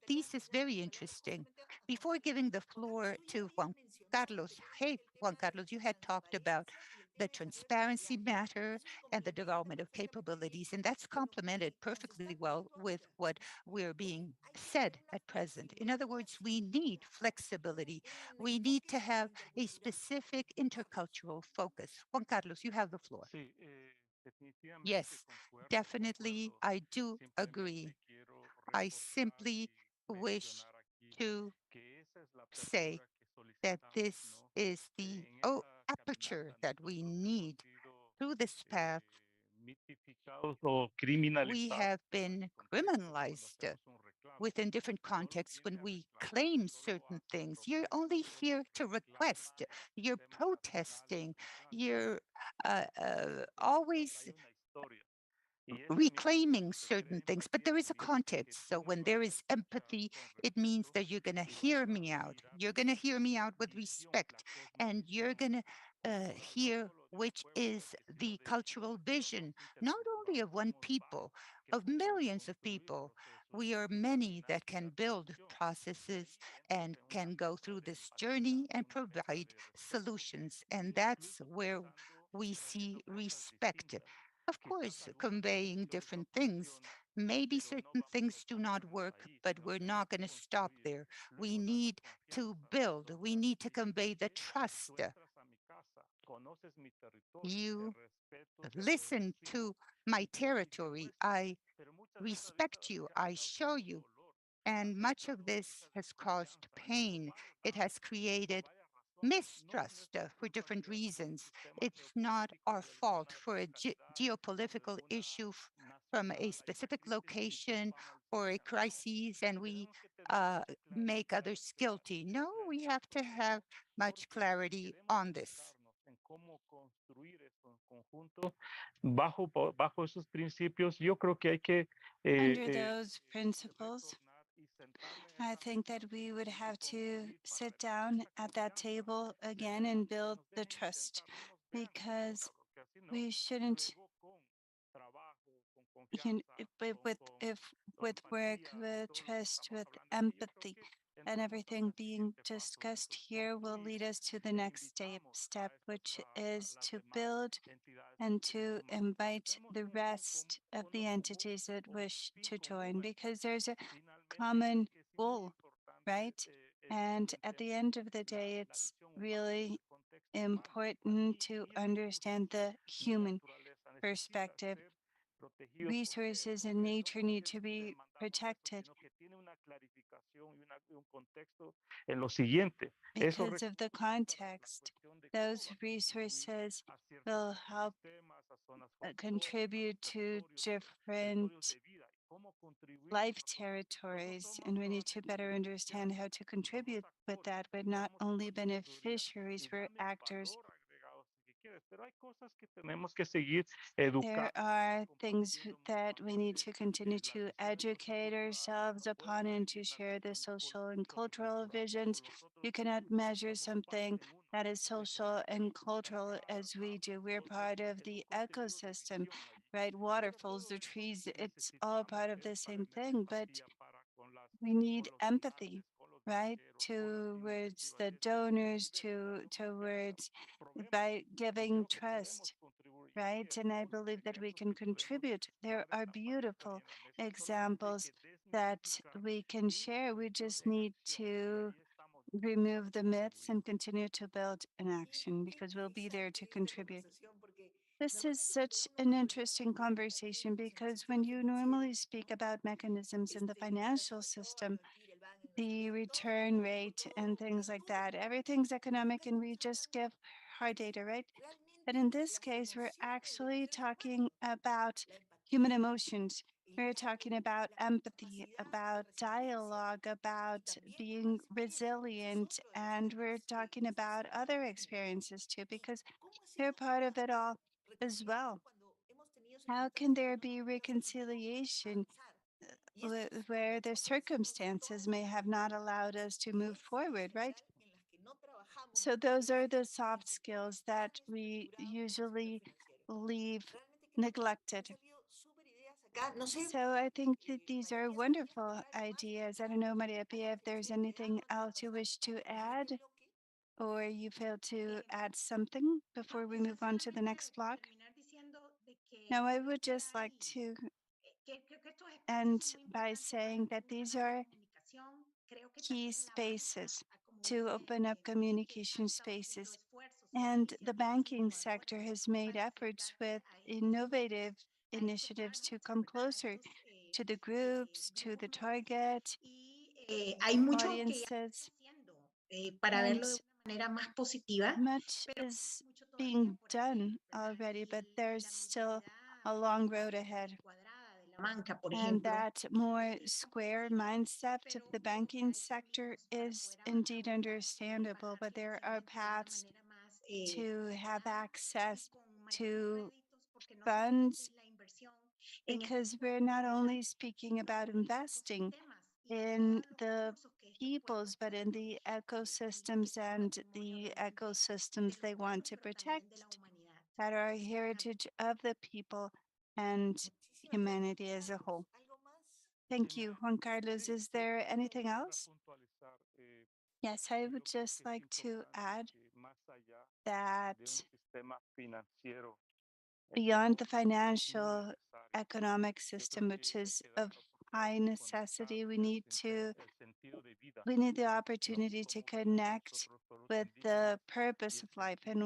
This is very interesting. Before giving the floor to Juan Carlos, hey, Juan Carlos, you had talked about the transparency matter and the development of capabilities, and that's complemented perfectly well with what we're being said at present. In other words, we need flexibility. We need to have a specific intercultural focus. Juan Carlos, you have the floor. Yes, definitely, I do agree. I simply wish to say that this is the aperture that we need. Through this path, we have been criminalized within different contexts when we claim certain things. You're only here to request, you're protesting, you're always reclaiming certain things, but there is a context. So when there is empathy, it means that you're going to hear me out. You're going to hear me out with respect, and you're going to hear which is the cultural vision, not only of one people, of millions of people. We are many that can build processes and can go through this journey and provide solutions. And that's where we see respect. Of course, conveying different things. Maybe certain things do not work, but we're not going to stop there. We need to build, we need to convey the trust. You listen to my territory. I respect you. I show you. And much of this has caused pain. It has created mistrust for different reasons. It's not our fault for a geopolitical issue from a specific location or a crisis, and we make others guilty. No, we have to have much clarity on this. Bajo esos principios, yo creo que hay que under those principles, I think that we would have to sit down at that table again and build the trust, because we shouldn't, with work, with trust, with empathy, and everything being discussed here will lead us to the next step, which is to build and to invite the rest of the entities that wish to join, because there's a common goal, right? And at the end of the day, it's really important to understand the human perspective. Resources in nature need to be protected because of the context. Those resources will help contribute to different life territories, and we need to better understand how to contribute with that. We're not only beneficiaries, we're actors. There are things that we need to continue to educate ourselves upon and to share the social and cultural visions. You cannot measure something that is social and cultural as we do. We're part of the ecosystem, right? Waterfalls, the trees, it's all part of the same thing, but we need empathy, right? Towards the donors, towards by giving trust, right? And I believe that we can contribute. There are beautiful examples that we can share. We just need to remove the myths and continue to build an action, because we'll be there to contribute. This is such an interesting conversation because when you normally speak about mechanisms in the financial system, the return rate and things like that, everything's economic and we just give hard data, right? But in this case, we're actually talking about human emotions. We're talking about empathy, about dialogue, about being resilient, and we're talking about other experiences too, because they're part of it all as well. How can there be reconciliation where the circumstances may have not allowed us to move forward, right? So those are the soft skills that we usually leave neglected. So I think that these are wonderful ideas. I don't know, Maria Pia, if there's anything else you wish to add or you feel to add something before we move on to the next block. Now, I would just like to end by saying that these are key spaces to open up communication spaces. And the banking sector has made efforts with innovative initiatives to come closer to the groups, to the target audiences. And much is being done already, but there's still a long road ahead. And that more square mindset of the banking sector is indeed understandable, but there are paths to have access to funds because we're not only speaking about investing in the peoples, but in the ecosystems and the ecosystems they want to protect that are a heritage of the people and humanity as a whole. Thank you, Juan Carlos. Is there anything else? Yes, I would just like to add that beyond the financial economic system, which is of high necessity, we need the opportunity to connect with the purpose of life and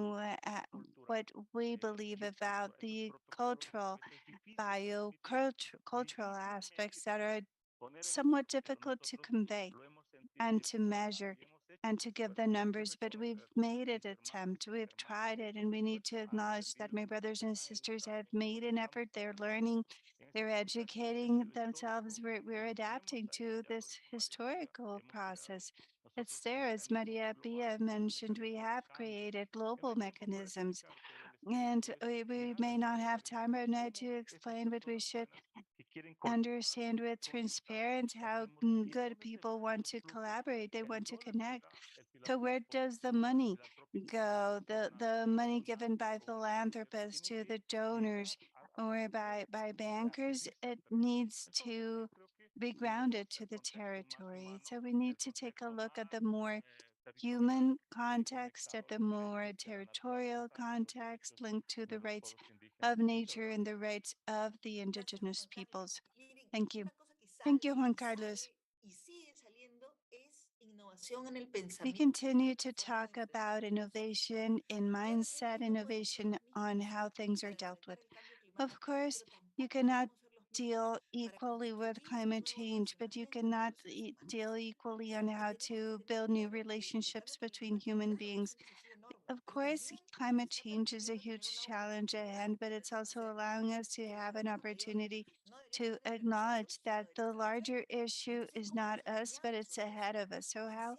what we believe about the cultural aspects that are somewhat difficult to convey and to measure and to give the numbers, but we've made an attempt, we've tried it, and we need to acknowledge that my brothers and sisters have made an effort. They're learning, they're educating themselves. We're adapting to this historical process. It's there, as Maria Pia mentioned, we have created global mechanisms. And we may not have time right now to explain, but we should understand with transparent how good people want to collaborate, they want to connect. So where does the money go? The money given by philanthropists to the donors or by bankers, it needs to be grounded to the territory. So we need to take a look at the more human context, at the more territorial context linked to the rights of nature and the rights of the indigenous peoples. Thank you. Thank you, Juan Carlos. We continue to talk about innovation in mindset, innovation on how things are dealt with. Of course, you cannot deal equally with climate change, but you cannot deal equally on how to build new relationships between human beings. Of course, climate change is a huge challenge ahead, but it's also allowing us to have an opportunity to acknowledge that the larger issue is not us, but it's ahead of us. So, how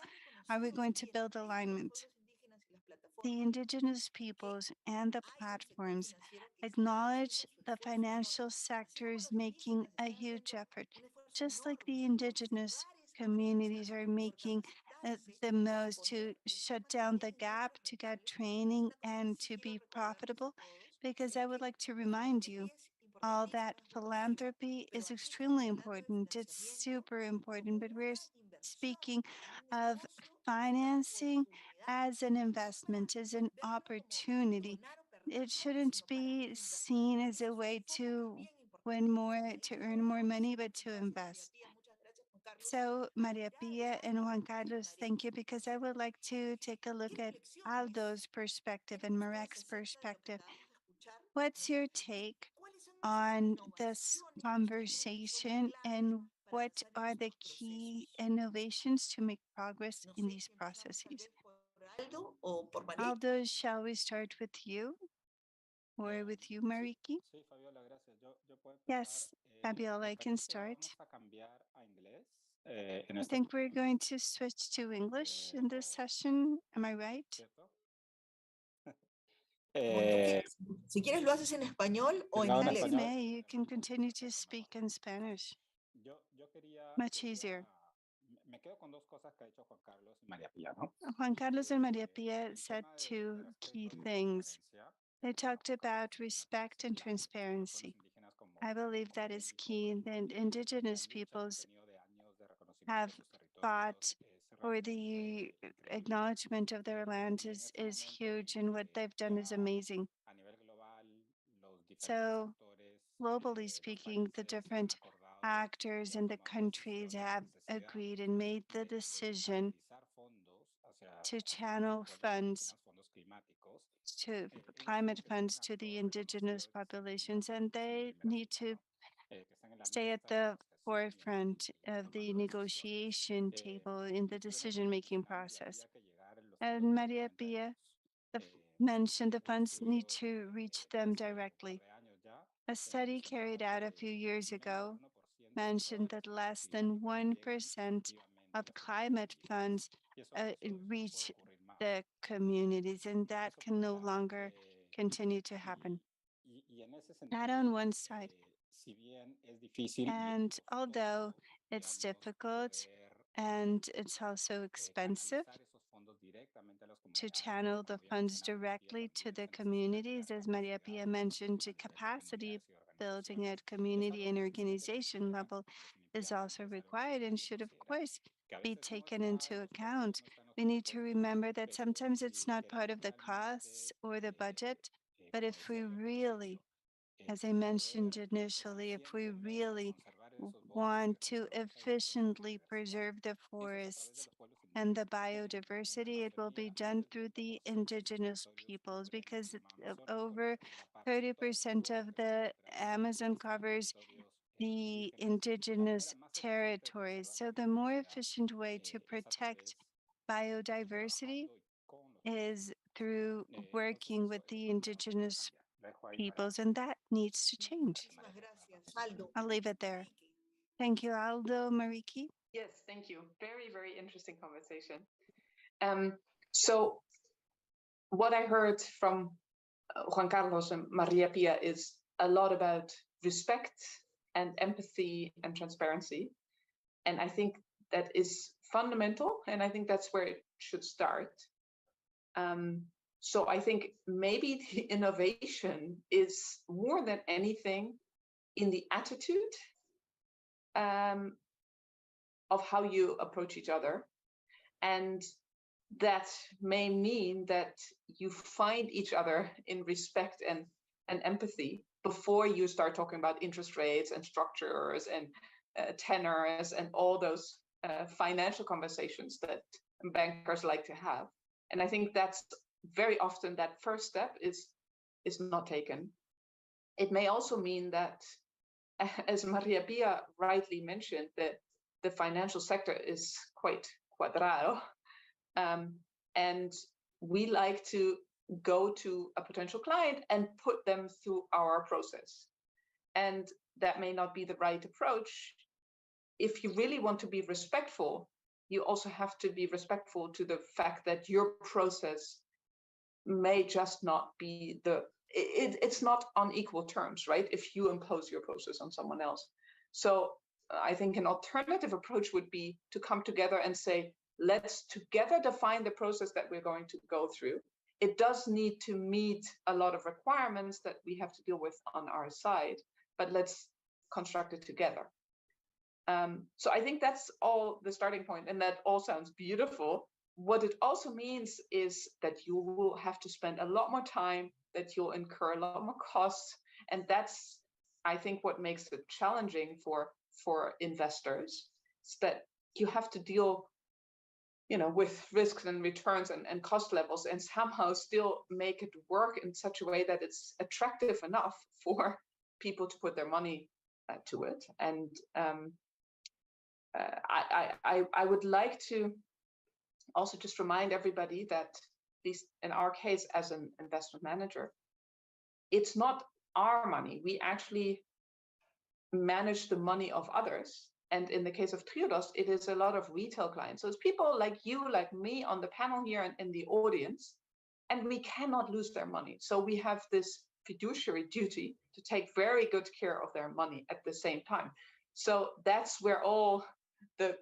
are we going to build alignment? The indigenous peoples and the platforms acknowledge the financial sector is making a huge effort, just like the indigenous communities are making the most to shut down the gap, to get training, and to be profitable. Because I would like to remind you all that philanthropy is extremely important. It's super important, but we're speaking of financing as an investment, as an opportunity. It shouldn't be seen as a way to win more, to earn more money, but to invest. So, Maria Pia and Juan Carlos, thank you, because I would like to take a look at Aldo's perspective and Marek's perspective. what's your take on this conversation and what are the key innovations to make progress in these processes? Aldo, shall we start with you or with you, Mariki? Yes, Fabiola, I can start. I think we're going to switch to English in this session. Am I right? Si quieres lo haces en español o en As inglés. you may, you can continue to speak in Spanish. Much easier. Juan Carlos and Maria Pia said two key things. They talked about respect and transparency. I believe that is key. And indigenous peoples have fought for the acknowledgement of their land is huge, and what they've done is amazing. So, globally speaking, the different actors in the countries have agreed and made the decision to channel funds to climate funds to the indigenous populations, and they need to stay at the forefront of the negotiation table in the decision-making process. And Maria Pia mentioned the funds need to reach them directly. A study carried out a few years ago mentioned that less than 1% of climate funds reach the communities, and that can no longer continue to happen. Not on one side. And although it's difficult and it's also expensive to channel the funds directly to the communities, as Maria Pia mentioned, to capacity building at community and organization level is also required and should, of course, be taken into account. We need to remember that sometimes it's not part of the costs or the budget, but if we really, as I mentioned initially, if we really want to efficiently preserve the forests and the biodiversity, it will be done through the indigenous peoples, because over 30% of the Amazon covers the indigenous territories. So the more efficient way to protect biodiversity is through working with the indigenous peoples, and that needs to change. I'll leave it there. Thank you, Aldo. Mariki? Yes, thank you. Very, very interesting conversation. So what I heard from Juan Carlos and Maria Pia is a lot about respect and empathy and transparency. And I think that is fundamental, and I think that's where it should start. So I think maybe the innovation is more than anything in the attitude of how you approach each other. And that may mean that you find each other in respect and empathy before you start talking about interest rates and structures and tenors and all those financial conversations that bankers like to have. And I think that's very often that first step is not taken. It may also mean that, as Maria Pia rightly mentioned, that the financial sector is quite cuadrado. And we like to go to a potential client and put them through our process. And that may not be the right approach. If you really want to be respectful, you also have to be respectful to the fact that your process may just not be it's not on equal terms, right? If you impose your process on someone else. So I think an alternative approach would be to come together and say, let's together define the process that we're going to go through. It does need to meet a lot of requirements that we have to deal with on our side, but let's construct it together. So I think that's all the starting point, and that all sounds beautiful. What it also means is that you will have to spend a lot more time, that you'll incur a lot more costs, and that's, I think, what makes it challenging for investors, is that you have to deal with risks and returns and cost levels, and somehow still make it work in such a way that it's attractive enough for people to put their money to it. And I would like to also just remind everybody that in our case as an investment manager, it's not our money. We actually manage the money of others. And in the case of Triodos, it is a lot of retail clients. So it's people like you, like me on the panel here and in the audience, and we cannot lose their money. So we have this fiduciary duty to take very good care of their money at the same time. So that's where all the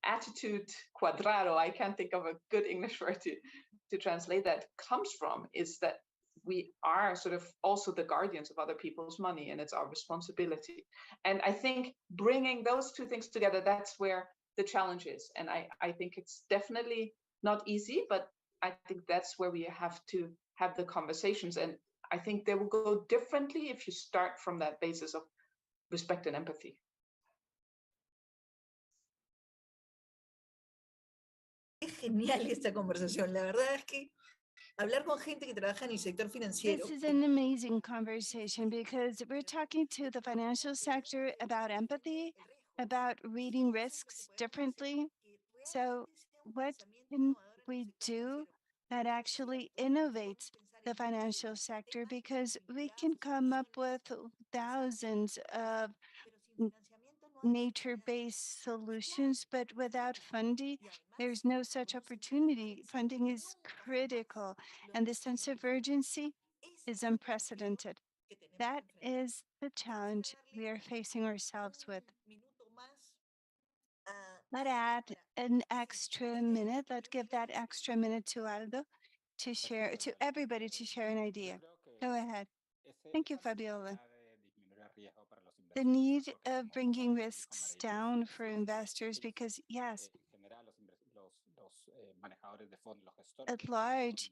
attitude cuadrado, I can't think of a good English word to translate that, comes from, is that we are sort of also the guardians of other people's money, and it's our responsibility. And I think bringing those two things together, that's where the challenge is. And I think it's definitely not easy, but I think that's where we have to have the conversations. And I think they will go differently if you start from that basis of respect and empathy. Es genial esta conversación. La verdad es que hablar con gente que trabaja en el sector financiero. This is an amazing conversation because we're talking to the financial sector about empathy, about reading risks differently. So what can we do that actually innovates the financial sector? Because we can come up with thousands of nature-based solutions, but without funding, there's no such opportunity. Funding is critical, and the sense of urgency is unprecedented. That is the challenge we are facing ourselves with. Let's add an extra minute. Let's give that extra minute to Aldo to share, to everybody to share an idea. Go ahead. Thank you, Fabiola. The need of bringing risks down for investors, because yes, at large,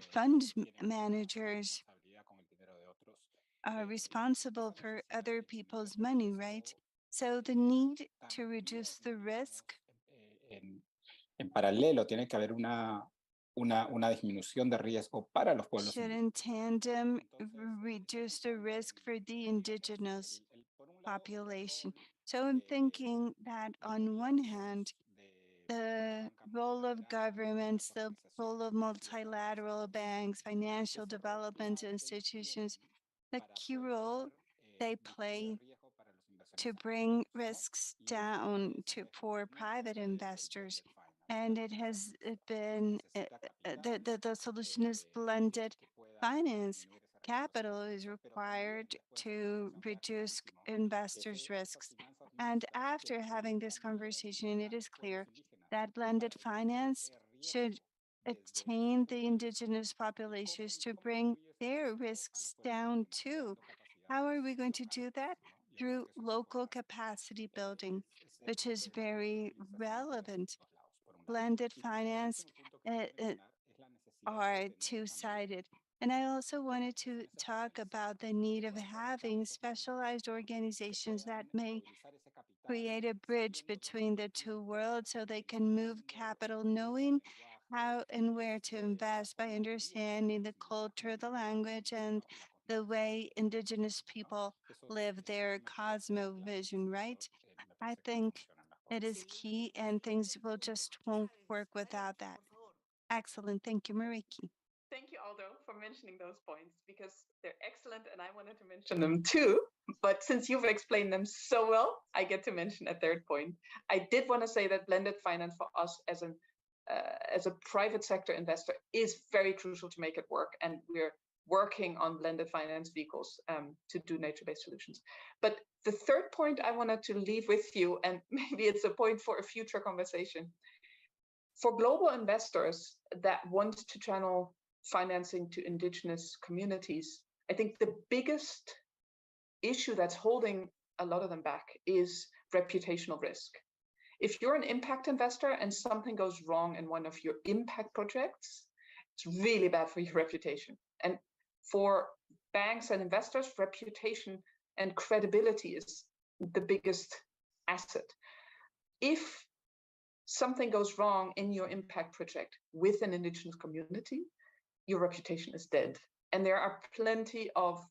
fund managers are responsible for other people's money, right? So the need to reduce the risk. En paralelo, tiene que haber una disminución de riesgo para los pueblos should in tandem reduce the risk for the indigenous population. So I'm thinking that on one hand, the role of governments, the role of multilateral banks, financial development institutions, the key role they play to bring risks down for private investors. And it has been, the solution is blended finance. Capital is required to reduce investors' risks. And after having this conversation, it is clear that blended finance should attain the indigenous populations to bring their risks down too. How are we going to do that? Through local capacity building, which is very relevant. Blended finance are two-sided. And I also wanted to talk about the need of having specialized organizations that may create a bridge between the two worlds so they can move capital, knowing how and where to invest by understanding the culture, the language, and the way indigenous people live their cosmovision, right? I think it is key, and things will just won't work without that. Excellent. Thank you, Mariki. Thank you, Aldo, for mentioning those points, because they're excellent and I wanted to mention them too. But since you've explained them so well, I get to mention a third point. I did want to say that blended finance for us as a private sector investor is very crucial to make it work. And we're working on blended finance vehicles to do nature-based solutions. But the third point I wanted to leave with you, and maybe it's a point for a future conversation, for global investors that want to channel financing to indigenous communities, I think the biggest issue that's holding a lot of them back is reputational risk. If you're an impact investor and something goes wrong in one of your impact projects, it's really bad for your reputation. And for banks and investors, reputation and credibility is the biggest asset. If something goes wrong in your impact project with an indigenous community, your reputation is dead. And there are plenty of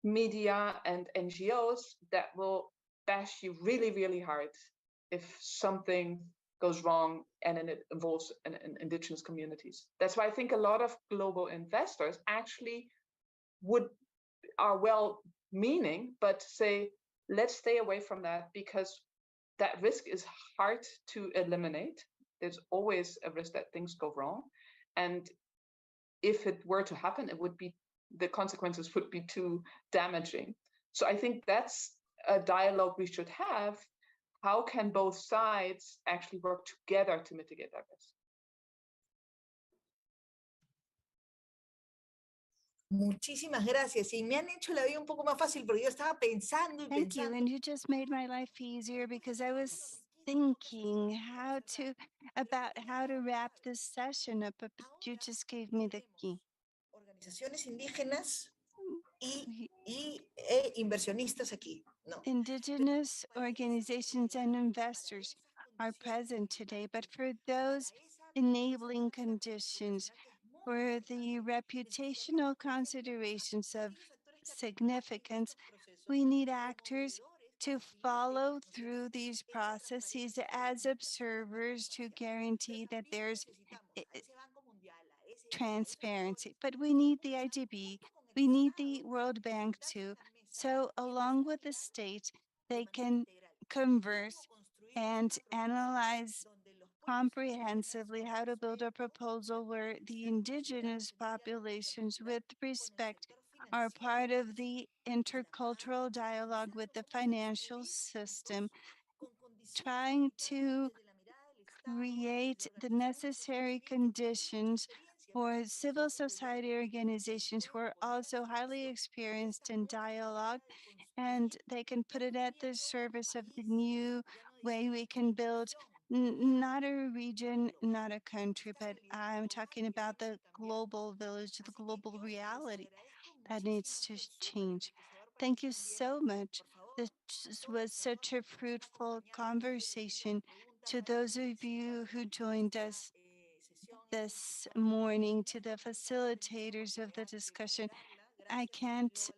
media and NGOs that will bash you really, really hard if something goes wrong and it involves indigenous communities. That's why I think a lot of global investors actually are well-meaning, but say, let's stay away from that because that risk is hard to eliminate. There's always a risk that things go wrong. And if it were to happen, the consequences would be too damaging. So I think that's a dialogue we should have. How can both sides actually work together to mitigate that risk? Muchísimas gracias. Y me han hecho la vida un poco más fácil porque yo estaba pensando y Thank you. pensando. And you just made my life easier because I was thinking about how to wrap this session up, but you just gave me the key. Organizaciones indígenas inversionistas aquí, ¿no? Indigenous organizations and investors are present today, but for those enabling conditions, for the reputational considerations of significance, we need actors to follow through these processes as observers to guarantee that there's transparency. But we need the IDB, we need the World Bank too. So along with the state, they can converse and analyze comprehensively how to build a proposal where the indigenous populations with respect are part of the intercultural dialogue with the financial system, trying to create the necessary conditions for civil society organizations who are also highly experienced in dialogue, and they can put it at the service of the new way we can build not a region, not a country, but I'm talking about the global village, the global reality that needs to change. Thank you so much. This was such a fruitful conversation. To those of you who joined us this morning, to the facilitators of the discussion, I can't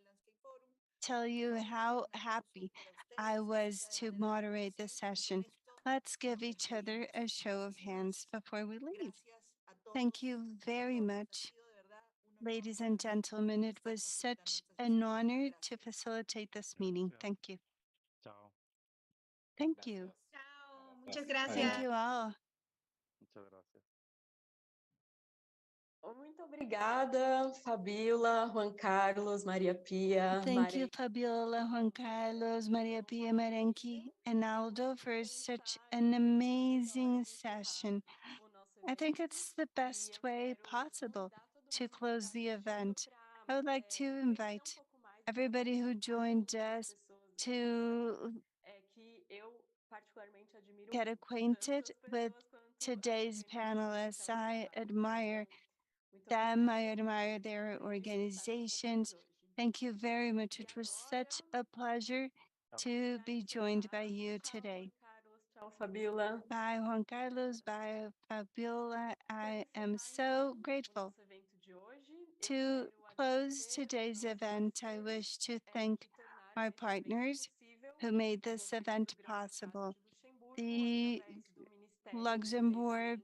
tell you how happy I was to moderate this session. Let's give each other a show of hands before we leave. Thank you very much, ladies and gentlemen. It was such an honor to facilitate this meeting. Thank you. Thank you. Muchas Thank you all. Muito obrigada, Fabiola, Juan Carlos, Maria Pia. Thank you, Fabiola, Juan Carlos, Maria Pia, Marenki, and Aldo for such an amazing session. I think it's the best way possible to close the event. I would like to invite everybody who joined us to get acquainted with today's panelists. I admire them, I admire their organizations. Thank you very much. It was such a pleasure to be joined by you today. Tchau, Fabiola. Bye, Juan Carlos. Bye, Fabiola. I am so grateful. To close today's event, I wish to thank our partners who made this event possible. The Luxembourg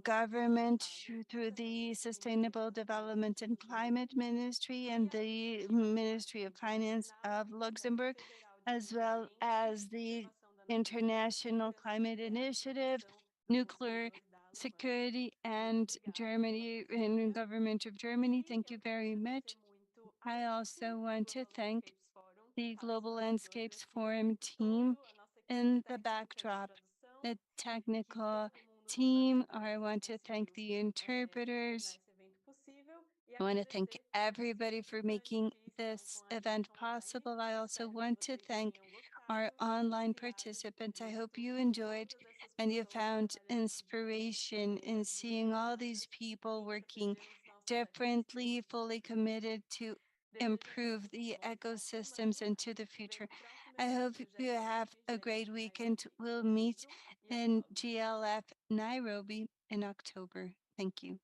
government through the Sustainable Development and Climate Ministry and the Ministry of Finance of Luxembourg, as well as the International Climate Initiative, Nuclear Security, and Germany and Government of Germany. Thank you very much. I also want to thank the Global Landscapes Forum team in the backdrop, the technical team. I want to thank the interpreters. I want to thank everybody for making this event possible. I also want to thank our online participants. I hope you enjoyed and you found inspiration in seeing all these people working differently, fully committed to improve the ecosystems into the future. I hope you have a great weekend. We'll meet in GLF Nairobi in October. Thank you.